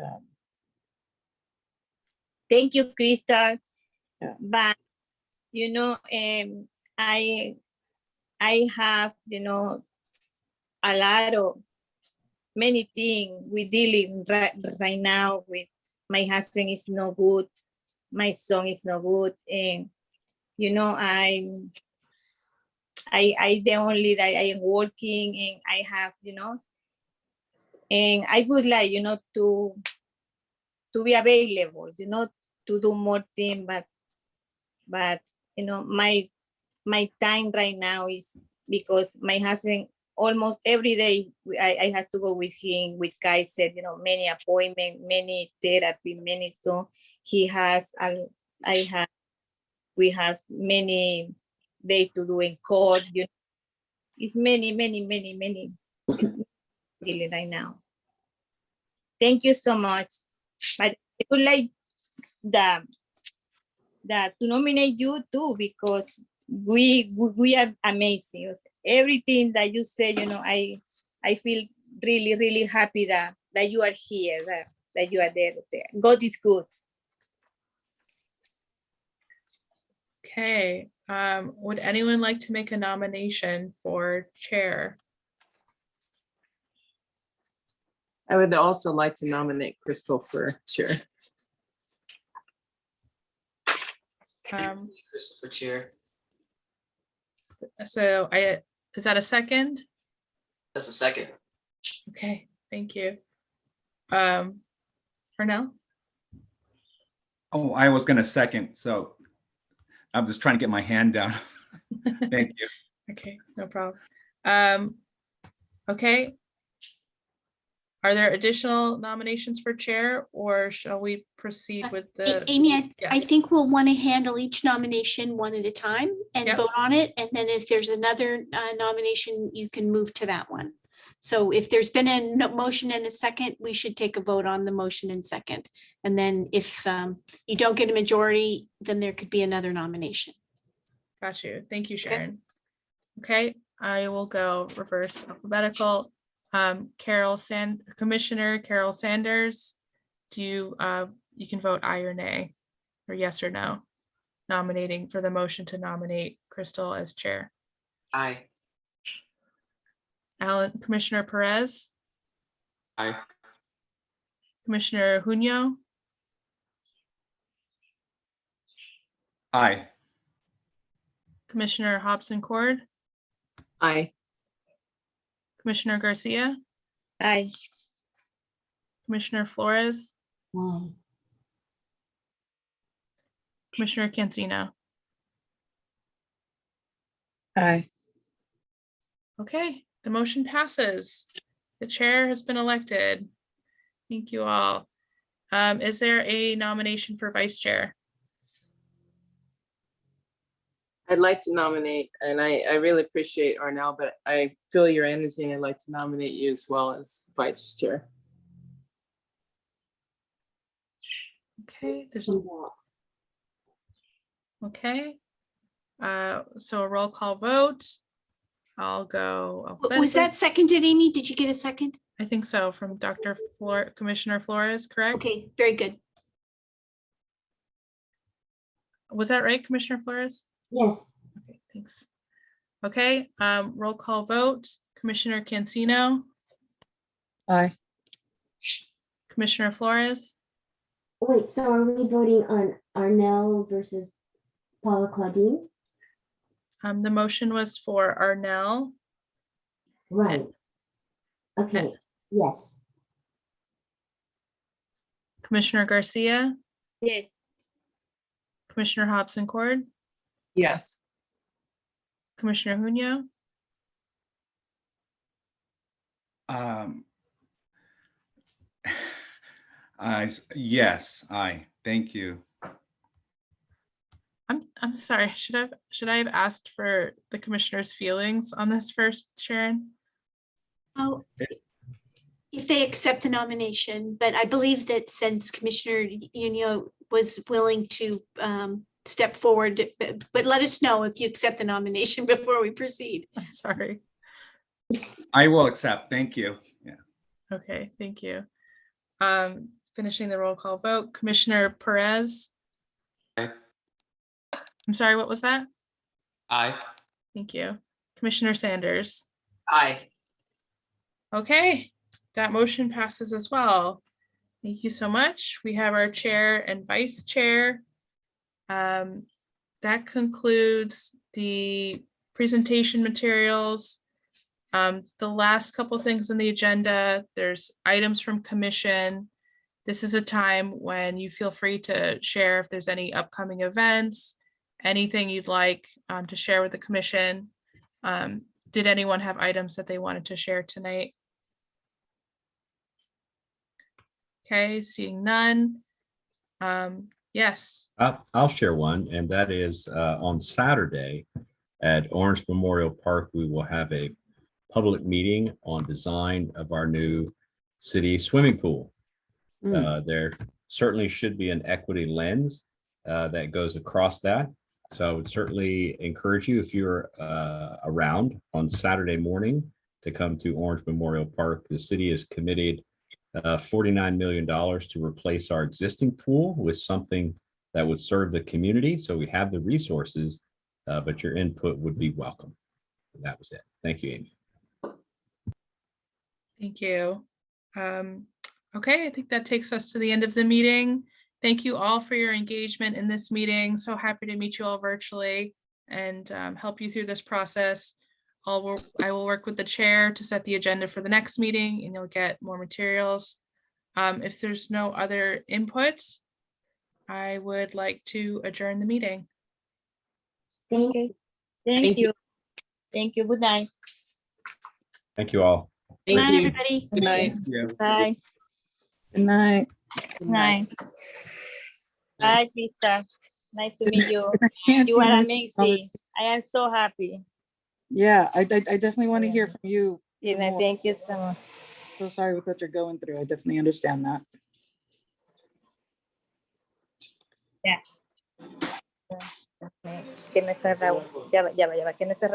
S13: thank you, Crystal.
S16: Yeah.
S13: But you know, I have, you know, a lot of many things we dealing right now with. My husband is no good, my son is no good, and you know, I the only that I am working, and I have, you know, and I would like, you know, to be available, you know, to do more things, but you know, my time right now is because my husband almost every day I have to go with him, with guys said, you know, many appointments, many therapy, many, so he has we have many days to do in court, you know, it's many really right now. Thank you so much. But I would like that to nominate you too, because we are amazing. Everything that you said, you know, I feel really happy that you are here, that you are there. God is good.
S1: Okay, would anyone like to make a nomination for chair?
S14: I would also like to nominate Crystal for chair.
S5: Crystal for chair.
S1: So is that a second?
S5: That's a second.
S1: Okay, thank you. Arnell?
S6: Oh, I was gonna second, so I'm just trying to get my hand down. Thank you.
S1: Okay, no problem. Okay. Are there additional nominations for chair, or shall we proceed with the?
S20: Amy, I
S1: Yes.
S20: think we'll want to handle each nomination one at a time and
S1: Yep.
S20: vote on it. And then if there's another nomination, you can move to that one. So if there's been a motion and a second, we should take a vote on the motion and second. And then if you don't get a majority, then there could be another nomination.
S1: Got you. Thank you, Sharon. Okay, I will go reverse alphabetical. Commissioner Carol Sanders, do you you can vote aye or nay, or yes or no, nominating for the motion to nominate Crystal as chair.
S5: Aye.
S1: Commissioner Perez,
S17: Aye.
S1: Commissioner Junno,
S6: Aye.
S1: Commissioner Hobson Cord,
S14: Aye.
S1: Commissioner Garcia,
S13: Aye.
S1: Commissioner Flores,
S15: Aye.
S1: Commissioner Cancino.
S16: Aye.
S1: Okay, the motion passes. The chair has been elected. Thank you all. Is there a nomination for vice chair?
S14: I'd like to nominate, and I really appreciate Arnell, but I feel your energy and I'd like to nominate you as well as vice chair.
S1: Okay, okay. So a roll call vote. I'll go.
S20: Was that seconded, Amy? Did you get a second?
S1: I think so, from Commissioner Flores, correct?
S20: Okay, very good.
S1: Was that right, Commissioner Flores?
S15: Yes.
S1: Okay, thanks. Okay, roll call vote. Commissioner Cancino,
S16: Aye.
S1: Commissioner Flores,
S15: Wait, so are we voting on Arnell versus Paula Claudine?
S1: the motion was for Arnell
S15: Right. Okay, yes.
S1: Commissioner Garcia,
S13: Yes.
S1: Commissioner Hobson Cord,
S14: Yes.
S1: Commissioner Junio,
S6: Yes, thank you.
S1: I'm sorry, should I have asked for the commissioner's feelings on this first, Sharon?
S20: Oh, if they accept the nomination, but I believe that since Commissioner Unio was willing to step forward, but let us know if you accept the nomination before we proceed.
S1: I'm sorry.
S6: I will accept. Thank you. Yeah.
S1: Okay, thank you. Finishing the roll call vote, Commissioner Perez.
S17: Aye.
S1: I'm sorry, what was that?
S17: Aye.
S1: Thank you. Commissioner Sanders.
S5: Aye.
S1: Okay, that motion passes as well. Thank you so much. We have our chair and vice chair. That concludes the presentation materials. The last couple things on the agenda, there's items from commission. This is a time when you feel free to share if there's any upcoming events, anything you'd like to share with the commission. Did anyone have items that they wanted to share tonight? Okay, seeing none. Yes.
S4: I'll share one, and that is on Saturday at Orange Memorial Park, we will have a public meeting on design of our new city swimming pool. There certainly should be an equity lens that goes across that. So I would certainly encourage you, if you're around on Saturday morning, to come to Orange Memorial Park. The city is committed $49 million to replace our existing pool with something that would serve the community. So we have the resources, but your input would be welcome. And that was it. Thank you, Amy.
S1: Thank you. Okay, I think that takes us to the end of the meeting. Thank you all for your engagement in this meeting. So happy to meet you all virtually and help you through this process. I will work with the chair to set the agenda for the next meeting, and you'll get more materials. If there's no other input, I would like to adjourn the meeting.
S15: Thank you.
S13: Thank you. Thank you. Good night.
S4: Thank you all.
S20: Good night, everybody.
S16: Good night.
S13: Bye.
S16: Good night.
S13: Good night. Bye, Krista. Nice to meet you.
S16: Nancy,
S13: You are
S16: nice to
S13: amazing. I am so happy.
S16: Yeah, I definitely want to hear from you. some
S13: Yeah,
S16: more.
S13: thank you so much.
S16: So sorry with what you're going through. I definitely understand that.
S13: Yeah. Que no es cerrado. Ya va, que no es cerrado.